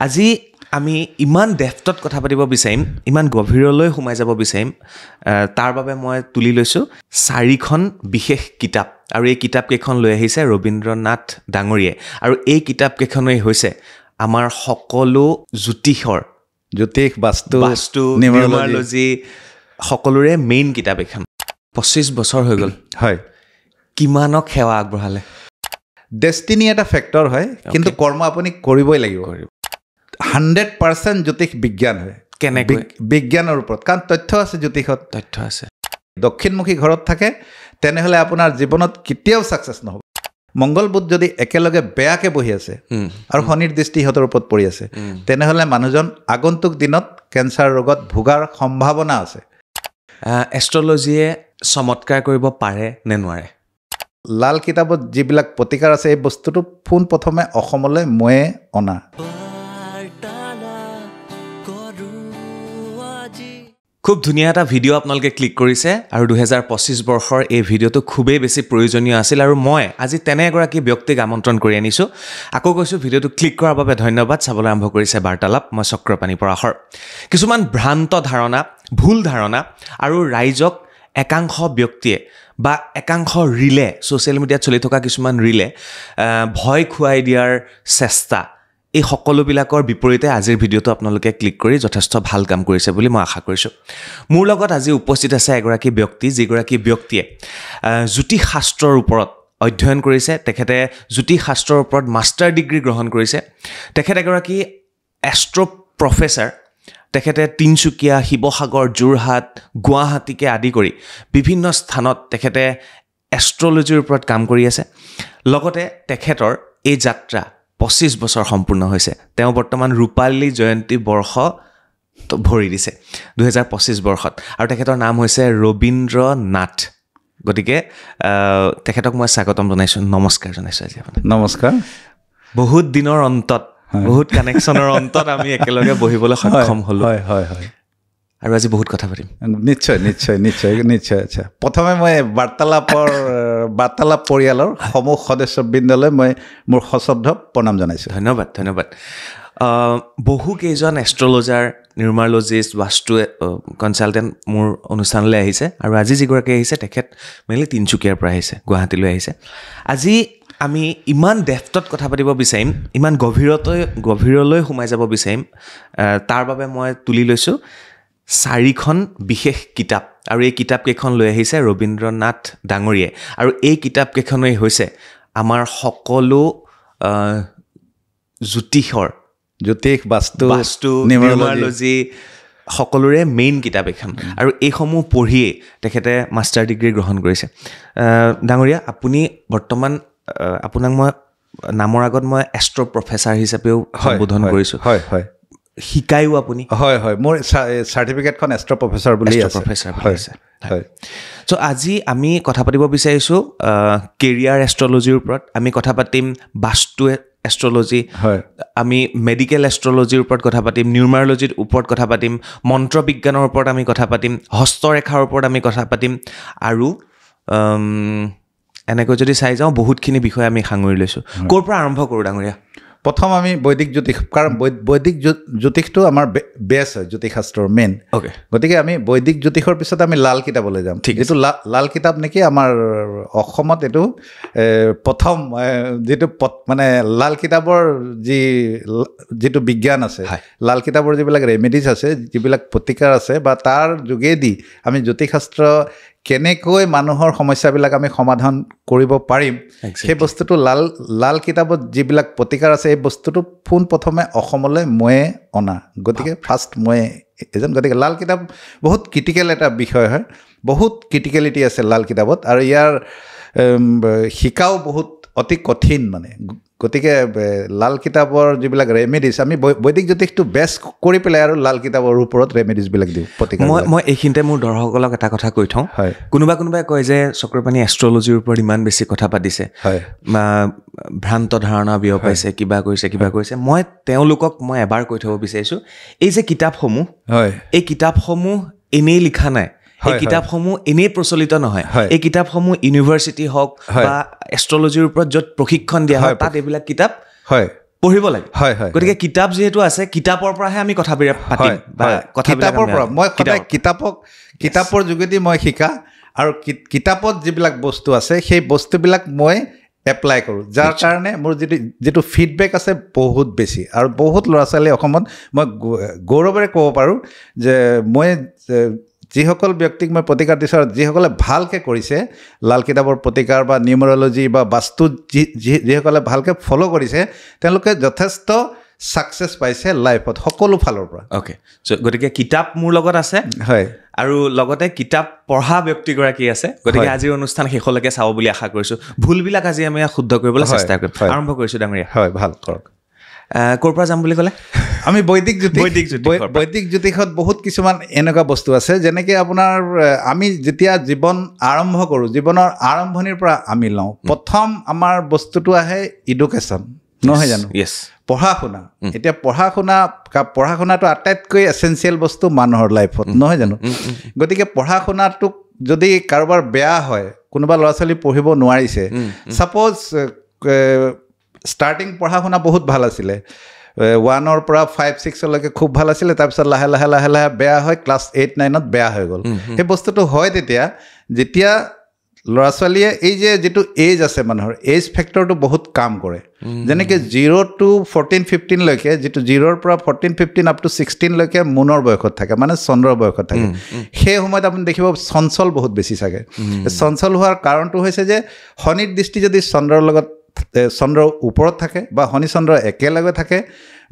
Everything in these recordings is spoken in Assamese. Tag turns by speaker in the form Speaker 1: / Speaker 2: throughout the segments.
Speaker 1: আজি আমি ইমান ডেফটত কথা পাতিব বিচাৰিম, ইমান গভীৰলৈ সোমাই যাব বিচাৰিম, তাৰ বাবে মই তুলি লৈছোঁ 4খন বিশেষ কিতাপ। আৰু এই কিতাপকেইখন লৈ আহিছে ৰবীন্দ্ৰনাথ ডাঙৰীয়াই। আৰু এই কিতাপকেইখনেই হৈছে আমাৰ সকলো জ্যোতিষ, বাস্তু, নিউমাৰলজি সকলোৰে মেইন কিতাপ এখন। 25 বছৰ হৈ গ'ল।
Speaker 2: হয়,
Speaker 1: কিমানক সেৱা আগবঢ়ালে?
Speaker 2: ডেষ্টিনি এটা ফেক্টৰ হয়, কিন্তু কৰ্ম আপুনি কৰিবই লাগিব। 100% জ্যোতিষ বিজ্ঞান হয়।
Speaker 1: কেনেকৈ?
Speaker 2: বিজ্ঞানৰ ওপৰত, কাৰণ তথ্য আছে, জ্যোতিষত
Speaker 1: তথ্য আছে।
Speaker 2: দক্ষিণমুখী ঘৰত থাকে তেনেহ'লে আপোনাৰ জীৱনত কেতিয়াও ছাকচেছ নহ'ব। মংগল বুধ যদি একেলগে বেয়াকৈ বহি আছে আৰু শনিৰ দৃষ্টি সিহঁতৰ ওপৰত পৰি আছে, তেনেহ'লে মানুহজন আগন্তুক দিনত কেঞ্চাৰ ৰোগত ভোগাৰ সম্ভাৱনা আছে।
Speaker 1: এষ্ট্ৰলজিয়ে চমৎকাৰ কৰিব পাৰে নে নোৱাৰে?
Speaker 2: লাল কিতাপত যিবিলাক প্ৰতিকাৰ আছে, এই বস্তুটো পোনপ্ৰথমে অসমলৈ ময়ে অনা।
Speaker 1: খুব ধুনীয়া এটা ভিডিঅ' আপোনালোকে ক্লিক কৰিছে আৰু 2025 বৰ্ষৰ এই ভিডিঅ'টো খুবেই বেছি প্ৰয়োজনীয় আছিল। আৰু মই আজি তেনে এগৰাকী ব্যক্তিক আমন্ত্ৰণ কৰি আনিছোঁ। আকৌ কৈছোঁ, ভিডিঅ'টো ক্লিক কৰাৰ বাবে ধন্যবাদ। চাবলৈ আৰম্ভ কৰিছে বাৰ্তালাপ। মই চক্ৰপাণি পৰাশৰ। কিছুমান ভ্ৰান্ত ধাৰণা, ভুল ধাৰণা আৰু ৰাইজক একাংশ ব্যক্তিয়ে বা একাংশ ৰিলে, ছ'চিয়েল মিডিয়াত চলি থকা কিছুমান ৰিলে ভয় খুৱাই দিয়াৰ চেষ্টা, এই সকলোবিলাকৰ বিপৰীতে আজিৰ ভিডিঅ'টো আপোনালোকে ক্লিক কৰি যথেষ্ট ভাল কাম কৰিছে বুলি মই আশা কৰিছোঁ। মোৰ লগত আজি উপস্থিত আছে এগৰাকী ব্যক্তি, যিগৰাকী ব্যক্তিয়ে জ্যোতিষশাস্ত্ৰৰ ওপৰত অধ্যয়ন কৰিছে। তেখেতে জ্যোতিষশাস্ত্ৰৰ ওপৰত মাষ্টাৰ ডিগ্ৰী গ্ৰহণ কৰিছে। তেখেত এগৰাকী এষ্ট্ৰ' প্ৰফেচাৰ। তেখেতে তিনিচুকীয়া, শিৱসাগৰ, যোৰহাট, গুৱাহাটীকে আদি কৰি বিভিন্ন স্থানত তেখেতে এষ্ট্ৰলজিৰ ওপৰত কাম কৰি আছে। লগতে তেখেতৰ এই যাত্ৰা 25 বছৰ সম্পূৰ্ণ হৈছে। তেওঁ বৰ্তমান ৰূপালী জয়ন্তী বৰ্ষ ভৰি দিছে 2025 বৰ্ষত। আৰু তেখেতৰ নাম হৈছে ৰবীন্দ্ৰনাথ। গতিকে তেখেতক মই স্বাগতম জনাইছোঁ, নমস্কাৰ জনাইছোঁ আজি আপোনাক।
Speaker 2: নমস্কাৰ।
Speaker 1: বহুত দিনৰ অন্তত, বহুত কানেকশ্যনৰ অন্তত আমি একেলগে বহিবলৈ সক্ষম হ'লোঁ।
Speaker 2: হয় হয় হয়।
Speaker 1: আৰু আজি বহুত কথা পাতিম।
Speaker 2: নিশ্চয় নিশ্চয় নিশ্চয় নিশ্চয়। আচ্ছা, প্ৰথমে মই বাৰ্তালাপ পৰিয়ালৰ সমূহ সদস্যবৃন্দলৈ মই মোৰ সশ্ৰদ্ধ প্ৰণাম জনাইছোঁ।
Speaker 1: ধন্যবাদ ধন্যবাদ। বহুকেইজন এষ্ট্ৰলজাৰ, নিউমাৰলজিষ্ট, বাস্তু কনচালটেণ্ট মোৰ অনুষ্ঠানলৈ আহিছে। আৰু আজি যিগৰাকী আহিছে তেখেত মেইনলি তিনিচুকীয়াৰ পৰা আহিছে, গুৱাহাটীলৈ আহিছে। আজি আমি ইমান ডেফটত কথা পাতিব বিচাৰিম, ইমান গভীৰলৈ সোমাই যাব বিচাৰিম, তাৰ বাবে মই তুলি লৈছোঁ 4খন বিশেষ কিতাপ। আৰু এই কিতাপকেইখন লৈ আহিছে ৰবীন্দ্ৰনাথ ডাঙৰীয়াই। আৰু এই কিতাপকেইখনেই হৈছে আমাৰ সকলো জ্যোতিষ, বাস্তু, নিউমাৰলজি সকলোৰে মেইন কিতাপ এখন। আৰু এইসমূহ পঢ়িয়েই তেখেতে মাষ্টাৰ ডিগ্ৰী গ্ৰহণ কৰিছে। ডাঙৰীয়া, আপুনি বৰ্তমান, আপোনাক মই নামৰ আগত মই এষ্ট্ৰ' প্ৰফেচাৰ হিচাপেও সম্বোধন কৰিছোঁ।
Speaker 2: হয় হয়।
Speaker 1: শিকায়ো আপুনি?
Speaker 2: হয় হয়, মোৰ চাৰ্টিফিকেটখন এষ্ট্ৰ' প্ৰফেচাৰ বুলি আছে। হয়।
Speaker 1: চ' আজি আমি কথা পাতিব বিচাৰিছোঁ কেৰিয়াৰ এষ্ট্ৰলজিৰ ওপৰত। আমি কথা পাতিম বাস্তু এষ্ট্ৰলজি, আমি মেডিকেল এষ্ট্ৰলজিৰ ওপৰত কথা পাতিম, নিউমাৰলজিৰ ওপৰত কথা পাতিম, মন্ত্ৰ বিজ্ঞানৰ ওপৰত আমি কথা পাতিম, হস্তৰেখাৰ ওপৰত আমি কথা পাতিম। আৰু এনেকৈ যদি চাই যাওঁ বহুতখিনি বিষয় আমি সাঙুৰি লৈছোঁ। ক'ৰ পৰা আৰম্ভ কৰোঁ ডাঙৰীয়া?
Speaker 2: প্ৰথম আমি বৈদিক জ্যোতিষ, কাৰণ বৈদিক জ্যোতিষটো আমাৰ বেছ হয়, জ্যোতিষশাস্ত্ৰৰ মেইন। গতিকে আমি বৈদিক জ্যোতিষৰ পিছত আমি লাল কিতাপলৈ যাম। যিটো লাল কিতাপ নেকি আমাৰ অসমত এইটো প্ৰথম যিটো মানে লাল কিতাপৰ যিটো বিজ্ঞান আছে, লাল কিতাপৰ যিবিলাক ৰেমেডিজ আছে, যিবিলাক প্ৰতিকাৰ আছে, বা তাৰ যোগেদি আমি জ্যোতিষশাস্ত্ৰ কেনেকৈ মানুহৰ সমস্যাবিলাক আমি সমাধান কৰিব পাৰিম, সেই বস্তুটো লাল কিতাপত যিবিলাক প্ৰতিকাৰ আছে, এই বস্তুটো পোনপ্ৰথমে অসমলৈ ময়ে অনা। গতিকে ফাৰ্ষ্ট মই এজন। গতিকে লাল কিতাপ বহুত ক্ৰিটিকেল এটা বিষয় হয়, বহুত ক্ৰিটিকেলিটি আছে লাল কিতাপত। আৰু ইয়াৰ শিকাও বহুত অতি কঠিন মানে। গতিকে লাল কিতাপৰ যিবিলাক ৰেমেডিজ, আমি বৈদিক জ্যোতিষটো বেষ্ট কৰি পেলাই আৰু লাল কিতাপৰ ওপৰত ৰেমেডিজবিলাক দিওঁ প্ৰতিকাৰ।
Speaker 1: মই এইখিনিতে মোৰ দৰ্শকসকলক এটা কথা কৈ থওঁ। কোনোবাই কয় যে চক্ৰপাণি এষ্ট্ৰলজিৰ ওপৰত ইমান বেছি কথা পাতিছে, ভ্ৰান্ত ধাৰণা বিয়পাইছে, কিবা কৰিছে। মই তেওঁলোকক এবাৰ কৈ থ'ব বিচাৰিছোঁ, এই যে কিতাপসমূহ, এই কিতাপসমূহ এনেই লিখা নাই, এই কিতাপসমূহ এনেই প্ৰচলিত নহয়। এই কিতাপসমূহ ইউনিভাৰ্চিটি হওক বা এষ্ট্ৰলজিৰ ওপৰত য'ত প্ৰশিক্ষণ দিয়া হয়, তাত এইবিলাক কিতাপ পঢ়িব লাগে
Speaker 2: হয় হয়
Speaker 1: গতিকে কিতাপ যেহেতু আছে কিতাপৰ পৰাহে আমি কথাবিলাক পাতিম বা
Speaker 2: কিতাপৰ পৰা মই সদায় কিতাপৰ যোগেদি মই শিকা আৰু কিতাপত যিবিলাক বস্তু আছে সেই বস্তুবিলাক মই এপ্লাই কৰোঁ যাৰ কাৰণে মোৰ যিটো ফিডবেক আছে বহুত বেছি আৰু বহুত ল'ৰা ছোৱালী অসমত মই গৌৰৱেৰে ক'ব পাৰোঁ যে মই যিসকল ব্যক্তিক মই প্ৰতিকাৰ দিছোঁ আৰু যিসকলে ভালকৈ কৰিছে লাল কিতাপৰ প্ৰতিকাৰ বা নিউমেৰলজি বা বাস্তু যিসকলে ভালকৈ ফ'ল' কৰিছে তেওঁলোকে যথেষ্ট ছাকচেছ পাইছে লাইফত সকলো ফালৰ পৰা
Speaker 1: অ'কে গতিকে কিতাপ মোৰ লগত আছে
Speaker 2: হয়
Speaker 1: আৰু লগতে কিতাপ পঢ়া ব্যক্তিগৰাকী আছে গতিকে আজিৰ অনুষ্ঠান শেষলৈকে চাব বুলি আশা কৰিছোঁ ভুলবিলাক আজি আমি শুদ্ধ কৰিবলৈ চেষ্টা কৰিম আৰম্ভ কৰিছোঁ ডাঙৰীয়া
Speaker 2: হয় ভাল কৰক
Speaker 1: ক'ৰ পৰা যাম বুলি ক'লে
Speaker 2: আমি বৈদিক জ্যোতিষত বহুত কিছুমান এনেকুৱা বস্তু আছে যেনেকৈ আপোনাৰ আমি যেতিয়া জীৱন আৰম্ভ কৰোঁ জীৱনৰ আৰম্ভণিৰ পৰা আমি লওঁ প্ৰথম আমাৰ বস্তুটো আহে এডুকেশ্যন নহয় জানো পঢ়া শুনা এতিয়া পঢ়া শুনাটো আটাইতকৈ এচেঞ্চিয়েল বস্তু মানুহৰ লাইফত নহয় জানো গতিকে পঢ়া শুনাটোক যদি কাৰোবাৰ বেয়া হয় কোনোবা ল'ৰা ছোৱালী পঢ়িব নোৱাৰিছে ছাপ'জ ষ্টাৰ্টিং পঢ়া শুনা বহুত ভাল আছিলে 1ৰ পৰা 5-6লৈকে খুব ভাল আছিলে তাৰপিছত লাহে লাহে লাহে লাহে বেয়া হয় ক্লাছ 8-9ত বেয়া হৈ গ'ল সেই বস্তুটো হয় যেতিয়া ল'ৰা ছোৱালীয়ে এই যিটো এজ আছে মানুহৰ এজ ফেক্টৰটো বহুত কাম কৰে যেনেকৈ 0 to 14-15লৈকে যিটো 0ৰ পৰা 14-15 আপ টু 16লৈকে মুনৰ বয়সত থাকে মানে চন্দ্ৰৰ বয়সত থাকে সেই সময়ত আপুনি দেখিব চঞ্চল বহুত বেছি চাগে চঞ্চল হোৱাৰ কাৰণটো হৈছে যে শনিৰ দৃষ্টি যদি চন্দ্ৰৰ ওপৰত থাকে বা শনি চন্দ্ৰ একেলগে থাকে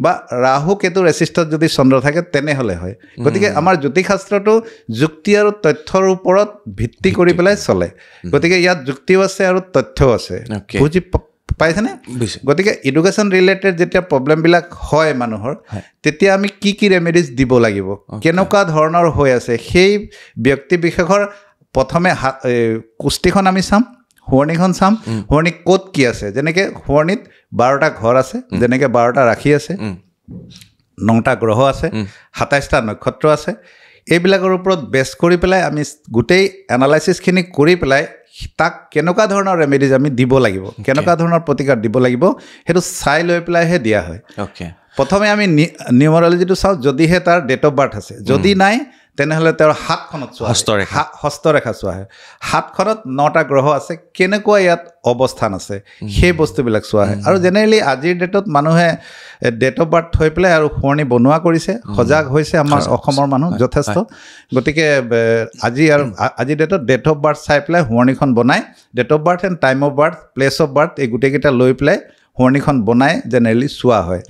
Speaker 2: বা ৰাহু কেতুৰ এচিষ্টত যদি চন্দ্ৰ থাকে তেনেহ'লে হয় গতিকে আমাৰ জ্যোতিষশাস্ত্ৰটো যুক্তি আৰু তথ্যৰ ওপৰত ভিত্তি কৰি পেলাই চলে গতিকে ইয়াত যুক্তিও আছে আৰু তথ্যও আছে বুজি পাইছেনে গতিকে এডুকেশ্যন ৰিলেটেড যেতিয়া প্ৰব্লেমবিলাক হয় মানুহৰ তেতিয়া আমি কি ৰেমেডিজ দিব লাগিব কেনেকুৱা ধৰণৰ হৈ আছে সেই ব্যক্তি বিশেষৰ প্ৰথমে কুষ্টিখন আমি চাম শুৱনিখন চাম শুৱনি ক'ত কি আছে যেনেকৈ শুৱনিত 12টা ঘৰ আছে যেনেকৈ 12টা ৰাশি আছে 9টা গ্ৰহ আছে 27টা নক্ষত্ৰ আছে এইবিলাকৰ ওপৰত বেছ কৰি পেলাই আমি গোটেই এনালাইচিছখিনি কৰি পেলাই তাক কেনেকুৱা ধৰণৰ ৰেমেডিজ আমি দিব লাগিব কেনেকুৱা ধৰণৰ প্ৰতিকাৰ দিব লাগিব সেইটো চাই লৈ পেলাইহে দিয়া হয় প্ৰথমে আমি নিউমাৰলজিটো চাওঁ যদিহে তাৰ ডেট অফ বাৰ্থ আছে যদি নাই তেনেহ'লে তেওঁৰ হাতখনত চোৱা হস্তৰেখা চোৱা হয় হাতখনত 9টা গ্ৰহ আছে কেনেকুৱা ইয়াত অৱস্থান আছে সেই বস্তুবিলাক চোৱা হয় আৰু জেনেৰেলি আজিৰ ডেটত মানুহে ডেট অফ বাৰ্থ থৈ পেলাই আৰু শুৱনি বনোৱা কৰিছে সজাগ হৈছে আমাৰ অসমৰ মানুহ যথেষ্ট গতিকে আজিৰ ডেটত ডেট অফ বাৰ্থ চাই পেলাই শুৱনিখন বনাই date of birth and time of birth place of birth এই গোটেইকেইটা লৈ পেলাই শুৱনিখন বনাই জেনেৰেলি চোৱা হয়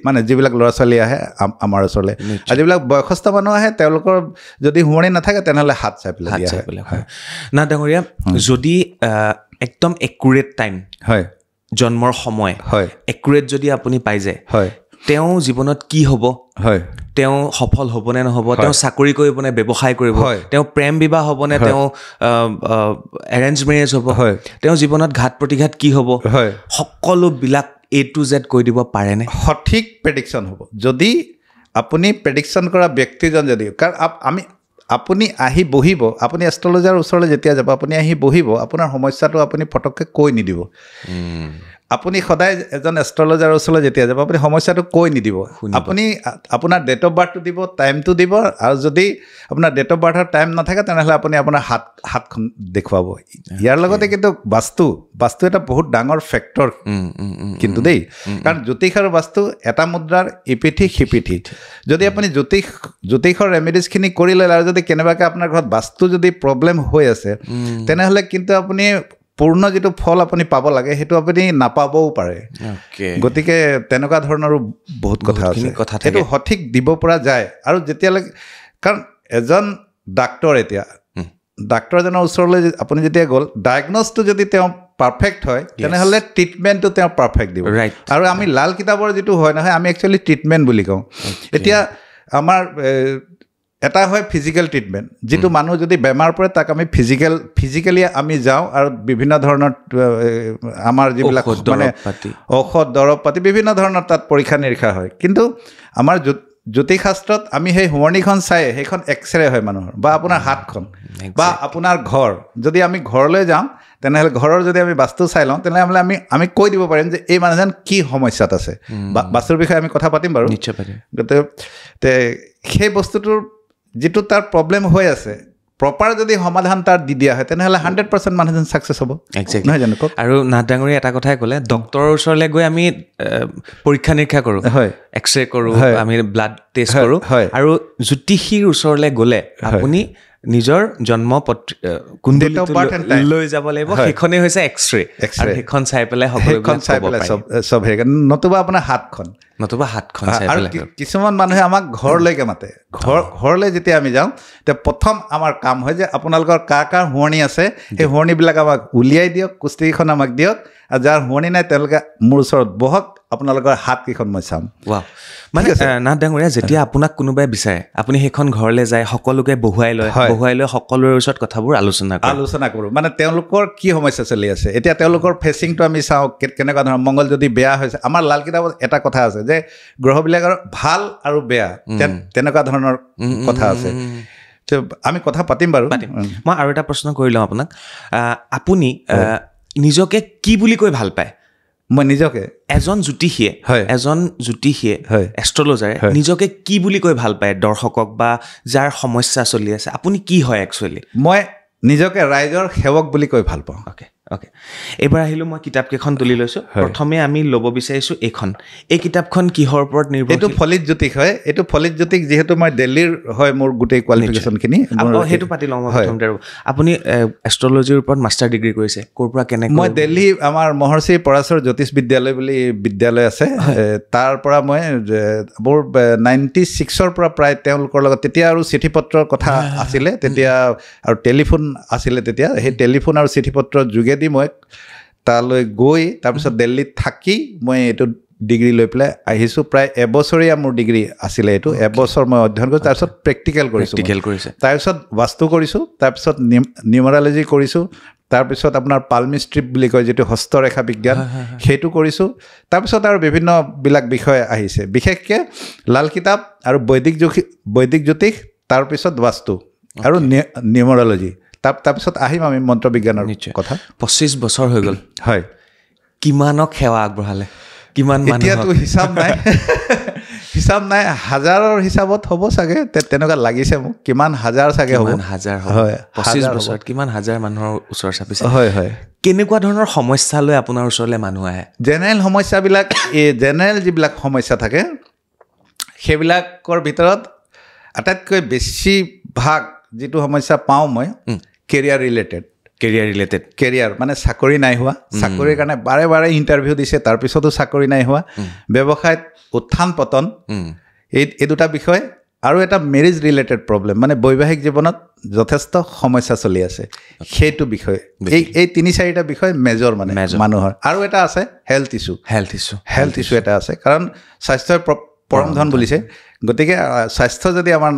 Speaker 2: মানে যিবিলাক ল'ৰা ছোৱালী আহে আমাৰ ওচৰলৈ আৰু যিবিলাক বয়সস্থ মানুহ আহে তেওঁলোকৰ যদি শুৱনি নাথাকে তেনেহ'লে হাত চাই পেলাই
Speaker 1: না ডাঙৰীয়া যদি একদম একুৰেট টাইম
Speaker 2: হয়
Speaker 1: জন্মৰ সময়
Speaker 2: হয়
Speaker 1: একুৰেট যদি আপুনি পাই যায় হয় তেওঁ জীৱনত কি হ'ব
Speaker 2: হয়
Speaker 1: তেওঁ সফল হ'বনে নহ'ব তেওঁ চাকৰি কৰিবনে ব্যৱসায় কৰিব তেওঁ প্ৰেম বিবাহ হ'বনে তেওঁ এৰেঞ্জ মেৰেজ হ'ব তেওঁ জীৱনত ঘাত প্ৰতিঘাত কি হ'ব সকলোবিলাক A to Z কৈ দিব পাৰেনে
Speaker 2: সঠিক প্ৰেডিকশ্যন হ'ব যদি আপুনি প্ৰেডিকশ্যন কৰা ব্যক্তিজন যদি কাৰণ আপুনি আহি বহিব আপুনি এষ্ট্ৰলজাৰ ওচৰলৈ যেতিয়া যাব আপুনি আহি বহিব আপোনাৰ সমস্যাটো আপুনি ফটককৈ কৈ নিদিব আপুনি সদায় এজন এষ্ট্ৰলজাৰ ওচৰলৈ যেতিয়া যাব আপুনি সমস্যাটো কৈ নিদিব আপুনি আপোনাৰ ডেট অফ বাৰ্থটো দিব টাইমটো দিব আৰু যদি আপোনাৰ ডেট অফ বাৰ্থৰ টাইম নাথাকে তেনেহ'লে আপুনি আপোনাৰ হাতখন দেখুৱাব ইয়াৰ লগতে কিন্তু বাস্তু এটা বহুত ডাঙৰ ফেক্টৰ কিন্তু দেই কাৰণ জ্যোতিষ আৰু বাস্তু এটা মুদ্ৰাৰ ইপিঠি সিপিঠি যদি আপুনি জ্যোতিষৰ ৰেমেডিজখিনি কৰি লয় আৰু যদি কেনেবাকৈ আপোনাৰ ঘৰত বাস্তু যদি প্ৰব্লেম হৈ আছে তেনেহ'লে কিন্তু আপুনি পূৰ্ণ যিটো ফল আপুনি পাব লাগে সেইটো আপুনি নাপাবও পাৰে গতিকে তেনেকুৱা ধৰণৰো বহুত কথা আছে সেইটো সঠিক দিব পৰা যায় আৰু যেতিয়ালৈকে কাৰণ এজন ডাক্তৰজনৰ ওচৰলৈ আপুনি যেতিয়া গ'ল ডায়েগন'জটো যদি তেওঁ পাৰফেক্ট হয় তেনেহ'লে ট্ৰিটমেণ্টটো তেওঁ পাৰফেক্ট দিব আৰু আমি লাল কিতাপৰ যিটো হয় নহয় আমি একচুৱেলি ট্ৰিটমেণ্ট বুলি কওঁ এতিয়া আমাৰ এটা হয় ফিজিকেল ট্ৰিটমেণ্ট যিটো মানুহ যদি বেমাৰ পৰে তাক আমি ফিজিকেলি আমি যাওঁ আৰু বিভিন্ন ধৰণৰ আমাৰ যিবিলাক মানে ঔষধ দৰৱ পাতি বিভিন্ন ধৰণৰ তাত পৰীক্ষা নিৰীক্ষা হয় কিন্তু আমাৰ জ্যোতিষশাস্ত্ৰত আমি সেই শুৱনিখন চাই সেইখন এক্সৰে হয় মানুহৰ বা আপোনাৰ হাতখন বা আপোনাৰ ঘৰ যদি আমি ঘৰলৈ যাওঁ তেনেহ'লে ঘৰৰ যদি আমি বাস্তু চাই লওঁ তেনেহ'লে আমি কৈ দিব পাৰিম যে এই মানুহজন কি সমস্যাত আছে বাস্তুৰ বিষয়ে আমি কথা পাতিম বাৰু
Speaker 1: নিশ্চয় পাতিম
Speaker 2: গতিকে সেই বস্তুটোৰ যিটো তাৰ প্ৰব্লেম হৈ আছে প্ৰপাৰ যদি সমাধান তাৰ দি দিয়া হয় তেনেহ'লে 100% মানুহজন ছাকচেছ হ'ব নহয় জানো কওক
Speaker 1: আৰু নাথ ডাঙৰীয়া এটা কথাই ক'লে ডক্তৰৰ ওচৰলৈ গৈ আমি পৰীক্ষা নিৰীক্ষা কৰোঁ
Speaker 2: হয়
Speaker 1: এক্সৰে কৰোঁ আমি ব্লাড টেষ্ট কৰোঁ আৰু জ্যোতিষীৰ ওচৰলৈ গ'লে আপুনি নিজৰ জন্ম কুণ্ডলী লৈ যাব লাগিব সেইখনেই হৈছে এক্সৰে সেইখন চাই পেলাই
Speaker 2: চব নতুবা আপোনাৰ হাতখন আৰু কিছুমান মানুহে আমাক ঘৰলৈকে মাতে ঘৰলৈ যেতিয়া আমি যাওঁ তেতিয়া প্ৰথম আমাৰ কাম হয় যে আপোনালোকৰ কাৰ শুৱনি আছে সেই শুৱনিবিলাক আমাক উলিয়াই দিয়ক কুস্তিকেইখন আমাক দিয়ক আৰু যাৰ শুৱনি নাই তেওঁলোকে মোৰ ওচৰত বহক আপোনালোকৰ হাতকেইখন মই চাম
Speaker 1: মানে নাথ ডাঙৰীয়া যেতিয়া আপোনাক কোনোবাই বিচাৰে আপুনি সেইখন ঘৰলৈ যায় সকলোকে বহুৱাই লৈ সকলোৰে ওচৰত কথাবোৰ আলোচনা কৰোঁ
Speaker 2: মানে তেওঁলোকৰ কি সমস্যা চলি আছে এতিয়া তেওঁলোকৰ ফেচিংটো আমি চাওঁ কেনেকুৱা ধৰণৰ মংগল যদি বেয়া হৈছে আমাৰ লাল কিতাপত এটা কথা আছে যে গ্ৰহবিলাকৰ ভাল আৰু বেয়া তেনেকুৱা ধৰণৰ কথা আছে আমি কথা পাতিম বাৰু
Speaker 1: মই আৰু এটা প্ৰশ্ন কৰি লওঁ আপোনাক আপুনি নিজকে কি বুলি কৈ ভাল পায়
Speaker 2: মই নিজকে
Speaker 1: এজন জ্যোতিষীয়ে এষ্ট্ৰলজাৰে নিজকে কি বুলি কৈ ভাল পায় দৰ্শকক বা যাৰ সমস্যা চলি আছে আপুনি কি হয় একচুৱেলি
Speaker 2: মই নিজকে ৰাইজৰ সেৱক বুলি কৈ ভাল পাওঁ
Speaker 1: অ'কে এইবাৰ আহিলোঁ মই কিতাপকেইখন তুলি লৈছোঁ প্ৰথমে আমি ল'ব বিচাৰিছোঁ এই কিতাপখন কিহৰ ওপৰত নিৰ্ভৰ
Speaker 2: এইটো ফলিত জ্যোতিষ হয় এইটো ফলিত জ্যোতিষ যিহেতু মই দিল্লীৰ হয় মোৰ গোটেই কোৱালিফিকেশ্যনখিনি
Speaker 1: সেইটো পাতি লওঁ প্ৰথমতে আপুনি এষ্ট্ৰলজিৰ ওপৰত মাষ্টাৰ ডিগ্ৰী কৰিছে ক'ৰ পৰা কেনেকৈ
Speaker 2: মই দিল্লী আমাৰ মহৰ্ষি পৰাশৰ জ্যোতিষ বিদ্যালয় বুলি বিদ্যালয় আছে তাৰ পৰা মই মোৰ 96ৰ পৰা প্ৰায় তেওঁলোকৰ লগত তেতিয়া আৰু চিঠি পত্ৰৰ কথা আছিলে তেতিয়া আৰু টেলিফোন আছিলে তেতিয়া সেই টেলিফোন আৰু চিঠি পত্ৰৰ যোগেদি মই তালৈ গৈ তাৰপিছত দিল্লীত থাকি মই এইটো ডিগ্ৰী লৈ পেলাই আহিছোঁ প্ৰায় এবছৰীয়া মোৰ ডিগ্ৰী আছিলে এইটো এবছৰ মই অধ্যয়ন কৰিছোঁ তাৰপিছত প্ৰেক্টিকেল কৰিছোঁ তাৰপিছত বাস্তু কৰিছোঁ তাৰপিছত নিউমাৰলজি কৰিছোঁ তাৰপিছত আপোনাৰ পালমিষ্ট্ৰিপ বুলি কয় যিটো হস্তৰেখা বিজ্ঞান সেইটো কৰিছোঁ তাৰপিছত আৰু বিভিন্নবিলাক বিষয় আহিছে বিশেষকৈ লাল কিতাপ আৰু বৈদিক জ্যোতিষ তাৰপিছত বাস্তু আৰু নিউমাৰলজি তাৰপিছত আহিম আমি মন্ত্ৰ বিজ্ঞানৰ কথা
Speaker 1: 25 বছৰ হৈ গ'ল
Speaker 2: হয়
Speaker 1: কিমানক সেৱা আগবঢ়ালে কিমান
Speaker 2: এতিয়াতো হিচাপ নাই হাজাৰৰ হিচাপত হ'ব চাগে তেনেকুৱা লাগিছে মোক কিমান হাজাৰ চাগে হ'ব
Speaker 1: হয় 25 বছৰত কিমান হাজাৰ মানুহৰ ওচৰ চাপিছে
Speaker 2: হয়
Speaker 1: কেনেকুৱা ধৰণৰ সমস্যা লৈ আপোনাৰ ওচৰলৈ মানুহ আহে
Speaker 2: জেনেৰেল সমস্যাবিলাক জেনেৰেল যিবিলাক সমস্যা থাকে সেইবিলাকৰ ভিতৰত আটাইতকৈ বেছি ভাগ যিটো সমস্যা পাওঁ মই কেৰিয়াৰ মানে চাকৰি নাই হোৱা চাকৰিৰ কাৰণে বাৰে বাৰে ইণ্টাৰভিউ দিছে তাৰপিছতো চাকৰি নাই হোৱা ব্যৱসায়ত উত্থান পতন এই দুটা বিষয় আৰু এটা মেৰিজ ৰিলেটেড প্ৰব্লেম মানে বৈবাহিক জীৱনত যথেষ্ট সমস্যা চলি আছে সেইটো বিষয় এই 3-4টা বিষয় মেজৰ মানে মানুহৰ আৰু এটা আছে হেল্থ ইছ্যু এটা আছে কাৰণ স্বাস্থ্যই পৰম ধন বুলিছে গতিকে স্বাস্থ্য যদি আমাৰ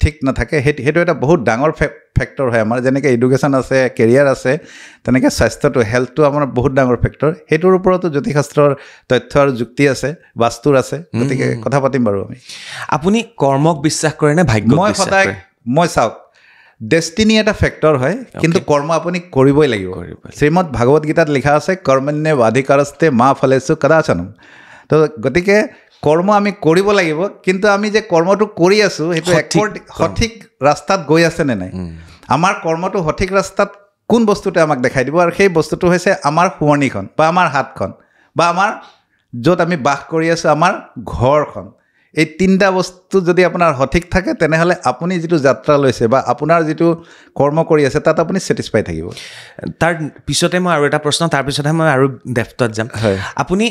Speaker 2: ঠিক নাথাকে সেইটো এটা বহুত ডাঙৰ ফেক্টৰ হয় আমাৰ যেনেকৈ এডুকেশ্যন আছে কেৰিয়াৰ আছে তেনেকৈ স্বাস্থ্যটো হেল্থটো আমাৰ বহুত ডাঙৰ ফেক্টৰ সেইটোৰ ওপৰতো জ্যোতিষশাস্ত্ৰৰ তথ্য আৰু যুক্তি আছে বাস্তুৰ আছে গতিকে কথা পাতিম বাৰু
Speaker 1: আপুনি কৰ্মক বিশ্বাস কৰে নে ভাগ্যক বিশ্বাস কৰে
Speaker 2: মই চাওক ডেষ্টিনি এটা ফেক্টৰ হয় কিন্তু কৰ্ম আপুনি কৰিবই লাগিব শ্ৰীমদ ভাগৱত গীতাত লিখা আছে কৰ্মণ্যে বাধিকাৰস্তে মা ফলেষু কদাচনম তো গতিকে কৰ্ম আমি কৰিব লাগিব কিন্তু আমি যে কৰ্মটো কৰি আছোঁ সেইটো সঠিক ৰাস্তাত গৈ আছেনে নাই আমাৰ কৰ্মটো সঠিক ৰাস্তাত কোন বস্তুটোৱে আমাক দেখাই দিব আৰু সেই বস্তুটো হৈছে আমাৰ শুৱনিখন বা আমাৰ হাতখন বা আমাৰ য'ত আমি বাস কৰি আছোঁ আমাৰ ঘৰখন এই 3টা বস্তু যদি আপোনাৰ সঠিক থাকে তেনেহ'লে আপুনি যিটো যাত্ৰা লৈছে বা আপোনাৰ যিটো কৰ্ম কৰি আছে তাত আপুনি ছেটিছফাই থাকিব
Speaker 1: তাৰ পিছতে মই আৰু এটা প্ৰশ্ন তাৰপিছতহে মই আৰু ডেফটত যাম আপুনি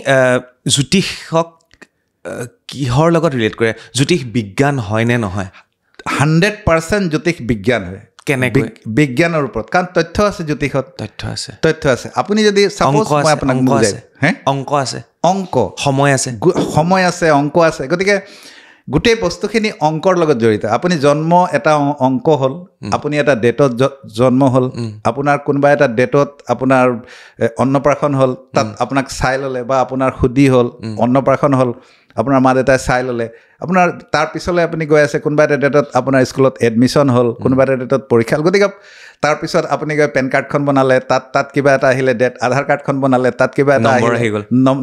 Speaker 1: জ্যোতিষক কিহৰ লগত ৰিলেট কৰে জ্যোতিষ বিজ্ঞান হয় নে নহয়
Speaker 2: 100% জ্যোতিষ বিজ্ঞান হয়
Speaker 1: কেনেকৈ
Speaker 2: বিজ্ঞানৰ ওপৰত কাৰণ তথ্য আছে জ্যোতিষত তথ্য আছে আপুনি যদি
Speaker 1: অংক আছে সময় আছে
Speaker 2: অংক আছে গতিকে গোটেই বস্তুখিনি অংকৰ লগত জড়িত আপুনি জন্ম এটা অংক হ'ল আপুনি এটা ডেটত জন্ম হ'ল আপোনাৰ কোনোবা এটা ডেটত আপোনাৰ অন্নপ্ৰাশন হ'ল তাত আপোনাক চাই ল'লে বা আপোনাৰ সুধি হ'ল অন্নপ্ৰাশন হ'ল আপোনাৰ মা দেউতাই চাই ল'লে আপোনাৰ তাৰ পিছলৈ আপুনি গৈ আছে কোনোবা এটা ডেটত আপোনাৰ স্কুলত এডমিশ্যন হ'ল কোনোবা এটা ডেটত পৰীক্ষা হ'ল গতিকে তাৰপিছত আপুনি গৈ পেন কাৰ্ডখন বনালে তাত কিবা এটা আহিলে ডেট আধাৰ কাৰ্ডখন বনালে তাত কিবা এটা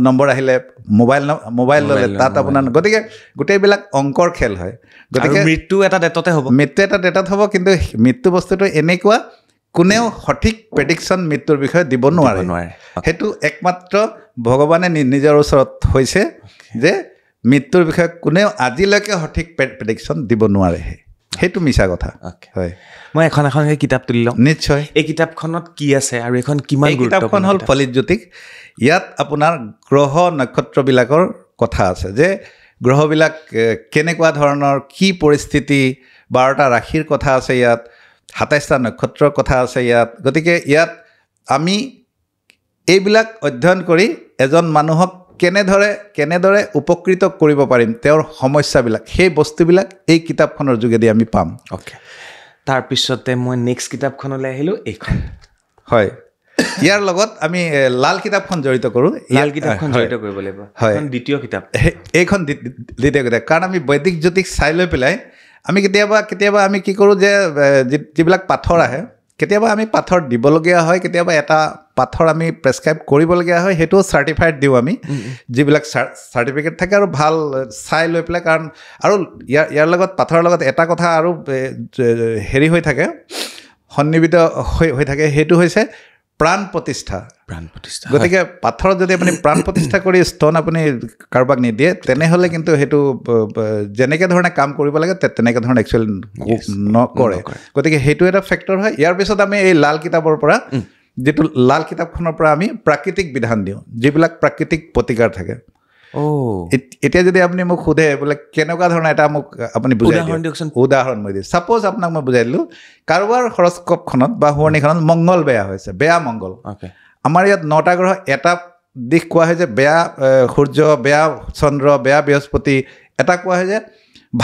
Speaker 2: নম্বৰ আহিলে মোবাইল ল'লে তাত আপোনাৰ গতিকে গোটেইবিলাক অংকৰ খেল হয় গতিকে
Speaker 1: মৃত্যু এটা ডেটতে হ'ব
Speaker 2: কিন্তু মৃত্যু বস্তুটো এনেকুৱা কোনেও সঠিক প্ৰেডিকশ্যন মৃত্যুৰ বিষয়ে দিব নোৱাৰে সেইটো একমাত্ৰ ভগৱানে নিজৰ ওচৰত হৈছে যে মৃত্যুৰ বিষয়ে কোনেও আজিলৈকে সঠিক প্ৰেডিকশ্যন দিব নোৱাৰে সেইটো মিছা কথা হয়
Speaker 1: মই এখনকৈ কিতাপ তুলি লওঁ
Speaker 2: নিশ্চয়
Speaker 1: এই কিতাপখনত কি আছে আৰু এখন কিমান
Speaker 2: কিতাপখন হ'ল ফলিত জ্যোতিষ ইয়াত আপোনাৰ গ্ৰহ নক্ষত্ৰবিলাকৰ কথা আছে যে গ্ৰহবিলাক কেনেকুৱা ধৰণৰ কি পৰিস্থিতি 12টা ৰাশিৰ কথা আছে ইয়াত 27টা নক্ষত্ৰৰ কথা আছে ইয়াত গতিকে ইয়াত আমি এইবিলাক অধ্যয়ন কৰি এজন মানুহক কেনেদৰে উপকৃত কৰিব পাৰিম তেওঁৰ সমস্যাবিলাক সেই বস্তুবিলাক এই কিতাপখনৰ যোগেদি আমি পাম
Speaker 1: অ'কে তাৰপিছতে মই নেক্সট কিতাপখনলৈ আহিলোঁ এইখন
Speaker 2: হয় ইয়াৰ লগত আমি লাল কিতাপখন জড়িত কৰোঁ
Speaker 1: লাল কিতাপখন জড়িত কৰিব লাগিব
Speaker 2: হয়
Speaker 1: দ্বিতীয় কিতাপ
Speaker 2: এইখন দ্বিতীয় কিতাপ কাৰণ আমি বৈদিক জ্যোতিষ চাই লৈ পেলাই আমি কেতিয়াবা আমি কি কৰোঁ যে যিবিলাক পাথৰ আহে কেতিয়াবা আমি পাথৰ দিবলগীয়া হয় কেতিয়াবা এটা পাথৰ আমি প্ৰেছক্ৰাইব কৰিবলগীয়া হয় সেইটো চাৰ্টিফাইড দিওঁ আমি যিবিলাক চাৰ্টিফিকেট থাকে আৰু ভাল চাই লৈ পেলাই কাৰণ আৰু ইয়াৰ লগত পাথৰৰ লগত এটা কথা আৰু হেৰি হৈ থাকে সন্নিবিত হৈ থাকে সেইটো হৈছে প্ৰাণ প্ৰতিষ্ঠা গতিকে পাথৰত যদি আপুনি প্ৰাণ প্ৰতিষ্ঠা কৰি ষ্টন আপুনি কাৰোবাক নিদিয়ে তেনেহ'লে কিন্তু সেইটো যেনেকৈ ধৰণে কাম কৰিব লাগে তেনেকৈ ধৰণে একচুৱেলি নকৰে গতিকে সেইটো এটা ফেক্টৰ হয় ইয়াৰ পিছত আমি এই লাল কিতাপৰ পৰা যিটো লাল কিতাপখনৰ পৰা আমি প্ৰাকৃতিক বিধান দিওঁ যিবিলাক প্ৰাকৃতিক প্ৰতিকাৰ থাকে এতিয়া যদি আপুনি মোক সোধে বোলে কেনেকুৱা ধৰণৰ এটা মোক আপুনি বুজাই দিয়কচোন উদাহৰণ মই দিওঁ ছাপ'জ আপোনাক মই বুজাই দিলোঁ কাৰোবাৰ হৰস্কোপখনত বা শুৱনিখনত মংগল বেয়া হৈছে বেয়া মংগল আমাৰ ইয়াত 9টা গ্ৰহ এটা দিশ কোৱা হয় যে বেয়া সূৰ্য বেয়া চন্দ্ৰ বেয়া বৃহস্পতি এটা কোৱা হয় যে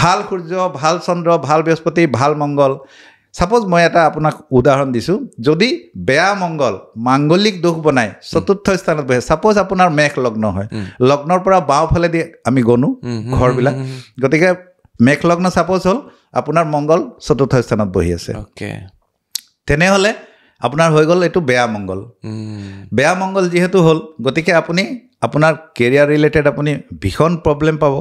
Speaker 2: ভাল সূৰ্য ভাল চন্দ্ৰ ভাল বৃহস্পতি ভাল মংগল ছাপ'জ মই এটা আপোনাক উদাহৰণ দিছোঁ যদি বেয়া মংগল মাংগলিক দোষ বনাই 4ৰ্থ স্থানত বহে ছাপ'জ আপোনাৰ মেঘ লগ্ন হয় লগ্নৰ পৰা বাওঁফালেদি আমি গণো ঘৰবিলাক গতিকে মেঘ লগ্ন ছাপ'জ হ'ল আপোনাৰ মংগল 4ৰ্থ স্থানত বহি আছে তেনেহ'লে আপোনাৰ হৈ গ'ল এইটো বেয়া মংগল যিহেতু হ'ল গতিকে আপুনি আপোনাৰ কেৰিয়াৰ ৰিলেটেড আপুনি ভীষণ প্ৰব্লেম পাব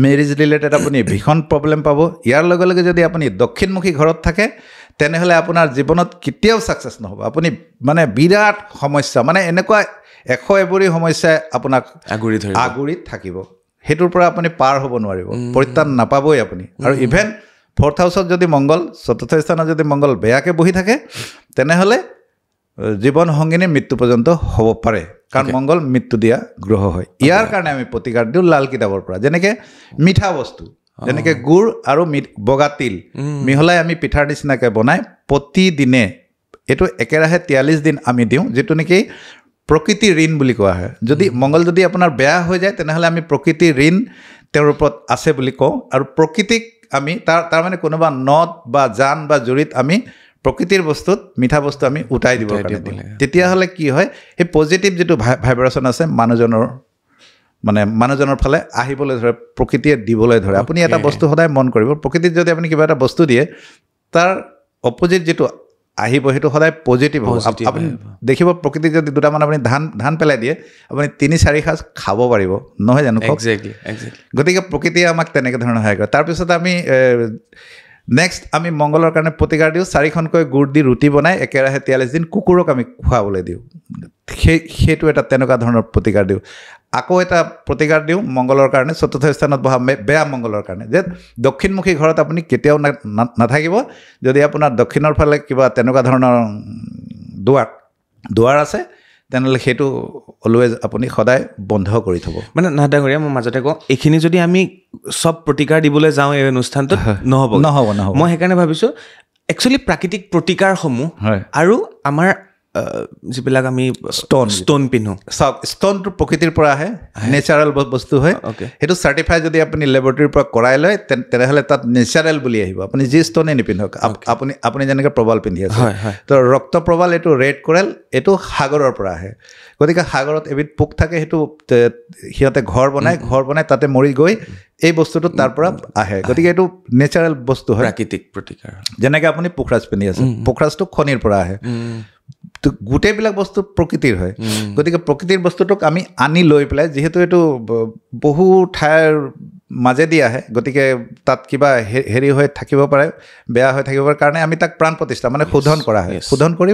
Speaker 2: মেৰিজ ৰিলেটেড আপুনি ভীষণ প্ৰব্লেম পাব ইয়াৰ লগে লগে যদি আপুনি দক্ষিণমুখী ঘৰত থাকে তেনেহ'লে আপোনাৰ জীৱনত কেতিয়াও ছাকচেছ নহ'ব আপুনি মানে বিৰাট সমস্যা মানে এনেকুৱা 100 এবৰি সমস্যাই আপোনাক আগুৰি থাকিব সেইটোৰ পৰা আপুনি পাৰ হ'ব নোৱাৰিব পৰিত্ৰাণ নাপাবই আপুনি আৰু ইভেন 4th হাউচত যদি মংগল 4ৰ্থ স্থানত যদি মংগল বেয়াকৈ বহি থাকে তেনেহ'লে জীৱন সংগিনীৰ মৃত্যু পৰ্যন্ত হ'ব পাৰে কাৰণ মংগল মৃত্যু দিয়া গ্ৰহ হয় ইয়াৰ কাৰণে আমি প্ৰতিকাৰ দিওঁ লাল কিতাপৰ পৰা যেনেকৈ মিঠা বস্তু যেনেকৈ গুড় আৰু বগা তিল মিহলাই আমি পিঠাৰ নিচিনাকৈ বনাই প্ৰতিদিনে এইটো একেৰাহে 43 দিন আমি দিওঁ যিটো নেকি প্ৰকৃতি ঋণ বুলি কোৱা হয় যদি মংগল যদি আপোনাৰ বেয়া হৈ যায় তেনেহ'লে আমি প্ৰকৃতি ঋণ তেওঁৰ ওপৰত আছে বুলি কওঁ আৰু প্ৰকৃতিক আমি তাৰ মানে কোনোবা নদ বা জান বা জুৰিত আমি প্ৰকৃতিৰ বস্তুত মিঠা বস্তু আমি উঠাই দিব কাৰণে তেতিয়াহ'লে কি হয় সেই পজিটিভ যিটো ভাইব্ৰেশ্যন আছে মানুহজনৰ ফালে আহিবলৈ ধৰে প্ৰকৃতিয়ে দিবলৈ ধৰে আপুনি এটা বস্তু সদায় মন কৰিব প্ৰকৃতিত যদি আপুনি কিবা এটা বস্তু দিয়ে তাৰ অপজিট যিটো আহিব সেইটো সদায় পজিটিভ হ'ব আপুনি দেখিব প্ৰকৃতিত যদি দুটামান আপুনি ধান পেলাই দিয়ে আপুনি 3-4 সাঁজ খাব পাৰিব নহয় জানো গতিকে প্ৰকৃতিয়ে আমাক তেনেকৈ ধৰণৰ সহায় কৰে তাৰপিছত আমি নেক্সট আমি মংগলৰ কাৰণে প্ৰতিকাৰ দিওঁ 4খনকৈ গুড় দি ৰুটি বনাই একেৰাহে 43 দিন কুকুৰক আমি খুৱাবলৈ দিওঁ সেইটো এটা তেনেকুৱা ধৰণৰ প্ৰতিকাৰ দিওঁ আকৌ এটা প্ৰতিকাৰ দিওঁ মংগলৰ কাৰণে 4ৰ্থ স্থানত বহা বেয়া মংগলৰ কাৰণে যে দক্ষিণমুখী ঘৰত আপুনি কেতিয়াও নাথাকিব যদি আপোনাৰ দক্ষিণৰ ফালে কিবা তেনেকুৱা ধৰণৰ দুৱাৰ আছে তেনেহ'লে সেইটো অলৱেজ আপুনি সদায় বন্ধ কৰি থ'ব
Speaker 1: মানে নাডাঙৰীয়া মই মাজতে কওঁ এইখিনি যদি আমি চব প্ৰতিকাৰ দিবলৈ যাওঁ এই অনুষ্ঠানটোত নহ'ব
Speaker 2: নহ'ব
Speaker 1: মই সেইকাৰণে ভাবিছোঁ একচুৱেলি প্ৰাকৃতিক প্ৰতিকাৰসমূহ আৰু আমাৰ যিবিলাক আমি ষ্ট'ন পিন্ধো
Speaker 2: চাওক ষ্ট'নটো প্ৰকৃতিৰ পৰা আহে নেচাৰেল বস্তু হয় সেইটো চাৰ্টিফাই যদি আপুনি লেবৰেটৰীৰ পৰা কৰাই লয় তেনেহ'লে তাত নেচাৰেল বুলি আহিব আপুনি যি ষ্ট'নে নিপিন্ধক আপুনি যেনেকৈ প্ৰবাল পিন্ধি আছে তো ৰক্ত প্ৰবাল এইটো ৰেড কোৰেল এইটো সাগৰৰ পৰা আহে গতিকে সাগৰত এবিধ পোক থাকে সেইটো সিহঁতে ঘৰ বনাই তাতে মৰি গৈ এই বস্তুটো তাৰ পৰা আহে গতিকে এইটো নেচাৰেল বস্তু হয়
Speaker 1: প্ৰাকৃতিক প্ৰতিকাৰ
Speaker 2: যেনেকৈ আপুনি পোখৰাজ পিন্ধি আছে পোখৰাজটো খনিৰ পৰা আহে তো গোটেইবিলাক বস্তু প্ৰকৃতিৰ হয় গতিকে প্ৰকৃতিৰ বস্তুটোক আমি আনি লৈ পেলাই যিহেতু এইটো বহু ঠাইৰ মাজেদি আহে গতিকে তাত কিবা হেৰি হৈ থাকিব পাৰে বেয়া হৈ থাকিব পাৰে কাৰণে আমি তাক প্ৰাণ প্ৰতিষ্ঠা মানে শোধন কৰা হয় শোধন কৰি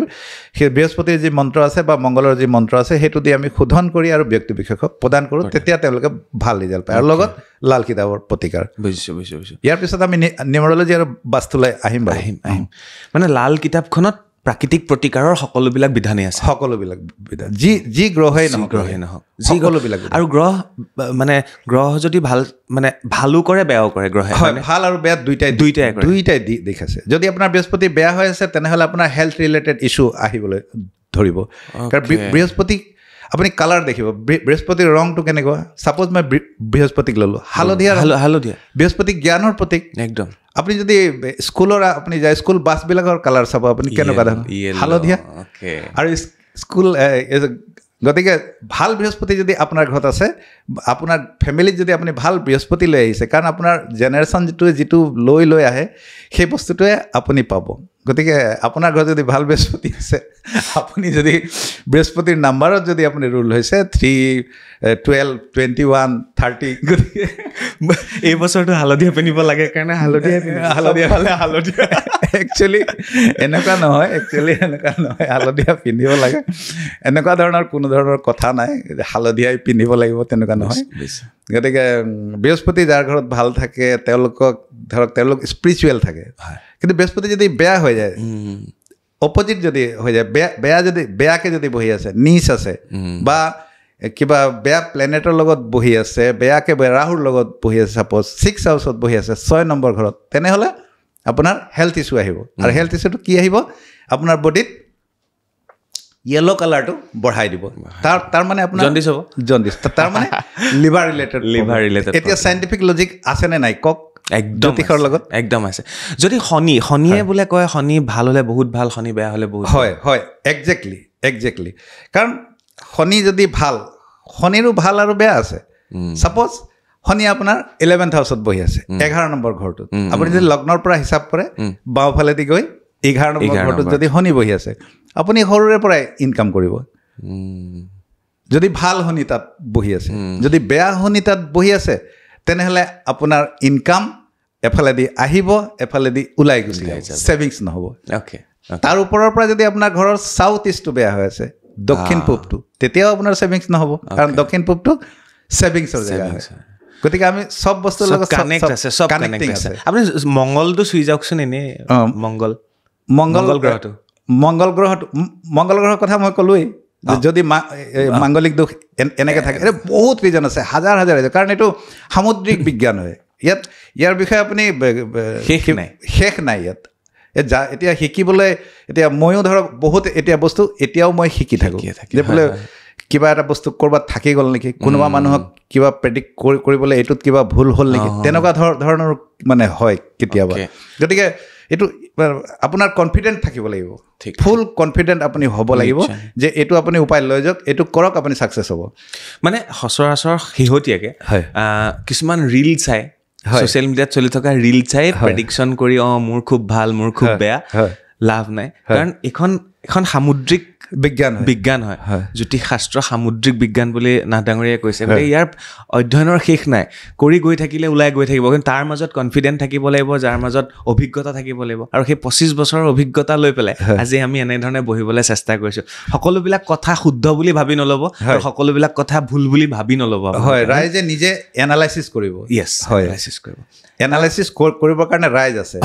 Speaker 2: সেই বৃহস্পতিৰ যি মন্ত্ৰ আছে বা মংগলৰ যি মন্ত্ৰ আছে সেইটো দি আমি শোধন কৰি আৰু ব্যক্তি বিশেষক প্ৰদান কৰোঁ তেতিয়া তেওঁলোকে ভাল ৰিজাল্ট পায় আৰু লগত লাল কিতাপৰ প্ৰতিকাৰ
Speaker 1: বুজিছোঁ
Speaker 2: ইয়াৰ পিছত আমি নিউমেৰলজি আৰু বাস্তুলৈ আহিম
Speaker 1: মানে লাল কিতাপখনত প্ৰাকৃতিক প্ৰতিকাৰৰ সকলোবিলাক বিধানেই আছে
Speaker 2: সকলোবিলাক বিধান যি গ্ৰহেই নহওক সকলোবিলাক
Speaker 1: আৰু গ্ৰহ যদি ভাল মানে ভালো কৰে বেয়াও কৰে গ্ৰহে
Speaker 2: ভাল আৰু বেয়া দুইটাই দিশ আছে যদি আপোনাৰ বৃহস্পতি বেয়া হৈ আছে তেনেহ'লে আপোনাৰ হেল্থ ৰিলেটেড ইছ্যু আহিবলৈ ধৰিব কাৰণ বৃহস্পতি আপুনি কালাৰ দেখিব বৃহস্পতিৰ ৰংটো কেনেকুৱা ছাপ'জ মই বৃহস্পতিক ল'লোঁ হালধীয়া বৃহস্পতি জ্ঞানৰ প্ৰতীক
Speaker 1: একদম
Speaker 2: আপুনি যদি স্কুলৰ আপুনি যায় স্কুল বাছবিলাকৰ কালাৰ চাব আপুনি কেনেকুৱা ধৰণৰ হালধীয়া আৰু স্কুল গতিকে ভাল বৃহস্পতি যদি আপোনাৰ ঘৰত আছে আপোনাৰ ফেমিলিত যদি আপুনি ভাল বৃহস্পতি লৈ আহিছে কাৰণ আপোনাৰ জেনেৰেশ্যন যিটো লৈ আহে সেই বস্তুটোৱে আপুনি পাব গতিকে আপোনাৰ ঘৰত যদি ভাল বৃহস্পতি আছে আপুনি যদি বৃহস্পতিৰ নাম্বাৰত যদি আপুনি ৰুল হৈছে 3, 12, 21, 30 গতিকে
Speaker 1: এই বছৰটো হালধীয়া পিন্ধিব লাগে কাৰণে হালধীয়া
Speaker 2: একচুৱেলি এনেকুৱা নহয় হালধীয়া পিন্ধিব লাগে এনেকুৱা ধৰণৰ কোনো ধৰণৰ কথা নাই হালধীয়াই পিন্ধিব লাগিব তেনেকুৱা নহয় গতিকে বৃহস্পতি যাৰ ঘৰত ভাল থাকে তেওঁলোক স্পিৰিচুৱেল থাকে কিন্তু বৃহস্পতি যদি বেয়া হৈ যায় অপজিট যদি হৈ যায় বেয়াকৈ যদি বহি আছে নিচ আছে বা কিবা বেয়া প্লেনেটৰ লগত বহি আছে বেয়াকৈ ৰাহুৰ লগত বহি আছে ছাপ'জ 6 হাউচত বহি আছে 6 নম্বৰ ঘৰত তেনেহ'লে আপোনাৰ হেল্থ ইছ্যু আহিব আৰু হেল্থ ইছ্যুটো কি আহিব আপোনাৰ বডিত য়েলো কালাৰটো বঢ়াই দিব তাৰ মানে আপোনাৰ জণ্ডিছ তাৰ মানে লিভাৰ ৰিলেটেড এতিয়া চাইণ্টিফিক লজিক আছেনে নাই কওক জ্যোতিষৰ লগত
Speaker 1: একদম আছে যদি শনিয়ে বোলে কয় শনি ভাল হ'লে বহুত ভাল শনি বেয়া হ'লে বহুত
Speaker 2: হয় একজেক্টলি কাৰণ শনি যদি ভাল শনিৰো ভাল আৰু বেয়া আছে ছাপ'জ শনি আপোনাৰ 11th হাউচত বহি আছে 11 নম্বৰ ঘৰটোত আপুনি যদি লগ্নৰ পৰা হিচাপ কৰে বাওঁফালেদি গৈ 11 নম্বৰ ঘৰটোত যদি শনি বহি আছে আপুনি সৰুৰে পৰাই ইনকাম কৰিব যদি ভাল শনি তাত বহি আছে যদি বেয়া শনি তাত বহি আছে তেনেহ'লে আপোনাৰ ইনকাম এফালেদি আহিব এফালেদি ওলাই গুচি যাব ছেভিংছ নহ'ব তাৰ ওপৰৰ পৰা যদি আপোনাৰ ঘৰৰ চাউথ ইষ্টটো বেয়া হৈ আছে দক্ষিণ পূবটো তেতিয়াও আপোনাৰ ছেভিংছ নহ'ব কাৰণ দক্ষিণ পূবটো ছেভিংছৰ জেগা হয় গতিকে আমি চব বস্তুৰ লগত কানেক্টিং আছে
Speaker 1: আপুনি মংগলটো চুই যাওকচোন এনেই
Speaker 2: মংগল গ্ৰহৰ কথা মই ক'লোৱেই যদি মাংগলিক দোষ এনেকৈ থাকে এইটো বহুত ৰিজন আছে হাজাৰ কাৰণ এইটো সামুদ্ৰিক বিজ্ঞান হয় ইয়াৰ বিষয়ে আপুনি শেষ নাই ইয়াত এতিয়া শিকিবলৈ এতিয়া ময়ো ধৰক বহুত এতিয়া বস্তু এতিয়াও মই শিকি থাকোঁ যে বোলে কিবা এটা বস্তু ক'ৰবাত থাকি গ'ল নেকি কোনোবা মানুহক কিবা প্ৰেডিক্ট কৰিবলৈ এইটোত কিবা ভুল হ'ল নেকি তেনেকুৱা ধৰণৰ মানে হয় কেতিয়াবা গতিকে এইটো আপোনাৰ কনফিডেণ্ট থাকিব লাগিব ফুল কনফিডেণ্ট আপুনি হ'ব লাগিব যে এইটো আপুনি উপায় লৈ যাওক এইটো কৰক আপুনি ছাকচেছ হ'ব
Speaker 1: মানে সচৰাচৰ শেহতীয়াকৈ কিছুমান ৰিল চাই ছ'চিয়েল মিডিয়াত চলি থকা ৰিল চাই প্ৰেডিকশ্যন কৰি মোৰ খুব ভাল মোৰ খুব বেয়া লাভ নাই কাৰণ এখন সামুদ্ৰিক বিজ্ঞান হয় জ্যোতিষ শাস্ত্ৰ সামুদ্ৰিক বিজ্ঞান বুলি নাথ ডাঙৰীয়াই কৈছে গতিকে ইয়াৰ অধ্যয়নৰ শেষ নাই কৰি গৈ থাকিলে ওলাই গৈ থাকিব কিন্তু তাৰ মাজত কনফিডেণ্ট থাকিব লাগিব যাৰ মাজত অভিজ্ঞতা থাকিব লাগিব আৰু সেই 25 বছৰৰ অভিজ্ঞতা লৈ পেলাই আজি আমি এনেধৰণে বহিবলৈ চেষ্টা কৰিছোঁ সকলোবিলাক কথা শুদ্ধ বুলি ভাবি নল'ব আৰু সকলোবিলাক কথা ভুল বুলি ভাবি নল'ব
Speaker 2: হয় ৰাইজে নিজে এনালাইচিছ কৰিব এনালাইচিছ কৰিবৰ কাৰণে ৰাইজ আছে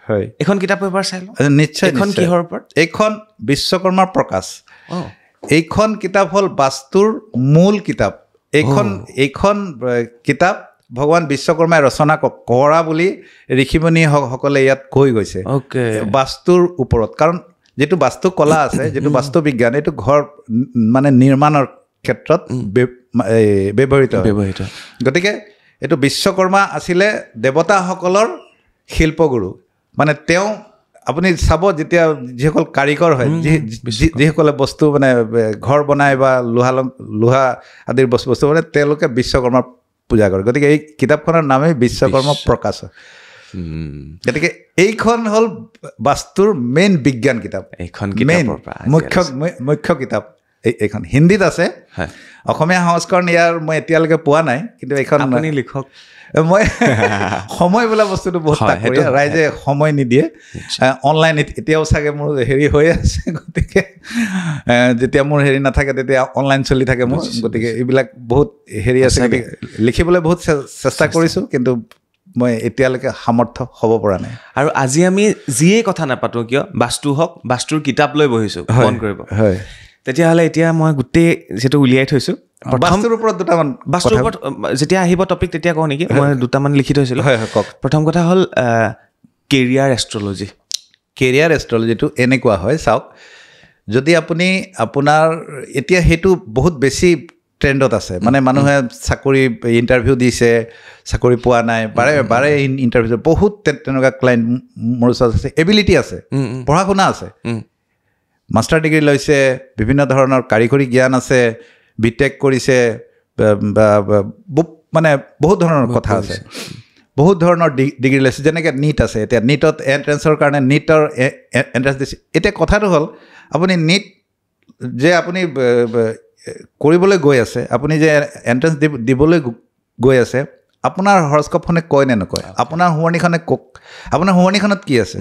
Speaker 1: হয় এখন কিতাপ এবাৰ চাই লওঁ
Speaker 2: নিশ্চয়
Speaker 1: এখন কিহৰ ওপৰত
Speaker 2: এইখন বিশ্বকৰ্মাৰ প্ৰকাশ এইখন কিতাপ হ'ল বাস্তুৰ মূল কিতাপ এইখন কিতাপ ভগৱান বিশ্বকৰ্মাই ৰচনা কৰা বুলি ঋষিমুনিসকলে ইয়াত কৈ গৈছে বাস্তুৰ ওপৰত কাৰণ যেটো বাস্তু কলা আছে যেটো বাস্তু বিজ্ঞান এটো ঘৰ মানে নিৰ্মাণৰ ক্ষেত্ৰত ব্যৱহৃত গতিকে এটো বিশ্বকৰ্মা আছিলে দেৱতাসকলৰ শিল্পগুৰু মানে তেওঁ আপুনি চাব যেতিয়া যিসকল কাৰিকৰ হয় যিসকলে বস্তু মানে ঘৰ বনায় বা লোহা আদিৰ বস্তু মানে তেওঁলোকে বিশ্বকৰ্মা পূজা কৰে গতিকে এই কিতাপখনৰ নামে বিশ্বকৰ্মা প্ৰকাশ গতিকে এইখন হ'ল বাস্তুৰ মেইন বিজ্ঞান কিতাপ
Speaker 1: এইখন
Speaker 2: মুখ্য কিতাপ এইখন হিন্দীত আছে অসমীয়া সংস্কৰণ ইয়াৰ মই এতিয়ালৈকে পোৱা নাই কিন্তু এইখন
Speaker 1: আপুনি লিখক
Speaker 2: মই সময় বোলা বস্তুটো বহুত তাকৰি ৰাইজে সময় নিদিয়ে অনলাইন এতিয়াও চাগে মোৰ হেৰি হৈ আছে গতিকে যেতিয়া মোৰ হেৰি নাথাকে তেতিয়া অনলাইন চলি থাকে মোৰ গতিকে এইবিলাক বহুত হেৰি আছে লিখিবলৈ বহুত চেষ্টা কৰিছোঁ কিন্তু মই এতিয়ালৈকে সামৰ্থ্য হ'ব পৰা নাই
Speaker 1: আৰু আজি আমি যিয়ে কথা নাপাতো কিয় বাস্তু হওক বাস্তুৰ কিতাপ লৈ বহিছোঁ মন কৰিব
Speaker 2: হয়
Speaker 1: তেতিয়াহ'লে এতিয়া মই গোটেই যেটো উলিয়াই থৈছোঁ
Speaker 2: বাস্তুৰ ওপৰত দুটামান
Speaker 1: বাস্তুৰ ওপৰত যেতিয়া আহিব টপিক তেতিয়া কওঁ নেকি মই দুটামান লিখি থৈছিলোঁ প্ৰথম কথা হ'ল কেৰিয়াৰ এষ্ট্ৰলজিটো এনেকুৱা হয় চাওক যদি আপুনি আপোনাৰ এতিয়া সেইটো বহুত বেছি ট্ৰেণ্ডত আছে মানে মানুহে চাকৰি ইণ্টাৰভিউ দিছে চাকৰি পোৱা নাই বাৰে ইণ্টাৰভিউ বহুত তেনেকুৱা ক্লাইণ্ট মোৰ ওচৰত আছে এবিলিটি আছে পঢ়া শুনা আছে মাষ্টাৰ ডিগ্ৰী লৈছে বিভিন্ন ধৰণৰ কাৰিকৰী জ্ঞান আছে বিটেক কৰিছে মানে বহুত ধৰণৰ কথা আছে বহুত ধৰণৰ ডিগ্ৰী লৈছে যেনেকৈ নীট আছে এতিয়া নীটত এণ্ট্ৰেঞ্চৰ কাৰণে নীটৰ এণ্ট্ৰেঞ্চ দিছে এতিয়া কথাটো হ'ল আপুনি নীট যে আপুনি কৰিবলৈ গৈ আছে আপুনি যে এণ্ট্ৰেঞ্চ দিবলৈ গৈ আছে আপোনাৰ হৰস্কোপখনে কয় নে নকয় আপোনাৰ শুৱনিখনে কওক আপোনাৰ শুৱনিখনত কি আছে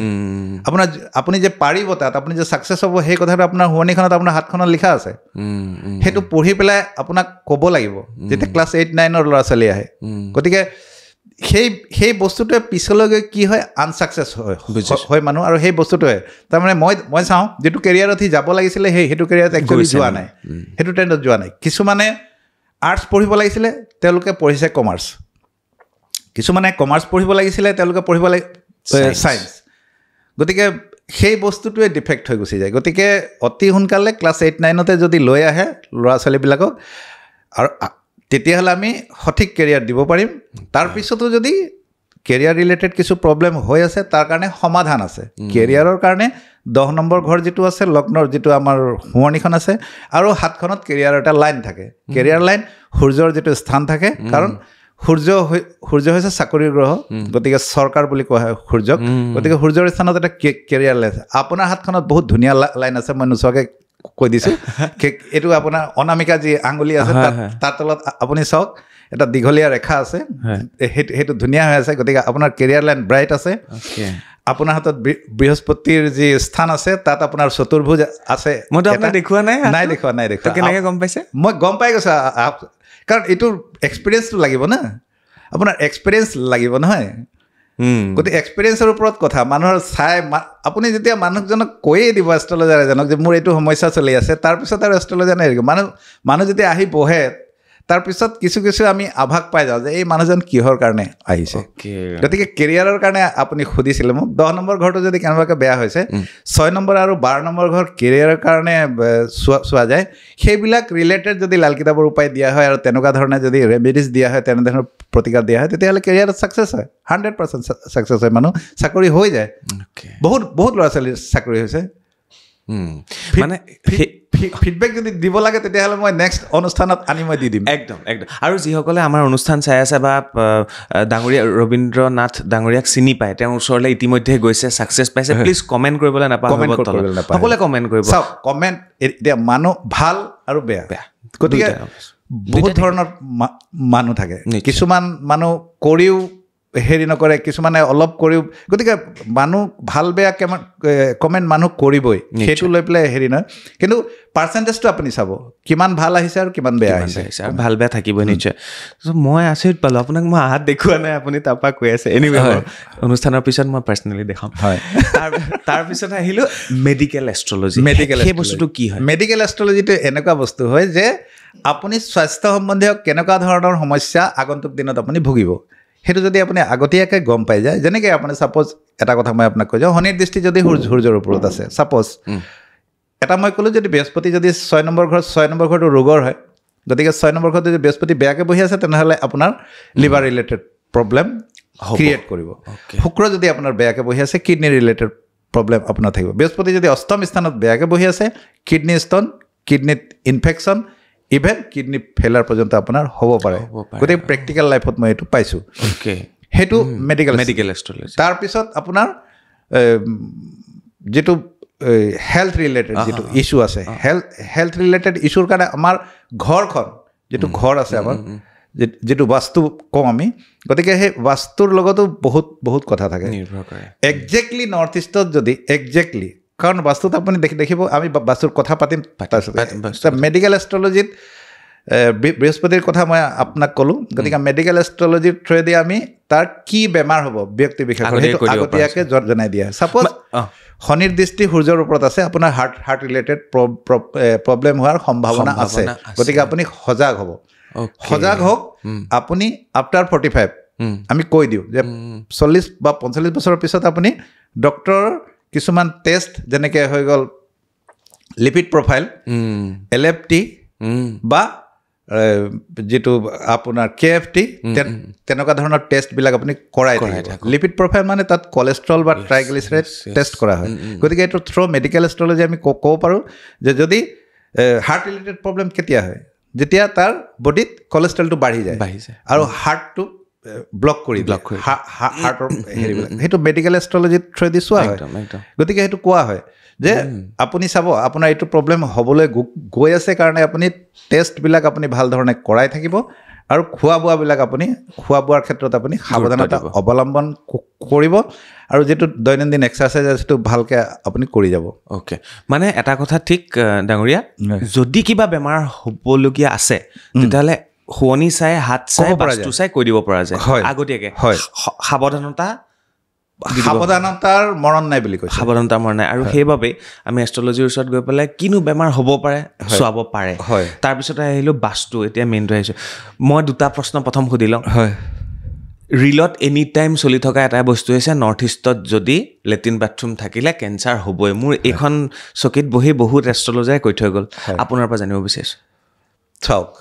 Speaker 1: আপুনি যে পাৰিব তাত আপুনি যে ছাকচেছ হ'ব সেই কথাটো আপোনাৰ শুৱনিখনত আপোনাৰ হাতখনত লিখা আছে সেইটো পঢ়ি পেলাই আপোনাক ক'ব লাগিব যেতিয়া ক্লাছ 8-9ৰ ল'ৰা ছোৱালী আহে গতিকে সেই বস্তুটোৱে পিছলৈ গৈ কি হয় আনচাকচেছ হয় মানুহ আৰু সেই বস্তুটোৱে তাৰমানে মই চাওঁ যিটো কেৰিয়াৰত সি যাব লাগিছিলে সেইটো কেৰিয়াৰত একচুৱেলি যোৱা নাই সেইটো ট্ৰেণ্ডত যোৱা নাই কিছুমানে আৰ্টছ পঢ়িব লাগিছিলে তেওঁলোকে পঢ়িছে কমাৰ্চ কিছুমানে কমাৰ্চ পঢ়িব লাগিছিলে তেওঁলোকে পঢ়িব ছায়েন্স গতিকে সেই বস্তুটোৱে ডিফেক্ট হৈ গুচি যায় গতিকে অতি সোনকালে ক্লাছ 8-9তে যদি লৈ আহে ল'ৰা ছোৱালীবিলাকক আৰু তেতিয়াহ'লে আমি সঠিক কেৰিয়াৰ দিব পাৰিম তাৰপিছতো যদি কেৰিয়াৰ ৰিলেটেড কিছু প্ৰব্লেম হৈ আছে তাৰ কাৰণে সমাধান আছে কেৰিয়াৰৰ কাৰণে 10 নম্বৰ ঘৰ যিটো আছে লগ্নৰ যিটো আমাৰ শুৱনিখন আছে আৰু হাতখনত কেৰিয়াৰৰ এটা লাইন থাকে কেৰিয়াৰ লাইন সূৰ্যৰ যিটো স্থান থাকে কাৰণ সূৰ্য হৈছে চাকৰিৰ গ্ৰহ গতিকে চৰকাৰ বুলি কোৱা হয় সূৰ্যক গতিকে সূৰ্যৰ স্থানত এটা কেৰিয়াৰ লাইন আছে আপোনাৰ হাতখনত বহুত ধুনীয়া লাইন আছে মই নোচোৱাকৈ কৈ দিছোঁ এইটো আপোনাৰ অনামিকা যি আঙুলি আছে তাৰ তলত আপুনি চাওক এটা দীঘলীয়া ৰেখা আছে সেইটো ধুনীয়া হৈ আছে গতিকে আপোনাৰ কেৰিয়াৰ লাইন ব্ৰাইট আছে আপোনাৰ হাতত বৃহস্পতিৰ যি স্থান আছে তাত আপোনাৰ চতুৰ্ভুজ আছে দেখুওৱা নাই
Speaker 2: কেনেকৈ গম পাইছে মই গম পাই গৈছোঁ কাৰণ এইটোৰ এক্সপিৰিয়েঞ্চটো লাগিব না আপোনাৰ এক্সপিৰিয়েঞ্চ লাগিব নহয় গতিকে এক্সপিৰিয়েঞ্চৰ ওপৰত কথা মানুহৰ চাই আপুনি যেতিয়া মানুহজনক কৈয়ে দিব এষ্ট্ৰলজাৰ এজনক যে মোৰ এইটো সমস্যা চলি আছে তাৰপিছত আৰু এষ্ট্ৰলজাৰ নাই মানুহ যেতিয়া আহি বহে তাৰপিছত কিছু আমি আভাস পাই যাওঁ যে এই মানুহজন কিহৰ কাৰণে আহিছে গতিকে কেৰিয়াৰৰ কাৰণে আপুনি সুধিছিলে মোক 10 নম্বৰ ঘৰটো যদি কেনেবাকৈ বেয়া হৈছে 6 নম্বৰ আৰু 12 নম্বৰ ঘৰ কেৰিয়াৰৰ কাৰণে চোৱা যায় সেইবিলাক ৰিলেটেড যদি লাল কিতাপৰ উপায় দিয়া হয় আৰু তেনেকুৱা ধৰণে যদি ৰেমেডিজ দিয়া হয় তেনেধৰণৰ প্ৰতিকাৰ দিয়া হয় তেতিয়াহ'লে কেৰিয়াৰত ছাকচেছ হয় 100% ছাকচেছ হয় মানুহ চাকৰি হৈ যায় বহুত ল'ৰা ছোৱালীৰ চাকৰি হৈছে মানে ফিডবেক যদি দিব লাগে তেতিয়াহ'লে মই নেক্সট অনুষ্ঠানত আনি মই দি দিম
Speaker 1: একদম আৰু যিসকলে আমাৰ অনুষ্ঠান চাই আছে বা ডাঙৰীয়া ৰবীন্দ্ৰনাথ ডাঙৰীয়াক চিনি পায় তেওঁৰ ওচৰলৈ ইতিমধ্যে গৈছে ছাকচেছ পাইছে প্লিজ কমেণ্ট কৰিবলৈ নাপাহৰিব সকলোৱে কমেণ্ট কৰিব
Speaker 2: চাওক কমেণ্ট এতিয়া মানুহ ভাল আৰু বেয়া গতিকে বহুত ধৰণৰ মানুহ থাকে কিছুমান মানুহ কৰিও হেৰি নকৰে কিছুমানে অলপ কৰিও গতিকে মানুহ ভাল বেয়া কমেণ্ট মানুহ কৰিবই সেইটো লৈ পেলাই হেৰি নহয় কিন্তু পাৰ্চেণ্টেজটো আপুনি চাব কিমান ভাল আহিছে আৰু কিমান বেয়া আহিছে
Speaker 1: আৰু ভাল বেয়া থাকিবই নিশ্চয় মই আচৰিত পালোঁ আপোনাক মই আহাত দেখুওৱা নাই আপুনি তাৰপৰা কৈ আছে এনিৱে অনুষ্ঠানৰ পিছত মই পাৰ্চনেলি দেখাম হয় তাৰপিছত আহিলোঁ মেডিকেল এষ্ট্ৰলজি সেই বস্তুটো কি হয়
Speaker 2: মেডিকেল এষ্ট্ৰলজিটো এনেকুৱা বস্তু হয় যে আপুনি স্বাস্থ্য সম্বন্ধীয় কেনেকুৱা ধৰণৰ সমস্যা আগন্তুক দিনত আপুনি ভুগিব সেইটো যদি আপুনি আগতীয়াকৈ গম পাই যায়, যেনেকৈ আপুনি ছাপ'জ এটা কথা মই আপোনাক কৈ যাওঁ, শনিৰ দৃষ্টি যদি সূৰ্যৰ ওপৰত আছে, ছাপ'জ এটা মই ক'লোঁ যদি বৃহস্পতি যদি 6 নম্বৰ ঘৰটো ৰোগৰ হয়, গতিকে 6 নম্বৰ ঘৰত যদি বৃহস্পতি বেয়াকৈ বহি আছে তেনেহ'লে আপোনাৰ লিভাৰ ৰিলেটেড প্ৰব্লেম ক্ৰিয়েট কৰিব। শুক্ৰ যদি আপোনাৰ বেয়াকৈ বহি আছে কিডনি ৰিলেটেড প্ৰব্লেম আপোনাৰ থাকিব। বৃহস্পতি যদি অষ্টম স্থানত বেয়াকৈ বহি আছে কিডনি ষ্ট'ন, কিডনিত ইনফেকশ্যন, ইভেন কিডনি ফেইলাৰ পৰ্যন্ত আপোনাৰ হ'ব পাৰে। গতিকে প্ৰেক্টিকেল লাইফত মই এইটো পাইছোঁ। সেইটো মেডিকেল এষ্ট্ৰলজি। তাৰপিছত আপোনাৰ যিটো হেল্থ ৰিলেটেড যিটো ইছ্যু আছে, হেল্থ ৰিলেটেড ইছ্যুৰ কাৰণে আমাৰ ঘৰখন যিটো ঘৰ আছে আমাৰ যিটো বাস্তু কওঁ আমি, গতিকে সেই বাস্তুৰ লগতো বহুত কথা থাকে। একজেক্টলি নৰ্থ ইষ্টত যদি একজেক্টলি, কাৰণ বাস্তুত আপুনি দেখিব, আমি বাস্তুৰ কথা পাতিম। মেডিকেল এষ্ট্ৰলজিত বৃহস্পতিৰ কথা মই আপোনাক ক'লোঁ, গতিকে মেডিকেল এষ্ট্ৰলজিৰ থ্ৰুৱেদি আমি তাৰ কি বেমাৰ হ'ব ব্যক্তি বিশেষৰ সেইটো আগতীয়াকৈ জনাই দিয়া। ছাপ'জ শনিৰ দৃষ্টি সূৰ্যৰ ওপৰত আছে, আপোনাৰ হাৰ্ট ৰিলেটেড প্ৰব্লেম হোৱাৰ সম্ভাৱনা আছে, গতিকে আপুনি সজাগ হ'ব। সজাগ হওক আপুনি আফটাৰ 45। আমি কৈ দিওঁ যে 40 বা 45 বছৰৰ পিছত আপুনি ডক্টৰৰ কিছুমান টেষ্ট যেনেকৈ হৈ গ'ল লিপিড প্ৰফাইল, LFT বা যিটো আপোনাৰ KFT, তেনেকুৱা ধৰণৰ টেষ্টবিলাক আপুনি কৰাই থাকিব। লিপিড প্ৰফাইল মানে তাত কলেষ্ট্ৰল বা ট্ৰাইগ্লিচাৰাইড টেষ্ট কৰা হয়। গতিকে এইটো থ্ৰু মেডিকেল এষ্ট্ৰলজি আমি ক'ব পাৰোঁ যে যদি হাৰ্ট ৰিলেটেড প্ৰব্লেম কেতিয়া হয়, যেতিয়া তাৰ বডিত কলেষ্ট্ৰলটো বাঢ়ি যায় আৰু হাৰ্টটো ব্লক কৰি হাৰ্টৰ হেৰিবিলাক, সেইটো মেডিকেল এষ্ট্ৰলজিৰ থ্ৰুৱেদি চোৱা হয়। গতিকে সেইটো কোৱা হয় যে আপুনি চাব আপোনাৰ এইটো প্ৰব্লেম হ'বলৈ গৈ আছে কাৰণে আপুনি টেষ্টবিলাক আপুনি ভাল ধৰণে কৰাই থাকিব আৰু খোৱা বোৱাৰ ক্ষেত্ৰত আপুনি সাৱধানতা অৱলম্বন কৰিব আৰু যিটো দৈনন্দিন এক্সাৰচাইজ আছে সেইটো ভালকৈ আপুনি কৰি যাব।
Speaker 1: অ'কে, মানে এটা কথা ঠিক ডাঙৰীয়া, যদি কিবা বেমাৰ হ'বলগীয়া আছে তেতিয়াহ'লে শুৱনি চাই, হাত চাই, বাস্তু চাই কৈ দিব পৰা যায় আগতীয়াকৈ। সাৱধানতাৰ মৰণ নাই বুলি কৈছে, সাৱধানতাৰ মৰণ নাই। আৰু সেইবাবেই আমি এষ্ট্ৰলজিৰ ওচৰত গৈ পেলাই কিনো বেমাৰ হ'ব পাৰে চোৱাব পাৰে। তাৰপিছতে আহিলোঁ বাস্তু, এতিয়া মেইনটো আহিছোঁ। মই দুটা প্ৰশ্ন প্ৰথম সুধি লওঁ। ৰিলত এনি টাইম চলি থকা এটা বস্তু হৈছে নৰ্থ ইষ্টত যদি লেট্ৰিন বাথৰুম থাকিলে কেঞ্চাৰ হ'বই। মোৰ এইখন চকীত বহি বহুত এষ্ট্ৰলজাৰে কৈ থৈ গ'ল, আপোনাৰ পৰা জানিব বিচাৰিছোঁ।
Speaker 2: চাওক,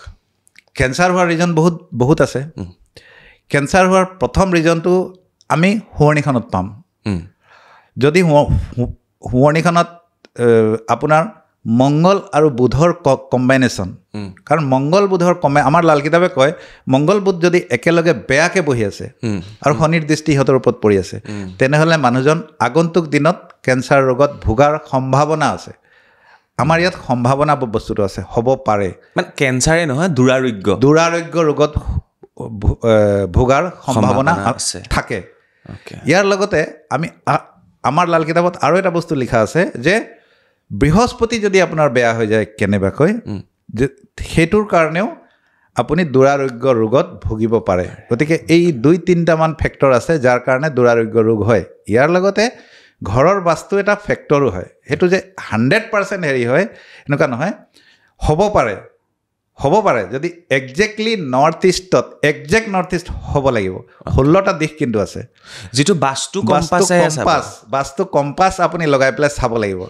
Speaker 2: কেঞ্চাৰ হোৱাৰ ৰিজন বহুত আছে। কেঞ্চাৰ হোৱাৰ প্ৰথম ৰিজনটো আমি শুৱনিখনত পাম। যদি শুৱনিখনত আপোনাৰ মংগল আৰু বুধৰ কম্বাইনেশ্যন, কাৰণ মংগল বুধৰ আমাৰ লাল কিতাপে কয় মংগল বুধ যদি একেলগে বেয়াকৈ বহি আছে আৰু শনিৰ দৃষ্টি সিহঁতৰ ওপৰত পৰি আছে, তেনেহ'লে মানুহজন আগন্তুক দিনত কেঞ্চাৰ ৰোগত ভোগাৰ সম্ভাৱনা আছে। আমাৰ ইয়াত সম্ভাৱনা বস্তুটো আছে, হ'ব পাৰে।
Speaker 1: মানে কেঞ্চাৰে নহয়,
Speaker 2: দুৰাৰোগ্য ৰোগত ভোগাৰ সম্ভাৱনা থাকে। ইয়াৰ লগতে আমাৰ লাল কিতাপত আৰু এটা বস্তু লিখা আছে যে বৃহস্পতি যদি আপোনাৰ বেয়া হৈ যায় কেনেবাকৈ, যে সেইটোৰ কাৰণেও আপুনি দুৰাৰোগ্য ৰোগত ভুগিব পাৰে। গতিকে এই 2-3টামান ফেক্টৰ আছে যাৰ কাৰণে দুৰাৰোগ্য ৰোগ হয়। ইয়াৰ লগতে ঘৰৰ বাস্তু এটা ফেক্টৰো হয়। সেইটো যে 100% হেৰি হয় এনেকুৱা নহয়, হ'ব পাৰে যদি একজেক্টলি নৰ্থ ইষ্টত নৰ্থ ইষ্ট হ'ব লাগিব। 16টা দিশ কিন্তু আছে,
Speaker 1: যিটো বাস্তু
Speaker 2: কম্পাছ আপুনি লগাই পেলাই চাব লাগিব।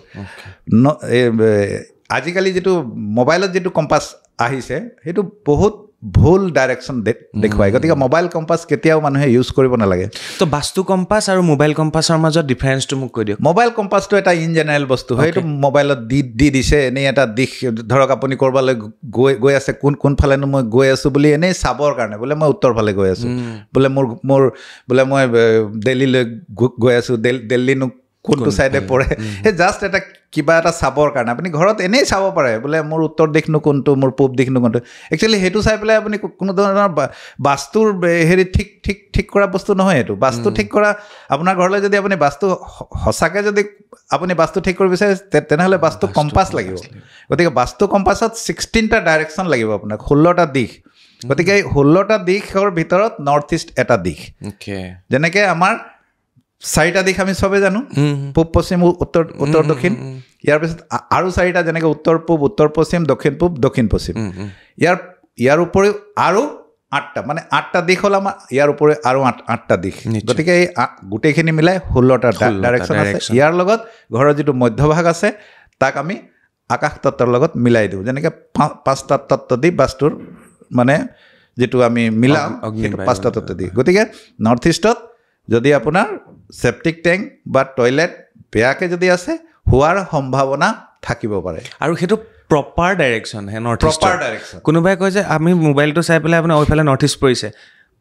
Speaker 2: আজিকালি যিটো মোবাইলত যিটো কম্পাছ আহিছে সেইটো বহুত ভুল ডাইৰেকশ্যন দেখুৱায়। গতিকে মোবাইল কম্পাছ কেতিয়াও মানুহে ইউজ কৰিব নালাগে।
Speaker 1: তো বাস্তু কম্পাছ আৰু মোবাইল কম্পাছৰ মাজত ডিফাৰেঞ্চটো মোক কৈ দিয়ক।
Speaker 2: মোবাইল কম্পাছটো এটা ইন জেনেৰেল বস্তু হয়, এইটো মোবাইলত দি দিছে এনেই এটা দিশ। ধৰক আপুনি ক'ৰবালৈ গৈ আছে, কোনফালেনো মই গৈ আছোঁ বুলি এনেই চাবৰ কাৰণে, বোলে মই উত্তৰ ফালে গৈ আছোঁ, বোলে বোলে মই দিল্লীলৈ গৈ আছোঁ, দিল্লীনো কোনটো ছাইডে পৰে, সেই জাষ্ট এটা কিবা এটা চাবৰ কাৰণে আপুনি ঘৰত এনেই চাব পাৰে, বোলে মোৰ উত্তৰ দিশনো কোনটো, মোৰ পূব দিশনো কোনটো। একচুৱেলি সেইটো চাই পেলাই আপুনি কোনো ধৰণৰ বাস্তুৰ হেৰি ঠিক কৰা বস্তু নহয় এইটো। বাস্তু ঠিক কৰা, আপোনাৰ ঘৰলৈ যদি আপুনি বাস্তু সঁচাকৈ যদি আপুনি বাস্তু ঠিক কৰিব বিচাৰে তেনেহ'লে বাস্তু কম্পাছ লাগিব। গতিকে বাস্তু কম্পাছত 16টা ডাইৰেকশ্যন লাগিব আপোনাক, 16টা দিশ। গতিকে এই 16টা দিশৰ ভিতৰত নৰ্থ ইষ্ট এটা দিশ। যেনেকৈ আমাৰ 4টা দিশ আমি চবেই জানো, পূব পশ্চিম উত্তৰ দক্ষিণ। ইয়াৰ পিছত আৰু 4টা যেনেকৈ উত্তৰ পূব, উত্তৰ পশ্চিম, দক্ষিণ পূব, দক্ষিণ পশ্চিম। ইয়াৰ উপৰিও আৰু 8টা মানে 8টা দিশ হ'ল আমাৰ ইয়াৰ ওপৰে আৰু 8টা দিশ গতিকে এই গোটেইখিনি মিলাই 16টা ডাইৰেকশ্যন আছে ইয়াৰ লগত ঘৰৰ যিটো মধ্যভাগ আছে তাক আমি আকাশ তত্ত্বৰ লগত মিলাই দিওঁ যেনেকৈ 5টা তত্ত্ব দি বাস্তুৰ মানে যেটো আমি মিলাম 5টা তত্ত্ব দি গতিকে নৰ্থ ইষ্টত যদি আপোনাৰ সেপ্টিক ট্যাঙ্ক বা টয়লেট বেয়াকে যদি আছে হোৱাৰ সম্ভাৱনা থাকিব পাৰে
Speaker 1: আৰু হেতু প্ৰপাৰ ডাইৰেকশ্যন হে নৰ্থ ইষ্ট
Speaker 2: প্ৰপাৰ ডাইৰেকশ্যন
Speaker 1: কোনোবাই কয় যে আমি মোবাইলটো চাই পেলাই আপুনি ওইফালে নৰ্থ ইষ্ট পৰিছে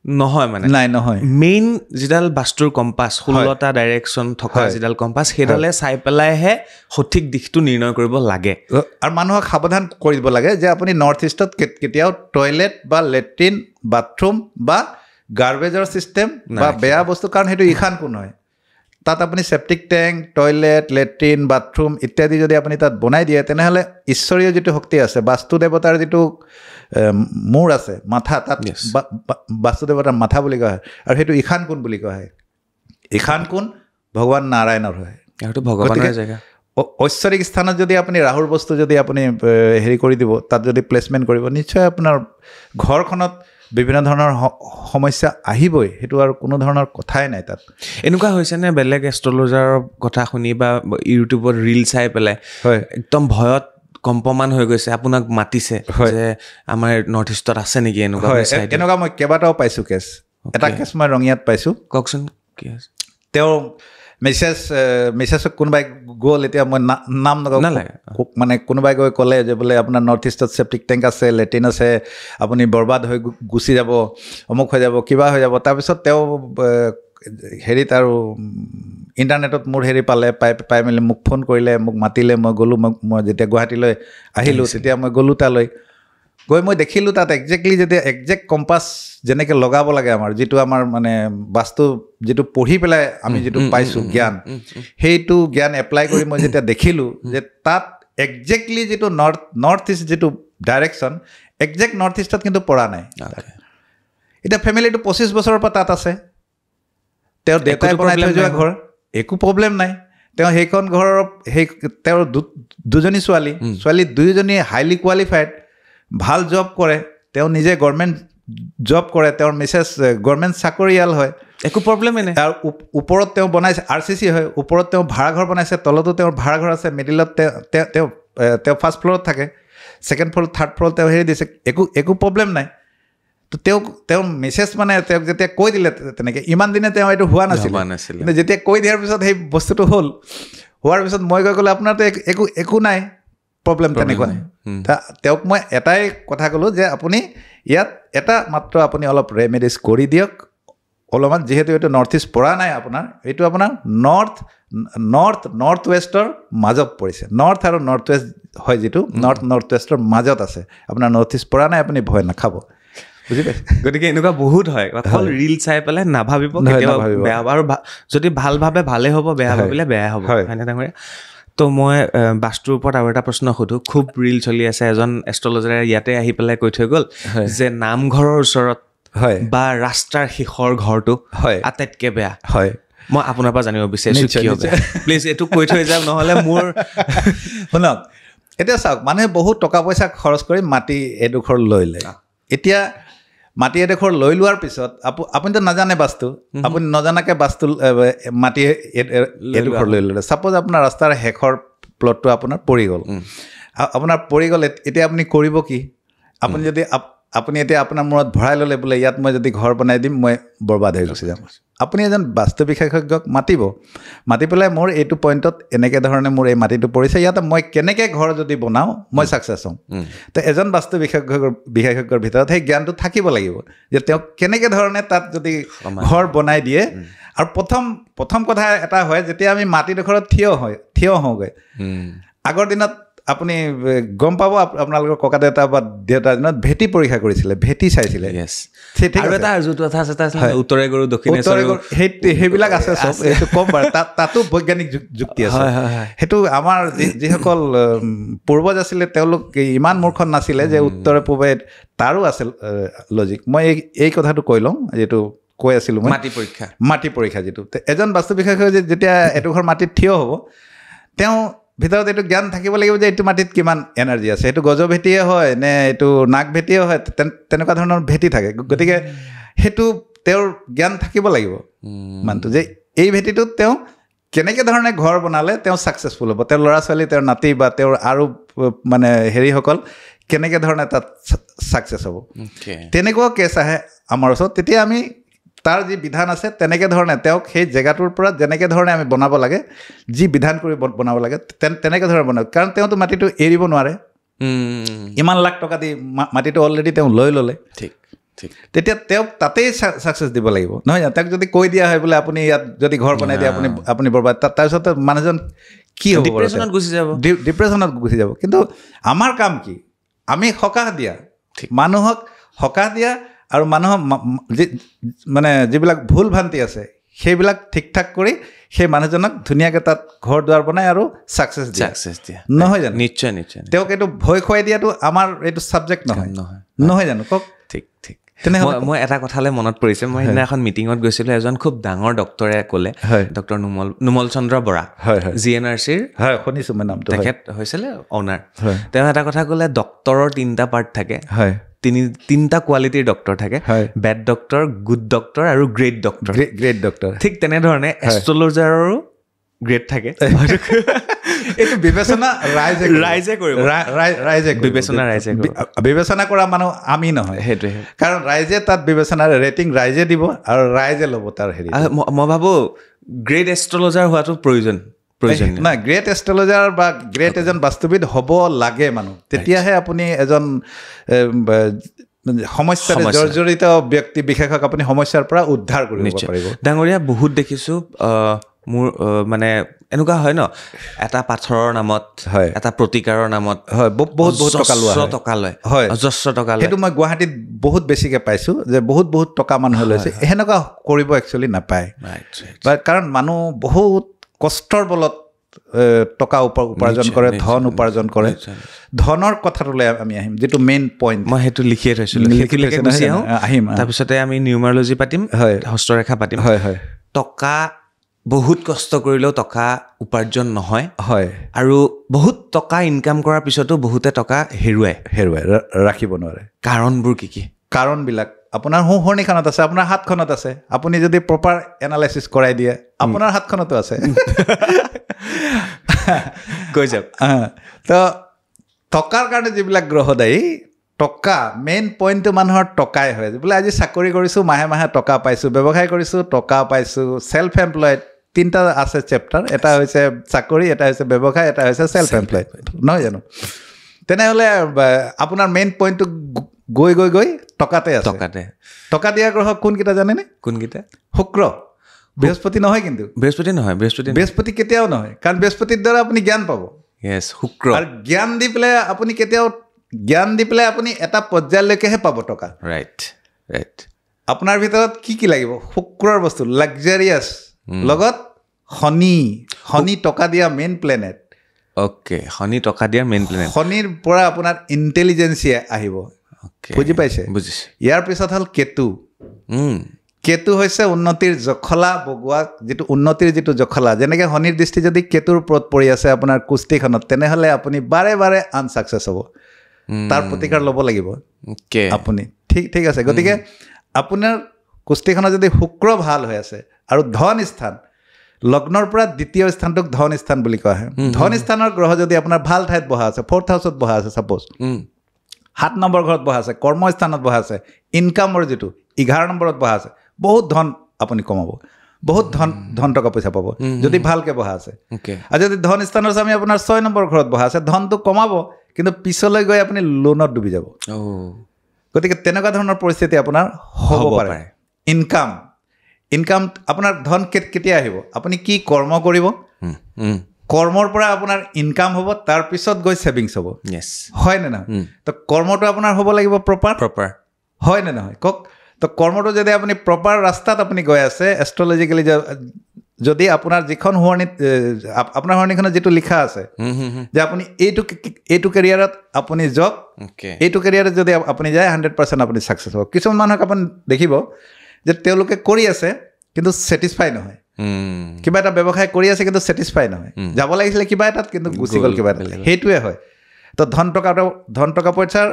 Speaker 1: নহয় মানে
Speaker 2: নাই নহয়
Speaker 1: মেইন যিডাল বাস্তুৰ কম্পাছ 16টা ডাইৰেকশ্যন থকা যিডাল কম্পাছ হেডালে চাই পেলাইহে সঠিক দিশটো নিৰ্ণয় কৰিব লাগে
Speaker 2: আৰু মানুহক সাৱধান কৰিব লাগে যে আপুনি নৰ্থ ইষ্টত কেতিয়াও টয়লেট বা লেট্ৰিন বাথৰুম বা গাৰ্বেজৰ সিস্টেম বা বেয়া বস্তু কাৰণ হেতু ইখান কোন হয় তাত আপুনি septic tank toilet latrine bathroom ইত্যাদি যদি আপুনি তাত বনাই দিয়ে তেনেহলে ঈশ্বৰীয় যেটো শক্তি আছে বাস্তু দেৱতাৰ যেটো মূৰ আছে মাথা তাত বাস্তু দেৱতাৰ মাথা বুলি কয় আৰু হেতু ইখান কোন বুলি কয় ইখান কোন ভগৱান নাৰায়ণৰ হয়
Speaker 1: হেতু ভগৱানৰ জায়গা
Speaker 2: ঐশ্বৰিক স্থানত যদি আপুনি ৰাহুৰ বস্তু যদি আপুনি হেৰি কৰি দিব তাত যদি প্লেসমেন্ট কৰিব নিশ্চয় আপোনাৰ ঘৰখনত বিভিন্ন ধৰণৰ সমস্যা আহিবই হেতু আৰু কোনো ধৰণৰ কথাই নাই তাত
Speaker 1: এনেকুৱা হৈছে নে বেলেগ এষ্ট্ৰলজাৰৰ কথা শুনি বা ইউটিউবত ৰীল চাই পেলাই একদম ভয়ত কম্পমান হৈ গৈছে আপোনাক মাতিছে যে আমাৰ নৰ্থ ইষ্টত আছে নেকি এনেকুৱা
Speaker 2: মই কেইবাটাও পাইছো কেছ এটা কেছ মই ৰঙিয়াত পাইছো
Speaker 1: কওকচোন কি আছে
Speaker 2: তেওঁ মেছেজ কোনোবাই গ'ল এতিয়া মই নাম নকওঁ মানে কোনোবাই গৈ ক'লে যে বোলে আপোনাৰ নৰ্থ ইষ্টত সেপ্টিক ট্যাঙ্ক আছে লেট্ৰিন আছে আপুনি বৰবাদ হৈ গুচি যাব অমুক হৈ যাব কিবা হৈ যাব তাৰপিছত তেওঁ হেৰিত আৰু ইণ্টাৰনেটত মোৰ হেৰি পাই মেলি মোক ফোন কৰিলে মোক মাতিলে মই গ'লোঁ মই যেতিয়া গুৱাহাটীলৈ আহিলোঁ তেতিয়া মই গ'লোঁ তালৈ গৈ মই দেখিলোঁ তাত একজেক্টলি যেতিয়া একজেক্ট কম্পাছ যেনেকৈ লগাব লাগে আমাৰ যিটো আমাৰ মানে বাস্তু যিটো পঢ়ি পেলাই আমি যিটো পাইছোঁ জ্ঞান সেইটো জ্ঞান এপ্লাই কৰি মই যেতিয়া দেখিলোঁ যে তাত একজেক্টলি যিটো নৰ্থ ইষ্ট যিটো ডাইৰেকশ্যন একজেক্ট নৰ্থ ইষ্টত কিন্তু পৰা নাই এতিয়া ফেমিলিটো 25 বছৰৰ পৰা তাত আছে তেওঁৰ দেউতাই বনাই থৈ যোৱা ঘৰ একো প্ৰব্লেম নাই তেওঁ সেইখন ঘৰৰ সেই তেওঁৰ দুজনী ছোৱালী দুয়োজনী হাইলি কোৱালিফাইড ভাল জব কৰে তেওঁ নিজে গভৰ্ণমেণ্ট জব কৰে তেওঁৰ মিছেছ গভৰ্ণমেণ্ট চাকৰিয়াল হয়
Speaker 1: একো প্ৰব্লেমেই নাই
Speaker 2: আৰু ওপৰত তেওঁ বনাইছে RCC হয় ওপৰত তেওঁ ভাড়াঘৰ বনাইছে তলতো তেওঁৰ ভাড়াঘৰ আছে মিডিলত তেওঁ ফাৰ্ষ্ট ফ্ল'ৰত থাকে ছেকেণ্ড ফ্ল'ৰ থাৰ্ড ফ্ল'ৰ তেওঁ হেৰি দিছে একো প্ৰব্লেম নাই তো তেওঁ মেছেজ মানে তেওঁক যেতিয়া কৈ দিলে তেনেকৈ ইমান দিনে তেওঁ এইটো হোৱা নাছিল কিন্তু যেতিয়া কৈ দিয়াৰ পিছত সেই বস্তুটো হ'ল হোৱাৰ পিছত মই গৈ ক'লোঁ আপোনাৰতো একো নাই প্ৰব্লেম তেনেকুৱা তেওঁক মই এটাই কথা ক'লোঁ যে আপুনি ইয়াত এটা মাত্ৰ আপুনি অলপ ৰেমেডিজ কৰি দিয়ক অলপমান যিহেতু এইটো নৰ্থ ইষ্ট পৰা নাই আপোনাৰ এইটো আপোনাৰ নৰ্থ ৱেষ্টৰ মাজত পৰিছে নৰ্থ আৰু নৰ্থ ৱেষ্ট হয় যিটো নৰ্থ ৱেষ্টৰ মাজত আছে আপোনাৰ নৰ্থ ইষ্ট পৰা নাই আপুনি ভয় নাখাব বুজি পাইছে
Speaker 1: গতিকে এনেকুৱা বহুত হয় অকল ৰীল চাই পেলাই নাভাবিব কেতিয়াবা বেয়া আৰু যদি ভাল ভাবে ভালে হ'ব বেয়া ভাবিলে বেয়া হ'ব হয়নে ডাঙৰীয়া তো মই বাস্তুৰ ওপৰত আৰু এটা প্ৰশ্ন সোধো খুব ৰীল চলি আছে এজন এষ্ট্ৰলজাৰে ইয়াতে আহি পেলাই কৈ থৈ গ'ল যে নামঘৰৰ ওচৰত বা ৰাস্তাৰ শেষৰ ঘৰটো আটাইতকৈ বেয়া মই আপোনাৰ পৰা জানিব বিচাৰিছোঁ কিয় বেয়া প্লিজ এইটো কৈ থৈ যাওক নহ'লে মোৰ
Speaker 2: শুনক এতিয়া চাওক মানুহে বহুত টকা পইচা খৰচ কৰি মাটি এডোখৰ লৈ লয় এতিয়া মাটি এডোখৰ লৈ লোৱাৰ পিছত আপুনিতো নাজানে বাস্তু আপুনি নজনাকৈ বাস্তু মাটি এডোখৰ লৈ ল'লে ছাপ'জ আপোনাৰ ৰাস্তাৰ শেষৰ প্লটটো আপোনাৰ পৰি গ'ল এতিয়া আপুনি কৰিব কি আপুনি যদি আপুনি এতিয়া আপোনাৰ মূৰত ভৰাই ল'লে বোলে ইয়াত মই যদি ঘৰ বনাই দিম মই বৰবাদ হৈ গুচি যাম আপুনি এজন বাস্তু বিশেষজ্ঞক মাতি পেলাই মোৰ এইটো পইণ্টত এনেকৈ ধৰণে মোৰ এই মাটিটো পৰিছে ইয়াতে মই কেনেকৈ ঘৰ যদি বনাওঁ মই ছাকচেছ হ'ম তো এজন বাস্তু বিশেষজ্ঞৰ ভিতৰত সেই জ্ঞানটো থাকিব লাগিব যে তেওঁ কেনেকৈ ধৰণে তাত যদি ঘৰ বনাই দিয়ে আৰু প্ৰথম কথা এটা হয় যেতিয়া আমি মাটিডোখৰত থিয় হওঁগৈ আগৰ দিনত আপুনি গম পাব আপোনালোকৰ ককা দেউতা বা দেউতাৰ দিনত ভেটি পৰীক্ষা কৰিছিলে ভেটি চাইছিলে
Speaker 1: উত্তৰে গৰু দক্ষিণে
Speaker 2: সেইবিলাক আছে চব এইটো কম বাৰু তাতো বৈজ্ঞানিক যুক্তি আছে সেইটো আমাৰ যিসকল পূৰ্বজ আছিলে তেওঁলোক ইমান মূৰ্খ নাছিলে যে উত্তৰে পূবে তাৰো আছিল লজিক মই এই কথাটো কৈ লওঁ যিটো কৈ আছিলোঁ মই মাটি পৰীক্ষা যিটো এজন বাস্তু বিশেষজ্ঞ যেতিয়া এডোখৰ মাটিত থিয় হ'ব তেওঁ ভিতৰত এইটো জ্ঞান থাকিব লাগিব যে এইটো মাটিত কিমান এনাৰ্জি আছে, এইটো গজ ভেটিয়ে হয় নে এইটো নাক ভেটিয়ে হয়, তেনেকুৱা ধৰণৰ ভেটি থাকে। গতিকে সেইটো তেওঁৰ জ্ঞান থাকিব লাগিব মানুহটো, যে এই ভেটিটোত তেওঁ কেনেকৈ ধৰণে ঘৰ বনালে তেওঁ ছাকচেছফুল হ'ব, তেওঁৰ ল'ৰা ছোৱালী, তেওঁৰ নাতি বা তেওঁৰ আৰু মানে হেৰিসকল কেনেকৈ ধৰণে তাত ছাকচেছ হ'ব। তেনেকুৱা কেছ আহে আমাৰ ওচৰত, তেতিয়া আমি তাৰ যি বিধান আছে তেনেকৈ ধৰণে তেওঁক সেই জেগাটোৰ পৰা যেনেকৈ ধৰণে আমি বনাব লাগে, যি বিধান কৰি বনাব লাগে তেনেকৈ ধৰণে বনাব। কাৰণ তেওঁতো মাটিটো এৰিব নোৱাৰে, ইমান লাখ টকা দি মাটিটো অলৰেডি তেওঁ লৈ ল'লে। ঠিক, তেতিয়া তেওঁক তাতেই ছাকচেছ দিব লাগিব, নহয় জানো? তেওঁক যদি কৈ দিয়া হয় বোলে আপুনি ইয়াত যদি ঘৰ বনাই দিয়ে আপুনি বৰবাদ, তাৰপিছত মানুহজন কি হ'ব? ডিপ্ৰেশ্যনত গুচি যাব। কিন্তু আমাৰ কাম কি? আমি সকাহ দিয়া, মানুহক সকাহ দিয়া, আৰু মানুহক মানে যিবিলাক ভুল ভ্ৰান্তি আছে সেইবিলাক ঠিক ঠাক কৰি সেই মানুহজনক ধুনীয়াকৈ তাত ঘৰ দুৱাৰ বনাই আৰু ছাকচেছ দিয়া, নহয় জানো?
Speaker 1: নিশ্চয় নিশ্চয়।
Speaker 2: তেওঁক এইটো ভয় খুৱাই দিয়াটো আমাৰ এইটো ছাবজেক্ট নহয় জানো? কওক।
Speaker 1: ঠিক ঠিক। মই এটা কথালৈ মনত পৰিছে, মই সেইদিনা এখন মিটিঙত গৈছিলোঁ, এজন খুব ডাঙৰ ডক্টৰে ক'লে, ডক্টৰ নোমল চন্দ্ৰ বৰা, GNRCৰ,
Speaker 2: শুনিছোঁ মই নামটো,
Speaker 1: তেখেত হৈছিলে অনাৰ। তেওঁ এটা কথা ক'লে, ডক্টৰৰ 3টা পাৰ্ট থাকে, 3টা কোৱালিটিৰ ডক্টৰ থাকে, বেড ডক্টৰ, গুড ডক্টৰ আৰু গ্ৰেট ডক্টৰ। ঠিক তেনেধৰণে এষ্ট্ৰলজাৰৰো গ্ৰেড থাকে।
Speaker 2: এইটো বিবেচনা ৰাইজে কৰিব, বিবেচনা কৰা মানুহ আমি নহয়। সেইটোৱে, কাৰণ ৰাইজে তাত বিবেচনাৰ ৰেটিং ৰাইজে দিব আৰু ৰাইজে ল'ব তাৰ হেৰি।
Speaker 1: মই ভাবোঁ গ্ৰেট এষ্ট্ৰলজাৰ হোৱাটো প্ৰয়োজন নাই।
Speaker 2: গ্ৰেট এষ্ট্ৰলজাৰ বা গ্ৰেট এজন বাস্তুবিদ হ'ব লাগে মানুহ, তেতিয়াহে আপুনি এজন সমস্যাত জৰ্জৰিত ব্যক্তি বিশেষক আপুনি সমস্যাৰ পৰা উদ্ধাৰ কৰিব পাৰিব।
Speaker 1: ডাঙৰীয়া, বহুত দেখিছোঁ মোৰ মানে এনেকুৱা হয় ন, এটা পাথৰৰ নামত, এটা প্ৰতিকাৰৰ নামত
Speaker 2: বহুত টকা লয়,
Speaker 1: অজস্ৰ টকা লয়।
Speaker 2: সেইটো মই গুৱাহাটীত বহুত বেছিকৈ পাইছোঁ, যে বহুত টকা মানুহে লৈছে। সেনেকুৱা কৰিব একচুৱেলি নাপায়, কাৰণ মানুহ বহুত কষ্টৰ বলত টকা উপাৰ্জন কৰে, ধন উপাৰ্জন কৰে। ধনৰ কথাটোলৈ আমি আহিম, যিটো মেইন পইণ্ট।
Speaker 1: মই সেইটো লিখিয়ে থৈছিলোঁ, আহিম। তাৰপিছতে আমি নিউমাৰলজি পাতিম, হস্তৰেখা পাতিম। টকা বহুত কষ্ট কৰিলেও টকা উপাৰ্জন নহয়, আৰু বহুত টকা ইনকাম কৰাৰ পিছতো বহুতে টকা হেৰুৱাই
Speaker 2: ৰাখিব নোৱাৰে।
Speaker 1: কাৰণবোৰ কি কি?
Speaker 2: কাৰণবিলাক আপোনাৰ সোঁশৰণীখনত আছে, আপোনাৰ হাতখনত আছে। আপুনি যদি প্ৰপাৰ এনালাইচিছ কৰাই দিয়ে, আপোনাৰ হাতখনতো আছে।
Speaker 1: কৈ যাওক।
Speaker 2: তো টকাৰ কাৰণে যিবিলাক গ্ৰহ দায়ী, টকা মেইন পইণ্টটো মানুহৰ টকাই হয়। বোলে আজি চাকৰি কৰিছোঁ, মাহে মাহে টকা পাইছোঁ, ব্যৱসায় কৰিছোঁ, টকা পাইছোঁ, ছেল্ফ এমপ্লয়ড, 3টা আছে চেপ্টাৰ। এটা হৈছে চাকৰি, এটা হৈছে ব্যৱসায়, এটা হৈছে ছেল্ফ এমপ্লয়ড, নহয় জানো? তেনেহ'লে আপোনাৰ মেইন পইণ্টটো গৈ টকাতে আছে। টকা দিয়া গ্ৰহ কোনকেইটা জানেনে?
Speaker 1: কোনকেইটা?
Speaker 2: শুক্ৰ, বৃহস্পতি নহয়। কিন্তু বৃহস্পতি কেতিয়াও নহয়, কাৰণ বৃহস্পতিৰ দ্বাৰা আপুনি জ্ঞান পাব।
Speaker 1: শুক্ৰ।
Speaker 2: আৰু জ্ঞান দি পেলাই আপুনি এটা পৰ্যায়লৈকেহে পাব টকা।
Speaker 1: ৰাইট।
Speaker 2: আপোনাৰ ভিতৰত কি লাগিব? শুক্ৰৰ বস্তু, লাক্সাৰিয়াছ, লগত শনি টকা দিয়া মেইন প্লেনেট।
Speaker 1: শনি টকা দিয়া মেইন প্লেনেট।
Speaker 2: শনিৰ পৰা আপোনাৰ ইণ্টেলিজেঞ্চিয়া আহিব, বুজি পাইছে?
Speaker 1: বুজিছোঁ।
Speaker 2: ইয়াৰ পিছত হ'ল কেতু। কেতু হৈছে উন্নতিৰ জখলা বগোৱা, যিটো জখলা। যেনেকৈ শনিৰ দৃষ্টি যদি কেতুৰ ওপৰত পৰি আছে আপোনাৰ কুস্তিখনত, তেনেহ'লে আপুনি বাৰে বাৰে আনচাকচেছ হ'ব। তাৰ প্ৰতিকাৰ ল'ব লাগিব আপুনি। ঠিক আছে। গতিকে আপোনাৰ কুস্তিখনত যদি শুক্ৰ ভাল হৈ আছে আৰু ধন স্থান, লগ্নৰ পৰা দ্বিতীয় স্থানটোক ধন স্থান বুলি কোৱা হয়। ধন স্থানৰ গ্ৰহ যদি আপোনাৰ ভাল ঠাইত বহা আছে, 4th হাউচত বহা আছে, চাপ'জ 7 নম্বৰ ঘৰত বহা আছে, কৰ্মস্থানত বহা আছে, ইনকামৰ যিটো 11 নম্বৰত বহা আছে, বহুত ধন আপুনি কমাব, বহুত ধন টকা পইচা পাব যদি ভালকৈ বহা আছে। আৰু যদি ধন স্থানৰ স্বামী আপোনাৰ 6 নম্বৰ ঘৰত বহা আছে, ধনটো কমাব, কিন্তু পিছলৈ গৈ আপুনি লোনত ডুবি যাব। গতিকে তেনেকুৱা ধৰণৰ পৰিস্থিতি আপোনাৰ হ'ব পাৰে। ইনকাম আপোনাৰ ধন কেতিয়া আহিব? আপুনি কি কৰ্ম কৰিব, কৰ্মৰ পৰা আপোনাৰ ইনকাম হ'ব, তাৰপিছত গৈ ছেভিংছ হ'ব, হয় নে নহয়? তো কৰ্মটো আপোনাৰ হ'ব লাগিব প্ৰপাৰ, হয় নে নহয়? কওক। তো কৰ্মটো যদি আপুনি প্ৰপাৰ ৰাস্তাত আপুনি গৈ আছে, এষ্ট্ৰলজিকেলি যদি আপোনাৰ যিখন শুৱনিত, আপোনাৰ শুৱনিখনত যিটো লিখা আছে যে আপুনি এইটো কেৰিয়াৰত আপুনি যাওক, এইটো কেৰিয়াৰত যদি আপুনি যায় 100% আপুনি ছাকচেছ হ'ব। কিছুমান মানুহক আপুনি দেখিব যে তেওঁলোকে কৰি আছে কিন্তু ছেটিছফাই নহয়, কিবা এটা ব্যৱসায় কৰি আছে কিন্তু ছেটিছফাই নহয় যাব লাগিছিলে কিবা এটাত কিন্তু গুচি গ'ল কিবা এটা সেইটোৱে হয় তো ধন টকা পইচাৰ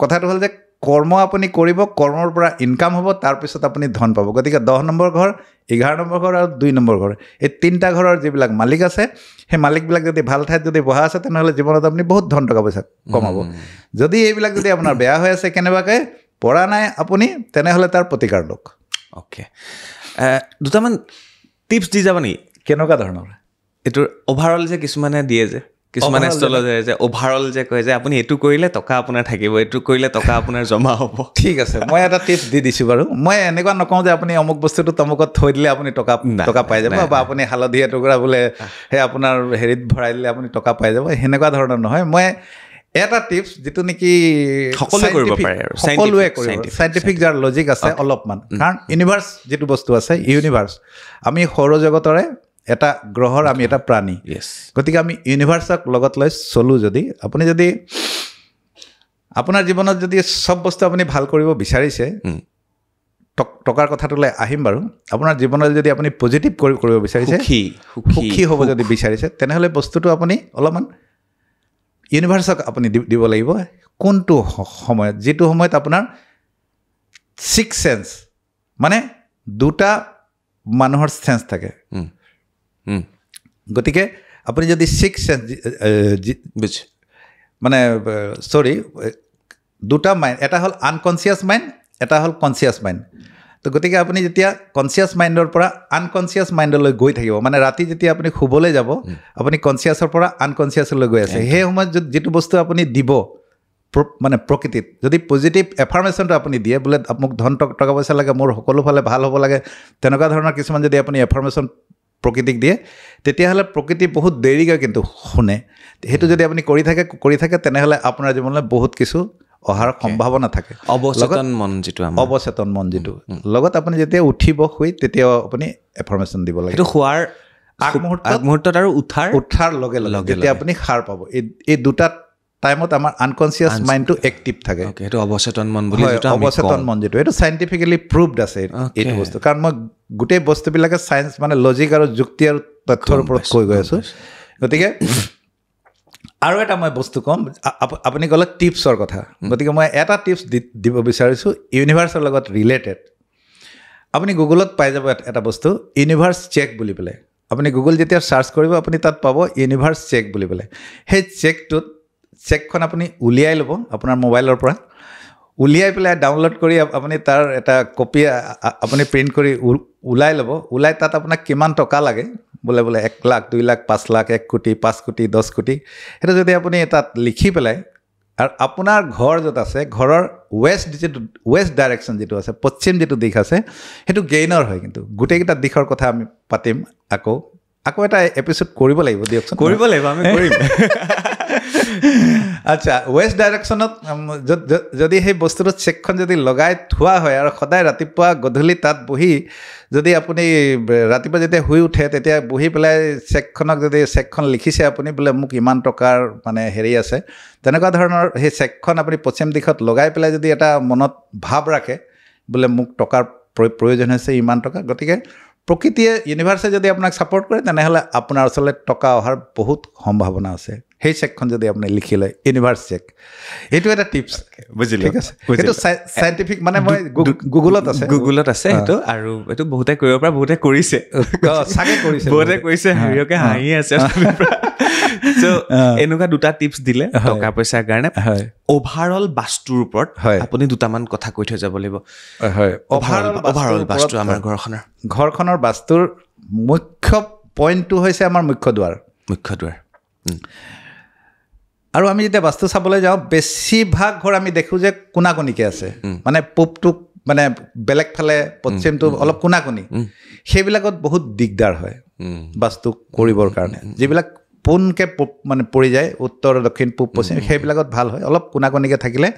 Speaker 2: কথাটো হ'ল যে কৰ্ম আপুনি কৰিব কৰ্মৰ পৰা ইনকাম হ'ব তাৰপিছত আপুনি ধন পাব গতিকে 10 নম্বৰ ঘৰ 11 নম্বৰ ঘৰ আৰু 2 নম্বৰ ঘৰ এই তিনিটা ঘৰৰ যিবিলাক মালিক আছে সেই মালিকবিলাক যদি ভাল ঠাইত যদি বহা আছে তেনেহ'লে জীৱনত আপুনি বহুত ধন টকা পইচা কমাব যদি এইবিলাক যদি আপোনাৰ বেয়া হৈ আছে কেনেবাকৈ পৰা নাই আপুনি তেনেহ'লে তাৰ প্ৰতিকাৰ লওক
Speaker 1: অ'কে দুটামান টিপছ দি যাব নেকি
Speaker 2: কেনেকুৱা ধৰণৰ
Speaker 1: এইটোৰ অভাৰঅল যে কিছুমানে দিয়ে যে কিছুমান এষ্ট্ৰলজাৰ যে অভাৰঅল যে কয় যে আপুনি এইটো কৰিলে টকা আপোনাৰ থাকিব এইটো কৰিলে টকা আপোনাৰ জমা হ'ব
Speaker 2: ঠিক আছে মই এটা টিপছ দি দিছোঁ বাৰু মই এনেকুৱা নকওঁ যে আপুনি অমুক বস্তুটো তমুকত থৈ দিলে আপুনি টকা পাই যাব বা আপুনি হালধি এটুকুৰা বোলে সেই আপোনাৰ হেৰিত ভৰাই দিলে আপুনি টকা পাই যাব সেনেকুৱা ধৰণৰ নহয় মই এটা টিপছ যিটো নেকি
Speaker 1: সকলোৱে কৰিব পাৰে আৰু
Speaker 2: সকলোৱে কৰিব চাইণ্টিফিক যাৰ লজিক আছে অলপমান কাৰণ ইউনিভাৰ্ছ যিটো বস্তু আছে ইউনিভাৰ্ছ আমি সৌৰজগতৰে এটা গ্ৰহৰ আমি এটা প্ৰাণী গতিকে আমি ইউনিভাৰ্ছক লগত লৈ চলোঁ যদি আপুনি যদি আপোনাৰ জীৱনত যদি চব বস্তু আপুনি ভাল কৰিব বিচাৰিছে টকাৰ কথাটোলৈ আহিম বাৰু আপোনাৰ জীৱনত যদি আপুনি পজিটিভ কৰিব বিচাৰিছে সুখী হ'ব যদি বিচাৰিছে তেনেহ'লে বস্তুটো আপুনি অলপমান ইউনিভাৰ্ছক আপুনি দিব লাগিব কোনটো সময়ত যিটো সময়ত আপোনাৰ 6 সেন্স মানে দুটা মানুহৰ সেন্স থাকে গতিকে আপুনি যদি 6 সেন্স মানে চৰি দুটা মাইণ্ড এটা হ'ল আনকনচিয়াছ মাইণ্ড এটা হ'ল কনচিয়াছ মাইণ্ড তো গতিকে আপুনি যেতিয়া কনচিয়াছ মাইণ্ডৰ পৰা আনকনচিয়াছ মাইণ্ডলৈ গৈ থাকিব মানে ৰাতি যেতিয়া আপুনি শুবলৈ যাব আপুনি কনচিয়াছৰ পৰা আনকনচিয়াছলৈ গৈ আছে সেই সময়ত যিটো বস্তু আপুনি দিব মানে প্ৰকৃতিত যদি পজিটিভ এফাৰ্মেশ্যনটো আপুনি দিয়ে বোলে মোক ধন টকা পইচা লাগে মোৰ সকলো ফালে ভাল হ'ব লাগে তেনেকুৱা ধৰণৰ কিছুমান যদি আপুনি এফাৰ্মেশ্যন প্ৰকৃতিক দিয়ে তেতিয়াহ'লে প্ৰকৃতি বহুত দেৰিকৈ কিন্তু শুনে সেইটো যদি আপুনি কৰি থাকে তেনেহ'লে আপোনাৰ জীৱনলৈ বহুত কিছু অহাৰ সম্ভাৱনা থাকে
Speaker 1: অৱচেতন মন যিটো
Speaker 2: লগত আপুনি যেতিয়া উঠিব শুই তেতিয়াও আপুনি এফাৰ্মেশ্যন দিব লাগে
Speaker 1: সেইটো শোৱাৰ আগমুহূৰ্তত আৰু উঠাৰ লগে লগে যেতিয়া
Speaker 2: আপুনি সাৰ পাব এই দুটা টাইমত আমাৰ আনকনচিয়াছ মাইণ্ডটো এক্টিভ থাকে
Speaker 1: সেইটো অৱচেতন মন বুলি
Speaker 2: অৱচেতন মন যিটো এইটো চাইণ্টিফিকেলি প্ৰুভড আছে এইটো বস্তু কাৰণ মই গোটেই বস্তুবিলাকে চায়েন্স মানে লজিক আৰু যুক্তি আৰু তথ্যৰ ওপৰত কৈ গৈ আছোঁ গতিকে আৰু এটা মই বস্তু ক'ম আপুনি ক'লে টিপছৰ কথা গতিকে মই এটা টিপছ দিব বিচাৰিছোঁ ইউনিভাৰ্ছৰ লগত ৰিলেটেড আপুনি গুগলত পাই যাব এটা বস্তু ইউনিভাৰ্ছ চেক বুলি পেলাই আপুনি গুগল যেতিয়া চাৰ্চ কৰিব আপুনি তাত পাব ইউনিভাৰ্ছ চেক বুলি পেলাই সেই চেকখন আপুনি উলিয়াই ল'ব আপোনাৰ মোবাইলৰ পৰা উলিয়াই পেলাই ডাউনলোড কৰি আপুনি তাৰ এটা কপি আপুনি প্ৰিণ্ট কৰি ওলাই ল'ব ওলাই তাত আপোনাক কিমান টকা লাগে বোলে 1 লাখ 2 লাখ 5 লাখ 1 কোটি 5 কোটি 10 কোটি সেইটো যদি আপুনি তাত লিখি পেলাই আৰু আপোনাৰ ঘৰ য'ত আছে ঘৰৰ ৱেষ্ট ডাইৰেকশ্যন যিটো আছে পশ্চিম যিটো দিশ আছে সেইটো গেইনৰ হয় কিন্তু গোটেইকেইটা দিশৰ কথা আমি পাতিম আকৌ এটা এপিছ'ড কৰিব লাগিব দিয়কচোন
Speaker 1: আমি কৰিম
Speaker 2: আচ্ছা ৱেষ্ট ডাইৰেকশ্যনত যদি সেই বস্তুটো চেকখন যদি লগাই থোৱা হয় আৰু সদায় ৰাতিপুৱা গধূলি তাত বহি যদি আপুনি ৰাতিপুৱা যেতিয়া শুই উঠে তেতিয়া বহি পেলাই চেকখন লিখিছে আপুনি বোলে মোক ইমান টকাৰ মানে হেৰি আছে তেনেকুৱা ধৰণৰ সেই চেকখন আপুনি পশ্চিম দিশত লগাই পেলাই যদি এটা মনত ভাৱ ৰাখে বোলে মোক টকাৰ প্ৰয়োজন হৈছে ইমান টকা গতিকে প্ৰকৃতিয়ে ইউনিভাৰ্ছে যদি আপোনাক ছাপোৰ্ট কৰে তেনেহ'লে আপোনাৰ ওচৰলৈ টকা অহাৰ বহুত সম্ভাৱনা আছে সেই চেকখন যদি আপুনি লিখি লয় ইউনিভাৰ্ছ চেক এইটো এটা টিপছ
Speaker 1: বুজিলোঁ
Speaker 2: ঠিক আছে এইটো চাইণ্টিফিক মানে মই গুগলত আছে
Speaker 1: সেইটো আৰু এইটো বহুতে কৰিব পৰা বহুতে কৰিছে
Speaker 2: চাগে
Speaker 1: কৰিছে হেৰিয়কে হাঁহি আছে এনেকুৱা দুটা টিপছ দিলে টকা পইচাৰ কাৰণে অভাৰঅল বাস্তুৰ ওপৰত আপুনি দুটামান কথা কৈ থৈ যাব লাগিব অভাৰঅল বাস্তু আমাৰ
Speaker 2: ঘৰখনৰ বাস্তুৰ মুখ্য পইণ্টটো হৈছে আমাৰ মুখ্য দুৱাৰ আৰু আমি যেতিয়া বাস্তু চাবলৈ যাওঁ বেছিভাগ ঘৰ আমি দেখোঁ যে কোণাকোণিকৈ আছে মানে পূবটো মানে বেলেগ ফালে পশ্চিমটো অলপ কোণাকোণি সেইবিলাকত বহুত দিগদাৰ হয় বাস্তু কৰিবৰ কাৰণে যিবিলাক পোনকৈ মানে পৰি যায় উত্তৰ দক্ষিণ পূব পশ্চিম সেইবিলাকত ভাল হয় অলপ কোণাকোণিকৈ থাকিলে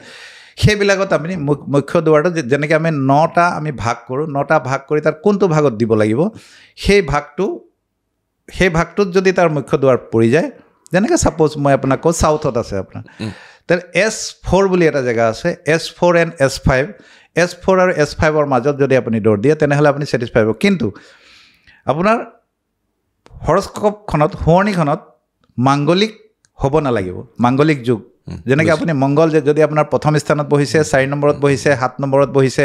Speaker 2: সেইবিলাকত আপুনি মুখ্য দুৱাৰটো যেনেকৈ আমি 9টা আমি ভাগ কৰোঁ 9টা ভাগ কৰি তাৰ কোনটো ভাগত দিব লাগিব সেই ভাগটোত যদি তাৰ মুখ্য দুৱাৰ পৰি যায় যেনেকৈ ছাপ'জ মই আপোনাক কওঁ চাউথত আছে আপোনাৰ তেনে S4 বুলি এটা জেগা আছে S4 and S5 S4 আৰু S5ৰ মাজত যদি আপুনি দৌৰ দিয়ে তেনেহ'লে আপুনি ছেটিছফাই হ'ব কিন্তু আপোনাৰ হৰস্কোপখনত শুৱনিখনত মাংগলিক হ'ব নালাগিব মাংগলিক যুগ যেনেকৈ আপুনি মংগল যদি আপোনাৰ প্ৰথম স্থানত বহিছে 4 নম্বৰত বহিছে 7 নম্বৰত বহিছে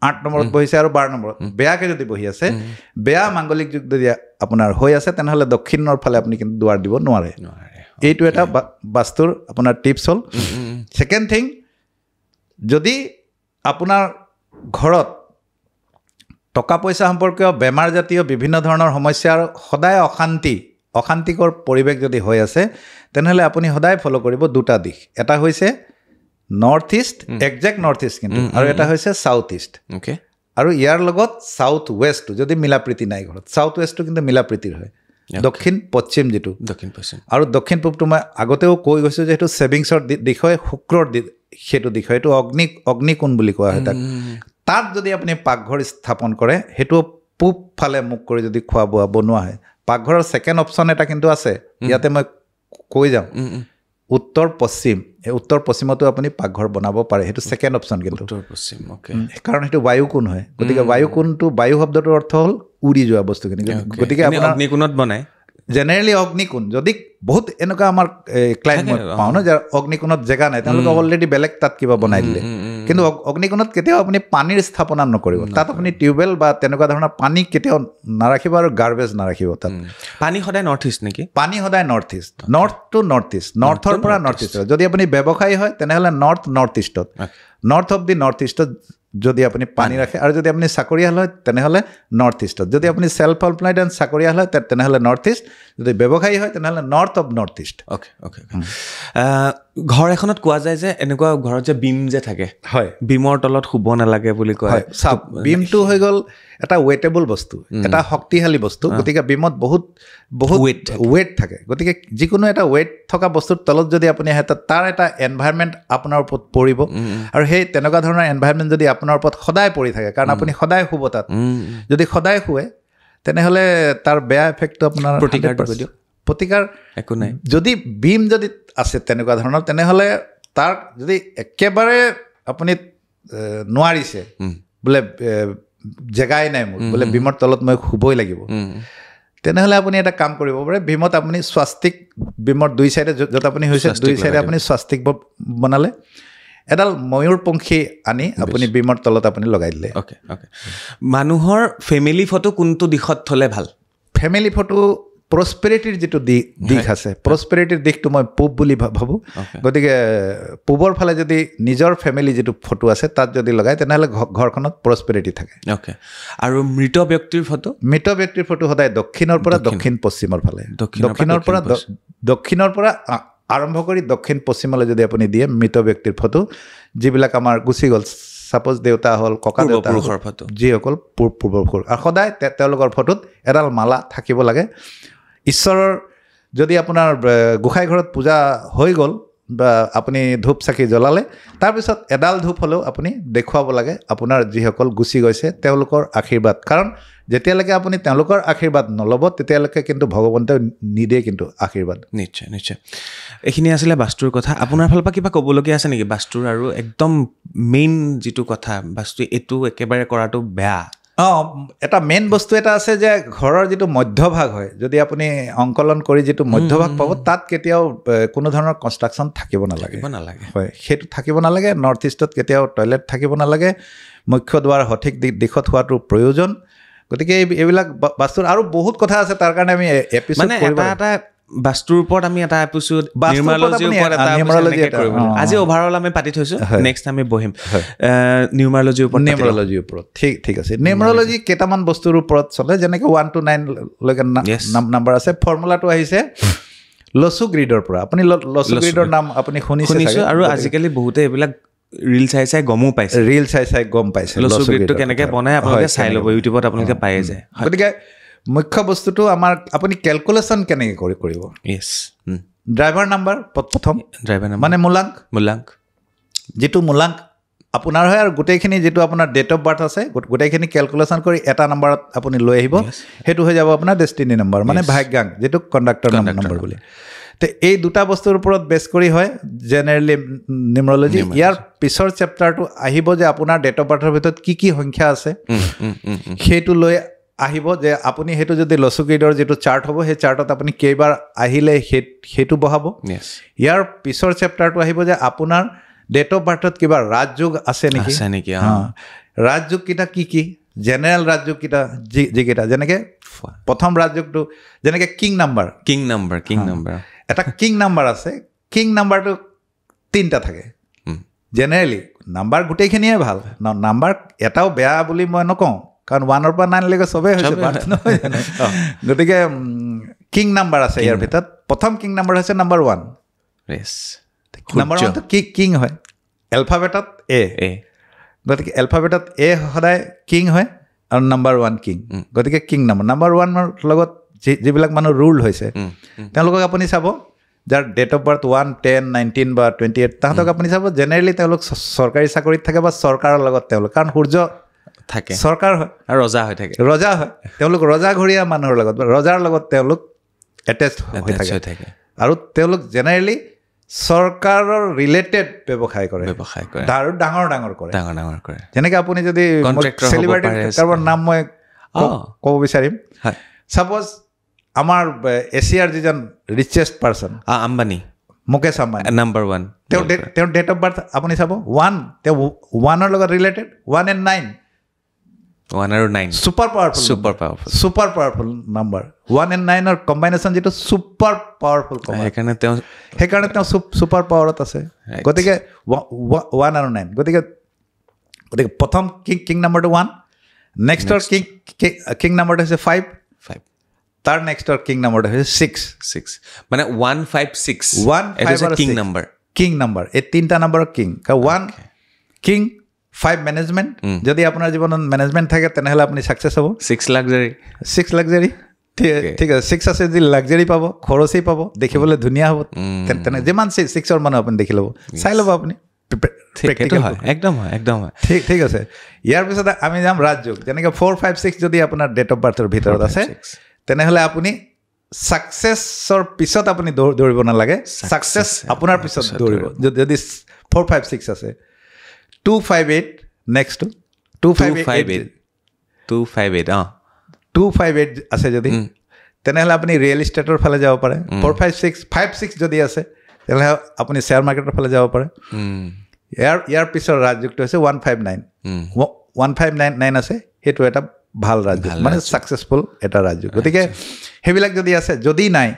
Speaker 2: 8 নম্বৰত বহিছে আৰু 12 নম্বৰত বেয়াকৈ যদি বহি আছে বেয়া মাংগলিক যুগ যদি আপোনাৰ হৈ আছে তেনেহ'লে দক্ষিণৰ ফালে আপুনি কিন্তু দুৱাৰ দিব নোৱাৰে এইটো এটা বাস্তুৰ আপোনাৰ টিপছ হ'ল ছেকেণ্ড থিং যদি আপোনাৰ ঘৰত টকা পইচা সম্পৰ্কীয় বেমাৰ জাতীয় বিভিন্ন ধৰণৰ সমস্যাৰ সদায় অশান্তিকৰ পৰিৱেশ যদি হৈ আছে তেনেহ'লে আপুনি সদায় ফ'ল' কৰিব দুটা দিশ এটা হৈছে north east exact north east কিন্তু আৰু এটা হৈছে চাউথ ইষ্ট আৰু ইয়াৰ লগত চাউথ ৱেষ্টটো যদি মিলা প্ৰীতি নাই ঘৰত চাউথ ৱেষ্টটো কিন্তু মিলা প্ৰীতিৰ হয় দক্ষিণ পশ্চিম যিটো আৰু দক্ষিণ পূবটো মই আগতেও কৈ গৈছোঁ যে সেইটো ছেভিংছৰ দিশ হয় শুক্ৰৰ সেইটো দিশ হয় এইটো অগ্নিকোণ বুলি কোৱা হয় তাত যদি আপুনি পাকঘৰ স্থাপন কৰে সেইটো পূব ফালে মুখ কৰি যদি খোৱা বোৱা বনোৱা হয় পাকঘৰৰ ছেকেণ্ড অপশ্যন এটা কিন্তু আছে ইয়াতে মই কৈ যাওঁ উত্তৰ পশ্চিম এই উত্তৰ পশ্চিমতো আপুনি পাকঘৰ বনাব পাৰে সেইটো ছেকেণ্ড অপশ্যন কিন্তু উত্তৰ পশ্চিম কাৰণ সেইটো বায়ুকোণ হয় গতিকে বায়ুকোণটো বায়ু শব্দটোৰ অৰ্থ হ'ল উৰি যোৱা বস্তুখিনি গতিকে আপোনাৰ
Speaker 1: অগ্নিকোণত বনায়
Speaker 2: জেনেৰেলি অগ্নিকোণ যদি বহুত এনেকুৱা আমাৰ ক্লাইণ্ট মই পাওঁ ন যে অগ্নিকোণত জেগা নাই তেওঁলোকে অলৰেডি বেলেগ তাত কিবা বনাই দিলে কিন্তু অগ্নিকোণত কেতিয়াও আপুনি পানীৰ স্থাপনা নকৰিব তাত আপুনি টিউবৱেল বা তেনেকুৱা ধৰণৰ পানী কেতিয়াও নাৰাখিব আৰু গাৰ্বেজ নাৰাখিব তাত
Speaker 1: পানী সদায় নৰ্থ ইষ্ট নেকি
Speaker 2: পানী সদায় north east north to north east নৰ্থৰ পৰা নৰ্থ ইষ্টত যদি আপুনি ব্যৱসায়ী হয় তেনেহ'লে নৰ্থ ইষ্টত নৰ্থ অফ দি নৰ্থ ইষ্টত যদি আপুনি পানী ৰাখে আৰু যদি আপুনি চাকৰিয়াল হয় তেনেহ'লে নৰ্থ ইষ্টত যদি আপুনি ছেল্ফ এমপ্লয়েড এণ্ড চাকৰিয়াল হয় তেনেহ'লে নৰ্থ ইষ্ট যদি ব্যৱসায়ী হয় তেনেহ'লে নৰ্থ অফ নৰ্থ ইষ্ট
Speaker 1: ঘৰ এখনত কোৱা যায় যে এনেকুৱা ঘৰত যে বিম যে থাকে
Speaker 2: হয়
Speaker 1: বিমৰ তলত শুব নালাগে বুলি কয়
Speaker 2: চাওক বিমটো হৈ গ'ল এটা ৱেটেবল বস্তু এটা শক্তিশালী বস্তু গতিকে বিমত বহুত ৱেট থাকে গতিকে যিকোনো এটা ৱেট থকা বস্তুৰ তলত যদি আপুনি আহে তাৰ এটা এনভাইৰমেণ্ট আপোনাৰ ওপৰত পৰিব আৰু সেই তেনেকুৱা ধৰণৰ এনভাইৰমেণ্ট যদি আপোনাৰ ওপৰত সদায় পৰি থাকে কাৰণ আপুনি সদায় শুব তাত যদি সদায় শুৱে তেনেহ'লে তাৰ বেয়া এফেক্টটো আপোনাৰ প্ৰতিকাৰ
Speaker 1: একো নাই
Speaker 2: যদি বিম যদি আছে তেনেকুৱা ধৰণৰ তেনেহ'লে তাৰ যদি একেবাৰে আপুনি নোৱাৰিছে বোলে জেগাই নাই মোৰ বোলে বিমৰ তলত মই শুবই লাগিব তেনেহ'লে আপুনি এটা কাম কৰিব পাৰে বিমত আপুনি স্বাস্তিক বিমৰ দুই চাইডে য'ত আপুনি হৈছে দুই চাইডে আপুনি স্বাস্তিক বনালে এডাল ময়ূৰপংখী আনি আপুনি বিমৰ তলত আপুনি লগাই দিলে
Speaker 1: মানুহৰ ফেমিলি ফটো কোনটো দিশত থ'লে ভাল
Speaker 2: ফেমিলি ফটো প্ৰস্পেৰিটিৰ যিটো দিশ আছে প্ৰস্পেৰিটিৰ দিশটো মই পূব বুলি ভাবোঁ গতিকে পূবৰ ফালে যদি নিজৰ ফেমিলি যিটো ফটো আছে তাত যদি লগায় তেনেহ'লে ঘৰখনত প্ৰস্পেৰিটি থাকে
Speaker 1: আৰু মৃত ব্যক্তিৰ
Speaker 2: ফটো সদায় দক্ষিণৰ পৰা দক্ষিণ পশ্চিমৰ ফালে দক্ষিণৰ পৰা আৰম্ভ কৰি দক্ষিণ পশ্চিমলৈ যদি আপুনি দিয়ে মৃত ব্যক্তিৰ ফটো যিবিলাক আমাৰ গুচি গ'ল ছাপ'জ দেউতা হ'ল ককা দেউতা যিসকল পূৰ্বপুৰুষ আৰু সদায় তেওঁলোকৰ ফটোত এডাল মালা থাকিব লাগে ঈশ্বৰৰ যদি আপোনাৰ গোসাঁই ঘৰত পূজা হৈ গ'ল বা আপুনি ধূপ চাকি জ্বলালে তাৰপিছত এডাল ধূপ হ'লেও আপুনি দেখুৱাব লাগে আপোনাৰ যিসকল গুচি গৈছে তেওঁলোকৰ আশীৰ্বাদ কাৰণ যেতিয়ালৈকে আপুনি তেওঁলোকৰ আশীৰ্বাদ নল'ব তেতিয়ালৈকে কিন্তু ভগৱন্তই নিদিয়ে কিন্তু আশীৰ্বাদ
Speaker 1: নিশ্চয় এইখিনি আছিলে বাস্তুৰ কথা আপোনাৰ ফালৰ পৰা কিবা ক'বলগীয়া আছে নেকি বাস্তুৰ আৰু একদম মেইন যিটো কথা বাস্তু এইটো একেবাৰে কৰাটো বেয়া
Speaker 2: এটা মেইন বস্তু এটা আছে যে ঘৰৰ যিটো মধ্যভাগ হয় যদি আপুনি অংকলন কৰি যিটো মধ্যভাগ পাব তাত কেতিয়াও কোনো ধৰণৰ কনষ্ট্ৰাকশ্যন থাকিব নালাগে হয় সেইটো থাকিব নালাগে নৰ্থ ইষ্টত কেতিয়াও টয়লেট থাকিব নালাগে মুখ্য দুৱাৰ সঠিক দিশত হোৱাটো প্ৰয়োজন গতিকে এইবিলাক বাস্তুৰ আৰু বহুত কথা আছে তাৰ কাৰণে আমি এপিছড
Speaker 1: এটা বাস্তুৰ ওপৰত আমি এটা এপিছড নিউমাৰলজিৰ ওপৰত আজি অভাৰঅল আমি পাতি থৈছোঁ নেক্সট আমি বহিম নিউমাৰলজিৰ
Speaker 2: ওপৰত ঠিক আছে নিউমাৰলজি কেইটামান বস্তুৰ ওপৰত চলে যেনেকৈ 1 to 9 লৈকে নাম্বাৰ আছে ফৰ্মুলাটো আহিছে লছু গ্ৰিডৰ পৰা আপুনি লছু গ্ৰিডৰ নাম আপুনি শুনিছে
Speaker 1: আৰু আজিকালি বহুতে এইবিলাক ৰিল চাই গম পাইছে লছু গ্ৰিডটো কেনেকৈ বনাই আপোনালোকে চাই ল'ব ইউটিউবত আপোনালোকে পায়ে যায়
Speaker 2: গতিকে মুখ্য বস্তুটো আমাৰ আপুনি কেলকুলেশ্যন কেনেকৈ কৰিব ড্ৰাইভাৰ নাম্বাৰ প্ৰথম মানে মূলাংক যিটো মূলাংক আপোনাৰ হয় আৰু গোটেইখিনি যিটো আপোনাৰ ডেট অফ বাৰ্থ আছে গোটেইখিনি কেলকুলেশ্যন কৰি এটা নাম্বাৰত আপুনি লৈ আহিব সেইটো হৈ যাব আপোনাৰ ডেষ্টিনি নাম্বাৰ মানে ভাগ্যাংক যিটো কণ্ডাক্টৰ নাম্বাৰ বুলি তো এই দুটা বস্তুৰ ওপৰত বেছ কৰি হয় জেনেৰেলি নিউমাৰলজি ইয়াৰ পিছৰ চেপ্টাৰটো আহিব যে আপোনাৰ ডেট অফ বাৰ্থৰ ভিতৰত কি সংখ্যা আছে সেইটো লৈ আহিব যে আপুনি সেইটো যদি লছুকিডৰ যিটো চাৰ্ট হ'ব সেই চাৰ্টত আপুনি কেইবাৰ আহিলে সেইটো বহাব ইয়াৰ পিছৰ চেপ্টাৰটো আহিব যে আপোনাৰ ডেট অফ বাৰ্থত কিবা ৰাজযোগ আছে নেকি ৰাজযোগ কেইটা কি জেনেৰেল ৰাজযোগ কেইটা যিকেইটা যেনেকৈ প্ৰথম ৰাজযোগটো যেনেকৈ কিং নাম্বাৰ এটা কিং নাম্বাৰ আছে কিং নাম্বাৰটো 3টা থাকে জেনেৰেলি নাম্বাৰ গোটেইখিনিয়ে ভাল নাম্বাৰ এটাও বেয়া বুলি মই নকওঁ কাৰণ 1ৰ পৰা 9 লৈকে চবেই হৈছে বাৰ্থ নহয় গতিকে কিং নাম্বাৰ আছে ইয়াৰ ভিতৰত প্ৰথম কিং নাম্বাৰ হৈছে নাম্বাৰ 1 নাম্বাৰ 1 টো কিং হয় এলফাবেটত এ গতিকে এলফাবেটত এ সদায় কিং হয় আৰু নাম্বাৰ 1 কিং গতিকে কিং নাম্বাৰ 1ৰ লগত যিবিলাক মানুহ ৰুল হৈছে তেওঁলোকক আপুনি চাব যাৰ ডেট অফ বাৰ্থ 1, 10, 19 বা 28 তাহাঁতক আপুনি চাব জেনেৰেলি তেওঁলোক চৰকাৰী চাকৰিত থাকে বা চৰকাৰৰ লগত তেওঁলোক কাৰণ সূৰ্য থাকে চৰকাৰ হয় আৰু ৰজা হয় তেওঁলোক ৰজাঘৰীয়া মানুহৰ লগত ৰজাৰ লগত তেওঁলোক এটেচ হৈ থাকে আৰু তেওঁলোক জেনেৰেলি চৰকাৰৰ ৰিলেটেড ব্যৱসায় কৰে আৰু ডাঙৰ কৰে যেনেকৈ আপুনি যদি চেলিব্ৰিটি কাৰোবাৰ নাম মই ক'ব বিচাৰিম ছাপ'জ আমাৰ এছিয়াৰ যিজন ৰিচেষ্ট পাৰ্চন
Speaker 1: আম্বানী
Speaker 2: মুকেশ আম্বানী
Speaker 1: নাম্বাৰ 1
Speaker 2: তেওঁৰ ডেট অফ বাৰ্থ আপুনি চাব 1 তেওঁ 1ৰ লগত ৰিলেটেড 1 and 9
Speaker 1: 1 আৰু 9
Speaker 2: super powerful number 1 and 9 ৰ কম্বিনেশ্যন যেটো super powerful
Speaker 1: সেইকাৰণে তেওঁ
Speaker 2: super powerত আছে গতিকে 1 আৰু 9 গতিকে প্ৰথম কিং নাম্বাৰটো 1 নেক্সটৰ কিং নাম্বাৰটো হৈছে 5 তাৰ নেক্সটৰ কিং নাম্বাৰটো হৈছে 6
Speaker 1: মানে 156 এটা কিং নাম্বাৰ এই 3টা নাম্বাৰৰ কিং 1 কিং 5 মেনেজমেণ্ট যদি আপোনাৰ জীৱনত মেনেজমেণ্ট থাকে তেনেহ'লে আপুনি ছাকচেছ হ'ব 6 লাক্সাৰী ঠিক আছে 6 আছে যদি লাক্সাৰী পাব খৰচী পাব দেখিবলৈ ধুনীয়া হ'ব তেনে যিমান 6ৰ মানুহ আপুনি দেখি ল'ব চাই ল'ব আপুনি একদম ঠিক আছে ইয়াৰ পিছত আমি যাম ৰাজযোগ যেনেকৈ 4, 5, 6 যদি আপোনাৰ ডেট অফ বাৰ্থৰ ভিতৰত আছে তেনেহ'লে আপুনি ছাকচেছৰ পিছত আপুনি দৌৰিব নালাগে ছাকচেছ আপোনাৰ পিছত দৌৰিব যদি 4, 5, 6 আছে 258 নেক্সট 258 আছে যদি তেনেহ'লে আপুনি ৰিয়েল ইষ্টেটৰ ফালে যাব পাৰে 4, 5, 6 যদি আছে তেনেহ'লে আপুনি শ্বেয়াৰ মাৰ্কেটৰ ফালে যাব পাৰে ইয়াৰ পিছৰ ৰাজযোগটো হৈছে 159 আছে সেইটো এটা ভাল ৰাজযোগ মানে ছাকচেছফুল এটা ৰাজযোগ গতিকে সেইবিলাক যদি আছে যদি নাই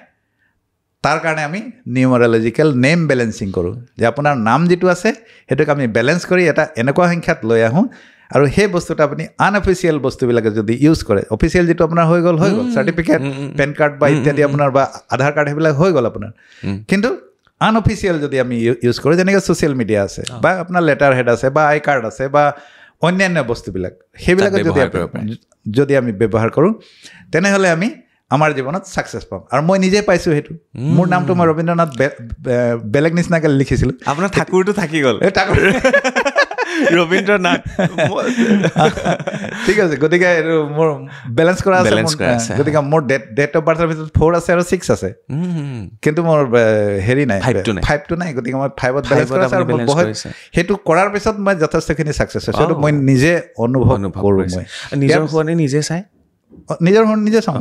Speaker 1: তাৰ কাৰণে আমি নিউমাৰলজিকেল নেম বেলেঞ্চিং কৰোঁ যে আপোনাৰ নাম যিটো আছে সেইটোক আমি বেলেঞ্চ কৰি এটা এনেকুৱা সংখ্যাত লৈ আহোঁ আৰু সেই বস্তুটো আপুনি আনঅফিচিয়েল বস্তুবিলাকে যদি ইউজ কৰে অফিচিয়েল যিটো আপোনাৰ হৈ গ'ল চাৰ্টিফিকেট পেন কাৰ্ড বা ইত্যাদি আপোনাৰ বা আধাৰ কাৰ্ড সেইবিলাক হৈ গ'ল আপোনাৰ কিন্তু আনঅফিচিয়েল যদি আমি ইউজ কৰোঁ যেনেকৈ ছ'চিয়েল মিডিয়া আছে বা আপোনাৰ লেটাৰ হেড আছে বা আই কাৰ্ড আছে বা অন্যান্য বস্তুবিলাক সেইবিলাকত যদি আমি ব্যৱহাৰ কৰোঁ তেনেহ'লে আমি আমাৰ জীৱনত ছাকচেছ পাম আৰু মই নিজে পাইছোঁ সেইটো মোৰ নামটো মই ৰবীন্দ্ৰনাথ বেলেগ নিচিনাকৈ লিখিছিলোঁ আপোনাৰ ঠাকুৰটো থাকি গ'ল ৰবীন্দ্ৰনাথ
Speaker 2: ঠিক আছে গতিকে এইটো মোৰ বেলেঞ্চ কৰা আছে গতিকে মোৰ ডেট অফ বাৰ্থৰ ভিতৰত 4 আছে আৰু 6 আছে কিন্তু মোৰ হেৰি নাই 5টো নাই গতিকে মই 5ত বেলেঞ্চ কৰা আছে আৰু বহুত সেইটো কৰাৰ পিছত মই যথেষ্টখিনি ছাকচেছ হৈছোঁ সেইটো মই নিজে অনুভৱ কৰোঁ মই
Speaker 1: নিজৰ হোৱানে নিজে চাই
Speaker 2: নিজৰ ঘৰ নিজে চাওঁ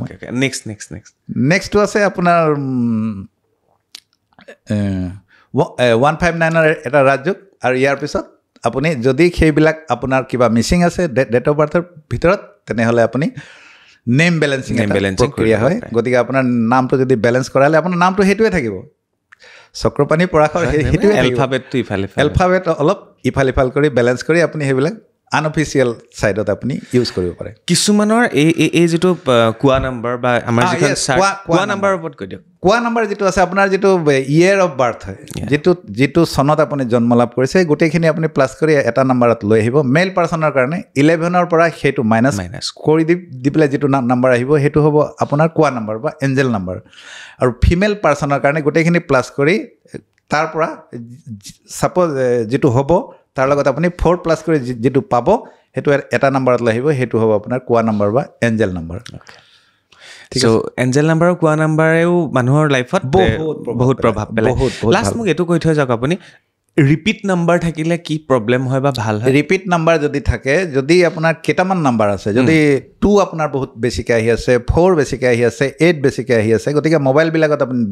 Speaker 2: নেক্সটটো আছে আপোনাৰ 159ৰ এটা ৰাজযোগ আৰু ইয়াৰ পিছত আপুনি যদি সেইবিলাক আপোনাৰ কিবা মিচিং আছে ডেট অফ বাৰ্থৰ ভিতৰত তেনেহ'লে আপুনি নেম বেলেঞ্চিং প্ৰক্ৰিয়া হয় গতিকে আপোনাৰ নামটো যদি বেলেঞ্চ কৰালে আপোনাৰ নামটো সেইটোৱে থাকিব চক্ৰপাণী পৰাশৰ সেইটোৱে এলফাবেট অলপ ইফাল সিফাল কৰি বেলেঞ্চ কৰি আপুনি সেইবিলাক আনঅফিচিয়েল ছাইডত আপুনি ইউজ কৰিব পাৰে
Speaker 1: কিছুমানৰ এই যিটো কোৱা নাম্বাৰ বা আমাৰ যিখন কোৱা নাম্বাৰৰ ওপৰত কৈ দিয়ক
Speaker 2: কোৱা নাম্বাৰ যিটো আছে আপোনাৰ যিটো ইয়েৰ অফ বাৰ্থ হয় যিটো চনত আপুনি জন্ম লাভ কৰিছে গোটেইখিনি আপুনি প্লাছ কৰি এটা নাম্বাৰত লৈ আহিব মেল পাৰ্চনৰ কাৰণে 11ৰ পৰা সেইটো মাইনাছ কৰি দি পেলাই যিটো নাম্বাৰ আহিব সেইটো হ'ব আপোনাৰ কোৱা নাম্বাৰ বা এঞ্জেল নাম্বাৰ আৰু ফিমেল পাৰ্চনৰ কাৰণে গোটেইখিনি প্লাছ কৰি তাৰ পৰা ছাপ'জ যিটো হ'ব তাৰ লগত আপুনি 4 প্লাছ কৰি যিটো পাব সেইটো এটা নাম্বাৰত লৈ আহিব সেইটো হ'ব আপোনাৰ কোৱা নাম্বাৰ বা এঞ্জেল নাম্বাৰ
Speaker 1: চ' এঞ্জেল নাম্বাৰ আৰু কোৱা নাম্বাৰেও মানুহৰ লাইফত বহুত প্ৰভাৱ পেলায় লাষ্ট মোক এইটো কৈ থৈ যাওক আপুনি ৰিপিট নাম্বাৰ থাকিলে কি প্ৰব্লেম হয় বা ভাল হয়
Speaker 2: ৰিপিট নাম্বাৰ যদি থাকে যদি আপোনাৰ কেইটামান নাম্বাৰ আছে যদি 2 আপোনাৰ বহুত বেছিকৈ আহি আছে 4 বেছিকৈ আহি আছে 8 বেছিকৈ আহি আছে গতিকে মোবাইলবিলাকত আপুনি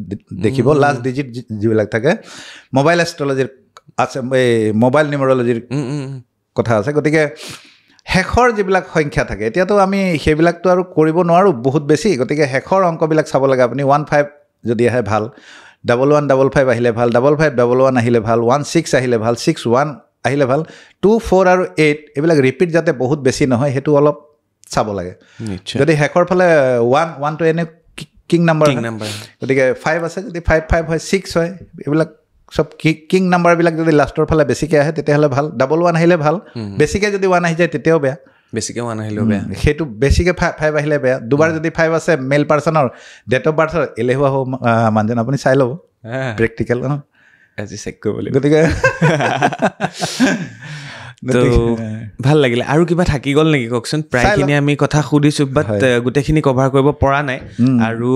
Speaker 2: দেখিব লাষ্ট ডিজিট যিবিলাক থাকে মোবাইল এষ্ট্ৰলজিৰ আছে এই মোবাইল নিউমেৰলজিৰ কথা আছে গতিকে শেষৰ যিবিলাক সংখ্যা থাকে এতিয়াতো আমি সেইবিলাকতো আৰু কৰিব নোৱাৰোঁ বহুত বেছি গতিকে শেষৰ অংকবিলাক চাব লাগে আপুনি 15 যদি আহে ভাল 1155 আহিলে ভাল 5511 আহিলে ভাল 16 আহিলে ভাল 61 আহিলে ভাল 2 4 আৰু 8 এইবিলাক ৰিপিট যাতে বহুত বেছি নহয় সেইটো অলপ চাব লাগে যদি শেষৰ ফালে 1 to এনে কিং নাম্বাৰ গতিকে 5 আছে যদি 5 হয় 6 হয় এইবিলাক সব কিং নাম্বাৰবিলাক যদি লাষ্টৰ ফালে বেছিকৈ আহে তেতিয়াহ'লে ভাল 11 আহিলে ভাল বেছিকৈ যদি 1 আহি যায় তেতিয়াও বেয়া
Speaker 1: বেছিকৈ 1 আহিলেও বেয়া
Speaker 2: সেইটো বেছিকৈ 5 আহিলে বেয়া দুবাৰ যদি 5 আছে মেল পাৰ্চনৰ ডেট অফ বাৰ্থৰ এলেহুৱা হ'ব মানুহজন আপুনি চাই ল'ব প্ৰেক্টিকেল
Speaker 1: আজি চেক কৰিব লাগিব
Speaker 2: গতিকে
Speaker 1: ভাল লাগিলে আৰু কিবা থাকি গ'ল নেকি কওকচোন প্ৰায়খিনি আমি কথা সুধিছোঁ বাট গোটেইখিনি কভাৰ কৰিব পৰা নাই আৰু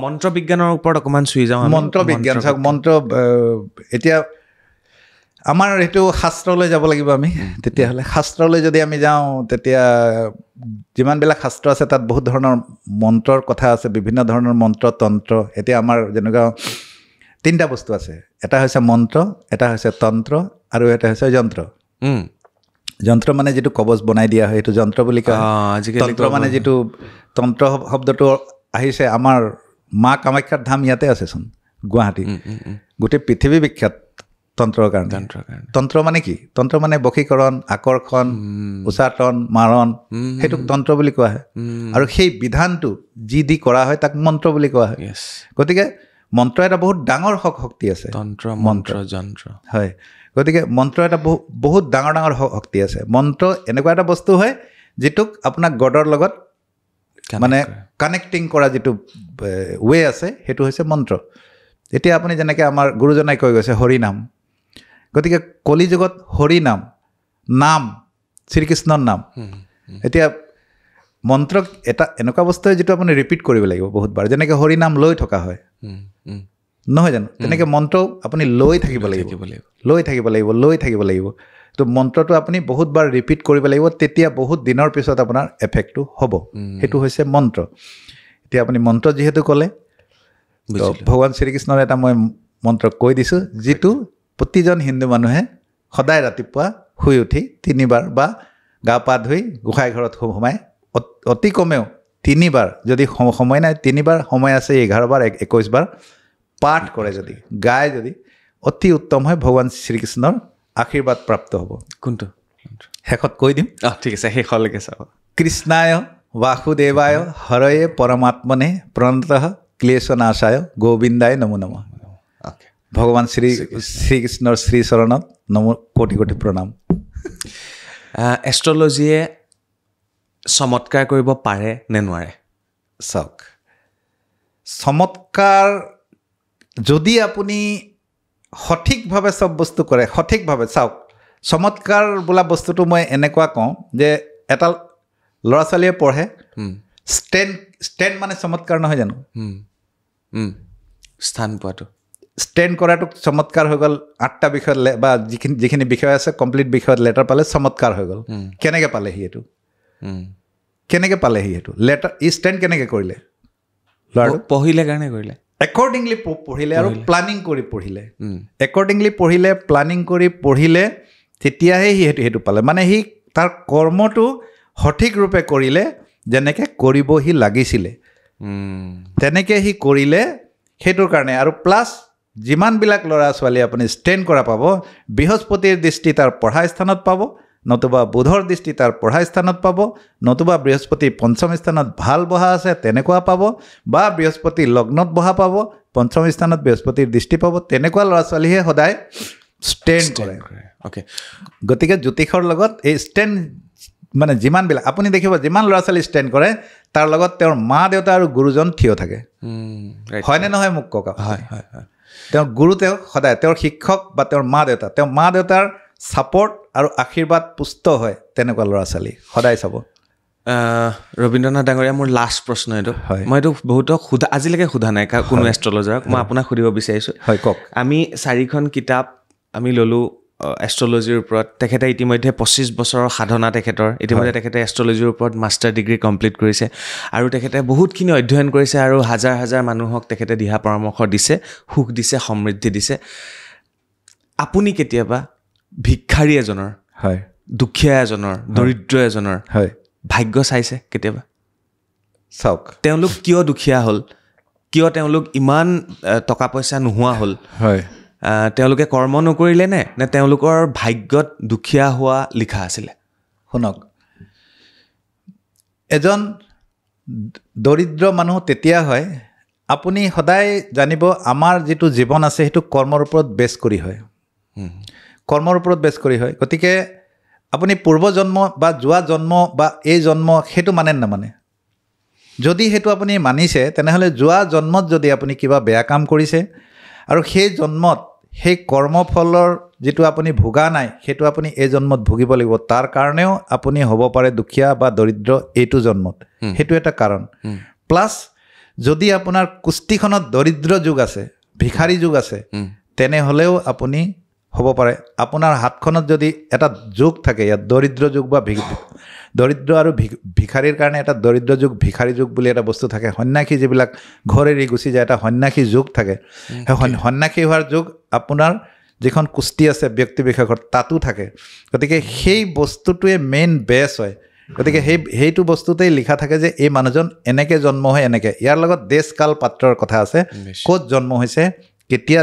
Speaker 1: মন্ত্ৰ বিজ্ঞানৰ ওপৰত অকণমান চুই যাওঁ
Speaker 2: মন্ত্ৰ বিজ্ঞান চাওক মন্ত্ৰ এতিয়া আমাৰ সেইটো শাস্ত্ৰলৈ যাব লাগিব আমি তেতিয়াহ'লে শাস্ত্ৰলৈ যদি আমি যাওঁ তেতিয়া যিমানবিলাক শাস্ত্ৰ আছে তাত বহুত ধৰণৰ মন্ত্ৰৰ কথা আছে বিভিন্ন ধৰণৰ মন্ত্ৰ তন্ত্ৰ এতিয়া আমাৰ যেনেকুৱা 3টা বস্তু আছে এটা হৈছে মন্ত্ৰ এটা হৈছে তন্ত্ৰ আৰু এটা হৈছে যন্ত্ৰ যন্ত্ৰ মানে যিটো কবচ বনাই দিয়া হয় সেইটো যন্ত্ৰ বুলি কয় তন্ত্ৰ মানে যিটো তন্ত্ৰ শব্দটো আহিছে আমাৰ মা কামাখ্যাৰ ধাম ইয়াতে আছেচোন গুৱাহাটী গোটেই পৃথিৱী বিখ্যাত তন্ত্ৰৰ কাৰণে তন্ত্ৰ মানে কি তন্ত্ৰ মানে বশীকৰণ আকৰ্ষণ উচ্চাটন মাৰণ সেইটোক তন্ত্ৰ বুলি কোৱা হয় আৰু সেই বিধানটো যি দি কৰা হয় তাক মন্ত্ৰ বুলি কোৱা হয় গতিকে মন্ত্ৰ এটা বহুত ডাঙৰ শক্তি আছে
Speaker 1: তন্ত্ৰ মন্ত্ৰ যন্ত্ৰ
Speaker 2: হয় গতিকে মন্ত্ৰ এটা বহুত ডাঙৰ ডাঙৰ শক্তি আছে মন্ত্ৰ এনেকুৱা এটা বস্তু হয় যিটোক আপোনাক গডৰ লগত মানে কানেক্টিং কৰা যিটো ৱে আছে সেইটো হৈছে মন্ত্ৰ এতিয়া আপুনি যেনেকৈ আমাৰ গুৰুজনাই কৈ গৈছে হৰি নাম গতিকে কলিযুগত হৰি নাম শ্ৰীকৃষ্ণৰ নাম এতিয়া মন্ত্ৰক এটা এনেকুৱা বস্তু হয় যিটো আপুনি ৰিপিট কৰিব লাগিব বহুতবাৰ যেনেকৈ হৰি নাম লৈ থকা হয় নহয় জানো তেনেকৈ মন্ত্ৰ আপুনি লৈ থাকিব লাগিব তো মন্ত্ৰটো আপুনি বহুতবাৰ ৰিপিট কৰিব লাগিব তেতিয়া বহুত দিনৰ পিছত আপোনাৰ এফেক্টটো হ'ব সেইটো হৈছে মন্ত্ৰ এতিয়া আপুনি মন্ত্ৰ যিহেতু ক'লে ভগৱান শ্ৰীকৃষ্ণৰ এটা মই মন্ত্ৰ কৈ দিছোঁ যিটো প্ৰতিজন হিন্দু মানুহে সদায় ৰাতিপুৱা শুই উঠি 3বাৰ বা গা পা ধুই গোসাঁই ঘৰত সোমাই অতি কমেও 3বাৰ যদি সময় নাই 3বাৰ সময় আছে 11বাৰ 21বাৰ পাঠ কৰে যদি গায় যদি অতি উত্তম হয় ভগৱান শ্ৰীকৃষ্ণৰ আশীৰ্বাদ প্ৰাপ্ত হ'ব
Speaker 1: কোনটো
Speaker 2: শেষত কৈ দিম
Speaker 1: ঠিক আছে শেষলৈকে চাব
Speaker 2: কৃষ্ণায় বাসুদেৱায় হৰয়ে পৰমাত্মনে প্ৰণতঃ ক্লেশনাশায় গোবিন্দায় নমো নমঃ ভগৱান শ্ৰীকৃষ্ণৰ শ্ৰীচৰণত নমো কোটি কোটি প্ৰণাম
Speaker 1: এষ্ট্ৰলজিয়ে চমৎকাৰ কৰিব পাৰে নে নোৱাৰে
Speaker 2: চাওক চমৎকাৰ যদি আপুনি সঠিকভাৱে চব বস্তু কৰে সঠিকভাৱে চাওক চমৎকাৰ বোলা বস্তুটো মই এনেকুৱা কওঁ যে এটা ল'ৰা ছোৱালীয়ে পঢ়ে ষ্টেণ্ড মানে চমৎকাৰ নহয় জানো
Speaker 1: স্থান পোৱাটো
Speaker 2: ষ্টেণ্ড কৰাটো চমৎকাৰ হৈ গ'ল 8টা বিষয়ত বা যিখিনি বিষয় আছে কমপ্লিট বিষয়ত লেটাৰ পালে চমৎকাৰ হৈ গ'ল কেনেকৈ পালেহি এইটো লেটাৰ ষ্টেণ্ড কেনেকৈ কৰিলে ল'ৰাটো
Speaker 1: পঢ়িলে কাৰণে কৰিলে
Speaker 2: একৰ্ডিংলি পঢ়িলে আৰু প্লানিং কৰি পঢ়িলে একৰ্ডিংলি পঢ়িলে প্লানিং কৰি পঢ়িলে তেতিয়াহে সি সেইটো পালে মানে সি তাৰ কৰ্মটো সঠিক ৰূপে কৰিলে যেনেকৈ কৰিব সি লাগিছিলে তেনেকৈ সি কৰিলে সেইটোৰ কাৰণে আৰু প্লাছ যিমানবিলাক ল'ৰা ছোৱালী আপুনি ষ্টেণ্ড কৰা পাব বৃহস্পতিৰ দৃষ্টি তাৰ পঢ়া স্থানত পাব নতুবা বুধৰ দৃষ্টি তাৰ পঢ়া স্থানত পাব নতুবা বৃহস্পতি পঞ্চম স্থানত ভাল বহা আছে তেনেকুৱা পাব বা বৃহস্পতি লগ্নত বহা পাব পঞ্চম স্থানত বৃহস্পতিৰ দৃষ্টি পাব তেনেকুৱা ল'ৰা ছোৱালীহে সদায় ষ্টেণ্ড কৰে গতিকে জ্যোতিষৰ লগত এই ষ্টেণ্ড মানে যিমানবিলাক আপুনি দেখিব যিমান ল'ৰা ছোৱালী ষ্টেণ্ড কৰে তাৰ লগত তেওঁৰ মা দেউতা আৰু গুৰুজন থিয় থাকে হয়নে নহয় মোক কওক
Speaker 1: হয়
Speaker 2: তেওঁৰ গুৰু তেওঁ সদায় তেওঁৰ শিক্ষক বা তেওঁৰ মা দেউতাৰ ছাপৰ্ট আৰু আশীৰ্বাদ পুষ্ট হয় তেনেকুৱা ল'ৰা ছোৱালী সদায় চাব
Speaker 1: ৰবীন্দ্ৰনাথ ডাঙৰীয়া মোৰ লাষ্ট প্ৰশ্ন এইটো মই এইটো বহুতক আজিলৈকে সোধা নাই কোনো এষ্ট্ৰলজাৰক মই আপোনাক সুধিব বিচাৰিছোঁ
Speaker 2: হয় কওক
Speaker 1: আমি 4খন কিতাপ আমি ল'লোঁ এষ্ট্ৰলজিৰ ওপৰত তেখেতে ইতিমধ্যে 25 বছৰৰ সাধনা তেখেতৰ ইতিমধ্যে তেখেতে এষ্ট্ৰলজিৰ ওপৰত মাষ্টাৰ ডিগ্ৰী কমপ্লিট কৰিছে আৰু তেখেতে বহুতখিনি অধ্যয়ন কৰিছে আৰু হাজাৰ হাজাৰ মানুহক তেখেতে দিহা পৰামৰ্শ দিছে সুখ দিছে সমৃদ্ধি দিছে আপুনি কেতিয়াবা ভিক্ষাৰী এজনৰ
Speaker 2: হয়
Speaker 1: দুখীয়া এজনৰ দৰিদ্ৰ এজনৰ
Speaker 2: হয়
Speaker 1: ভাগ্য চাইছে কেতিয়াবা
Speaker 2: চাওক
Speaker 1: তেওঁলোক কিয় দুখীয়া হ'ল কিয় তেওঁলোক ইমান টকা পইচা নোহোৱা হ'ল
Speaker 2: হয়
Speaker 1: তেওঁলোকে কৰ্ম নকৰিলে নে তেওঁলোকৰ ভাগ্যত দুখীয়া হোৱা লিখা আছিলে
Speaker 2: শুনক এজন দৰিদ্ৰ মানুহ তেতিয়া হয় আপুনি সদায় জানিব আমাৰ যিটো জীৱন আছে সেইটো কৰ্মৰ ওপৰত বেছ কৰি হয় কৰ্মৰ ওপৰত বেছ কৰি হয় গতিকে আপুনি পূৰ্বজন্ম বা যোৱা জন্ম বা এই জন্ম সেইটো মানে নামানে যদি সেইটো আপুনি মানিছে তেনেহ'লে যোৱা জন্মত যদি আপুনি কিবা বেয়া কাম কৰিছে আৰু সেই জন্মত সেই কৰ্মফলৰ যিটো আপুনি ভোগা নাই সেইটো আপুনি এই জন্মত ভুগিব লাগিব তাৰ কাৰণেও আপুনি হ'ব পাৰে দুখীয়া বা দৰিদ্ৰ এইটো জন্মত সেইটো এটা কাৰণ প্লাছ যদি আপোনাৰ কুষ্টিখনত দৰিদ্ৰ যুগ আছে ভিখাৰী যুগ আছে তেনেহ'লেও আপুনি হ'ব পাৰে আপোনাৰ হাতখনত যদি এটা যুগ থাকে ইয়াত দৰিদ্ৰ যুগ বা দৰিদ্ৰ আৰু ভিখাৰীৰ কাৰণে এটা দৰিদ্ৰ যুগ ভিখাৰী যুগ বুলি এটা বস্তু থাকে সন্ন্যাসী যিবিলাক ঘৰ এৰি গুচি যায় এটা সন্ন্যাসী যুগ থাকে সেই সন্ন্যাসী হোৱাৰ যুগ আপোনাৰ যিখন কুষ্টি আছে ব্যক্তি বিশেষৰ তাতো থাকে গতিকে সেই বস্তুটোৱে মেইন বেছ হয় গতিকে সেইটো বস্তুতেই লিখা থাকে যে এই মানুহজন এনেকৈ জন্ম হয় এনেকৈ ইয়াৰ লগত দেশ কাল পাত্ৰৰ কথা আছে ক'ত জন্ম হৈছে কেতিয়া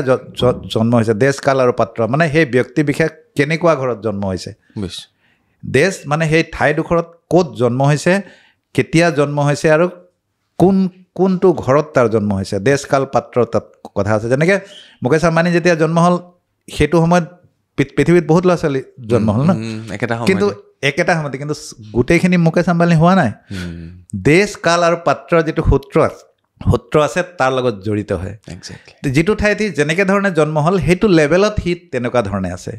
Speaker 2: জন্ম হৈছে দেশ কাল আৰু পাত্ৰ মানে সেই ব্যক্তি বিশেষ কেনেকুৱা ঘৰত জন্ম হৈছে দেশ মানে সেই ঠাইডোখৰত ক'ত জন্ম হৈছে কেতিয়া জন্ম হৈছে আৰু কোনটো ঘৰত তাৰ জন্ম হৈছে দেশ কাল পাত্ৰ তাত কথা আছে যেনেকৈ মুকেশ আম্বানী যেতিয়া জন্ম হ'ল সেইটো সময়ত পৃথিৱীত বহুত ল'ৰা ছোৱালী জন্ম হ'ল ন কিন্তু একেটা সময়তে কিন্তু গোটেইখিনি মুকেশ আম্বানী হোৱা নাই দেশ কাল আৰু পাত্ৰৰ যিটো সূত্ৰ আছে তাৰ লগত জড়িত হয় যিটো ঠাইত যেনেকৈ ধৰণে জন্ম হ'ল সেইটো লেভেলত সি তেনেকুৱা ধৰণে আছে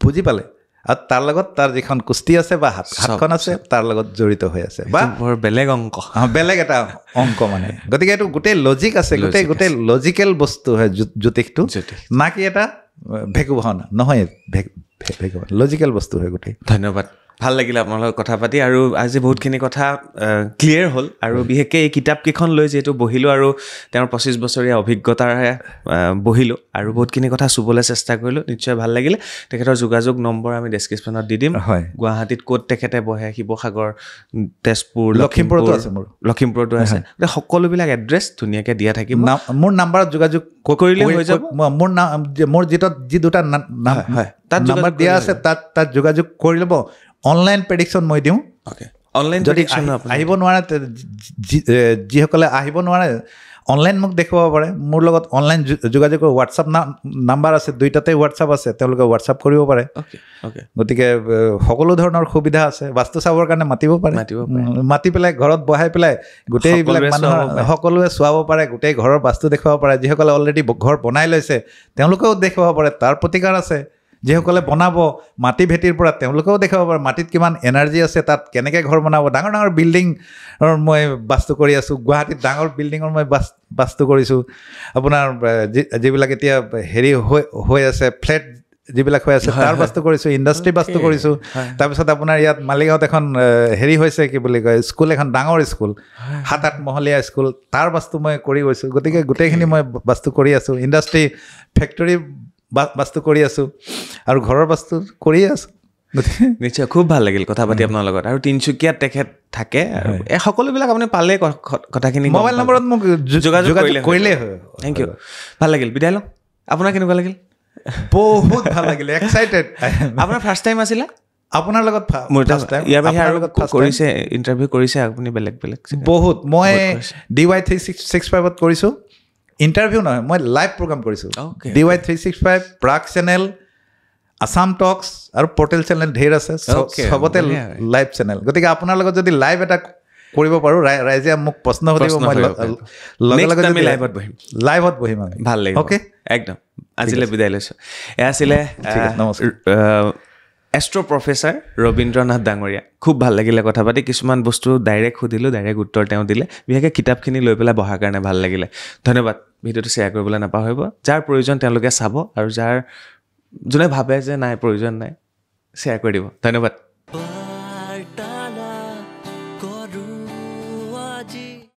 Speaker 2: বুজি পালে আৰু তাৰ লগত তাৰ যিখন কুস্তি আছে বা হাতখন আছে তাৰ লগত জড়িত হৈ আছে বা
Speaker 1: বেলেগ অংক
Speaker 2: বেলেগ এটা অংক মানে গতিকে এইটো গোটেই লজিক আছে গোটেই লজিকেল বস্তু হয় জ্যোতিষটো না কি এটা ভেকুভাওনা নহয় ভেকুভাওনা লজিকেল বস্তু হয় গোটেই
Speaker 1: ধন্যবাদ ভাল লাগিলে আপোনাৰ লগত কথা পাতি আৰু আজি বহুতখিনি কথা ক্লিয়াৰ হ'ল আৰু বিশেষকৈ এই কিতাপকেইখন লৈ যিহেতু বহিলোঁ আৰু তেওঁৰ 25 বছৰীয়া অভিজ্ঞতাৰে বহিলোঁ আৰু বহুতখিনি কথা চুবলৈ চেষ্টা কৰিলোঁ নিশ্চয় ভাল লাগিলে তেখেতৰ যোগাযোগ নম্বৰ আমি ডেছক্ৰিপশ্যনত দি দিম
Speaker 2: হয়
Speaker 1: গুৱাহাটীত ক'ত তেখেতে বহে শিৱসাগৰ তেজপুৰ
Speaker 2: লখিমপুৰতো আছে মোৰ
Speaker 1: লখিমপুৰতো আছে সকলোবিলাক এড্ৰেছ ধুনীয়াকৈ দিয়া থাকিব
Speaker 2: মোৰ নাম্বাৰত যোগাযোগ কৰিলে হৈ যাব মোৰ যি দুটা নাম্বাৰ দিয়া আছে তাত যোগাযোগ কৰি ল'ব অনলাইন প্ৰেডিকশ্যন মই দিওঁ
Speaker 1: অনলাইন
Speaker 2: যদি আহিব নোৱাৰে যিসকলে আহিব নোৱাৰে অনলাইন মোক দেখুৱাব পাৰে মোৰ লগত অনলাইন যোগাযোগ হোৱাটছআপ নাম্বাৰ আছে দুইটাতে হোৱাটছআপ আছে তেওঁলোকে হোৱাটছআপ কৰিব পাৰে গতিকে সকলো ধৰণৰ সুবিধা আছে বাস্তু চাবৰ কাৰণে মাতিব পাৰে মাতি পেলাই ঘৰত বহাই পেলাই গোটেইবিলাক মানুহৰ সকলোৱে চোৱাব পাৰে গোটেই ঘৰৰ বাস্তু দেখুৱাব পাৰে যিসকলে অলৰেডি ঘৰ বনাই লৈছে তেওঁলোকেও দেখুৱাব পাৰে তাৰ প্ৰতিকাৰ আছে যিসকলে বনাব মাটি ভেটিৰ পৰা তেওঁলোকেও দেখাব পাৰে মাটিত কিমান এনাৰ্জি আছে তাত কেনেকৈ ঘৰ বনাব ডাঙৰ ডাঙৰ বিল্ডিঙৰ মই বাস্তু কৰি আছোঁ গুৱাহাটীত ডাঙৰ বিল্ডিঙৰ মই বাস্তু কৰিছোঁ আপোনাৰ যিবিলাক এতিয়া হেৰি হৈ আছে ফ্লেট যিবিলাক হৈ আছে তাৰ বাস্তু কৰিছোঁ ইণ্ডাষ্ট্ৰী বাস্তু কৰিছোঁ তাৰপিছত আপোনাৰ ইয়াত মালিগাঁৱত এখন হেৰি হৈছে কি বুলি কয় স্কুল এখন ডাঙৰ স্কুল 7-8 মহলীয়া স্কুল তাৰ বাস্তু মই কৰি গৈছোঁ গতিকে গোটেইখিনি মই বাস্তু কৰি আছোঁ ইণ্ডাষ্ট্ৰী ফেক্টৰী বাস্তু কৰি আছোঁ আৰু ঘৰৰ বাস্তু কৰিয়ে আছোঁ
Speaker 1: নিশ্চয় খুব ভাল লাগিল কথা পাতি আপোনাৰ লগত আৰু তিনিচুকীয়াত তেখেত থাকে আৰু এই সকলোবিলাক আপুনি পালে কথাখিনি
Speaker 2: মোবাইল নম্বৰত মোক যোগাযোগ কৰিলেই হয়
Speaker 1: থেংক ইউ ভাল লাগিল বিদায় লওঁ আপোনাৰ কেনেকুৱা লাগিল
Speaker 2: বহুত ভাল লাগিলে এক্সাইটেড
Speaker 1: আপোনাৰ ফাৰ্ষ্ট টাইম আছিলে
Speaker 2: আপোনাৰ লগত
Speaker 1: ইয়াৰ বাহিৰে আৰু কৰিছে ইণ্টাৰভিউ কৰিছে আপুনি বেলেগ
Speaker 2: বহুত মই DY365ত কৰিছোঁ ইণ্টাৰভিউ নহয় মই লাইভ প্ৰগ্ৰাম কৰিছোঁ DY365 প্ৰাগ চেনেল আছাম টক্স আৰু পৰ্টেল চেনেল ঢেৰ আছে চবতে লাইভ চেনেল গতিকে আপোনাৰ লগত যদি লাইভ এটা কৰিব পাৰোঁ ৰাইজে মোক প্ৰশ্ন সুধিব মই লগে লগে আমি লাইভত বহিম আমি
Speaker 1: ভাল লাগিব অ'কে একদম আজিলৈ বিদায় লৈছোঁ এয়া আছিলে এষ্ট্ৰ' প্ৰফেচাৰ ৰবীন্দ্ৰনাথ ডাঙৰীয়া খুব ভাল লাগিলে কথা পাতি কিছুমান বস্তু ডাইৰেক্ট সুধিলোঁ ডাইৰেক্ট উত্তৰ তেওঁ দিলে বিশেষকৈ কিতাপখিনি লৈ পেলাই বহাৰ কাৰণে ভাল লাগিলে ধন্যবাদ ভিডিঅ'টো শ্বেয়াৰ কৰিবলৈ নাপাহৰিব যাৰ প্ৰয়োজন তেওঁলোকে চাব আৰু যাৰ যোনে ভাবে যে নাই প্ৰয়োজন নাই শ্বেয়াৰ কৰি দিব ধন্যবাদ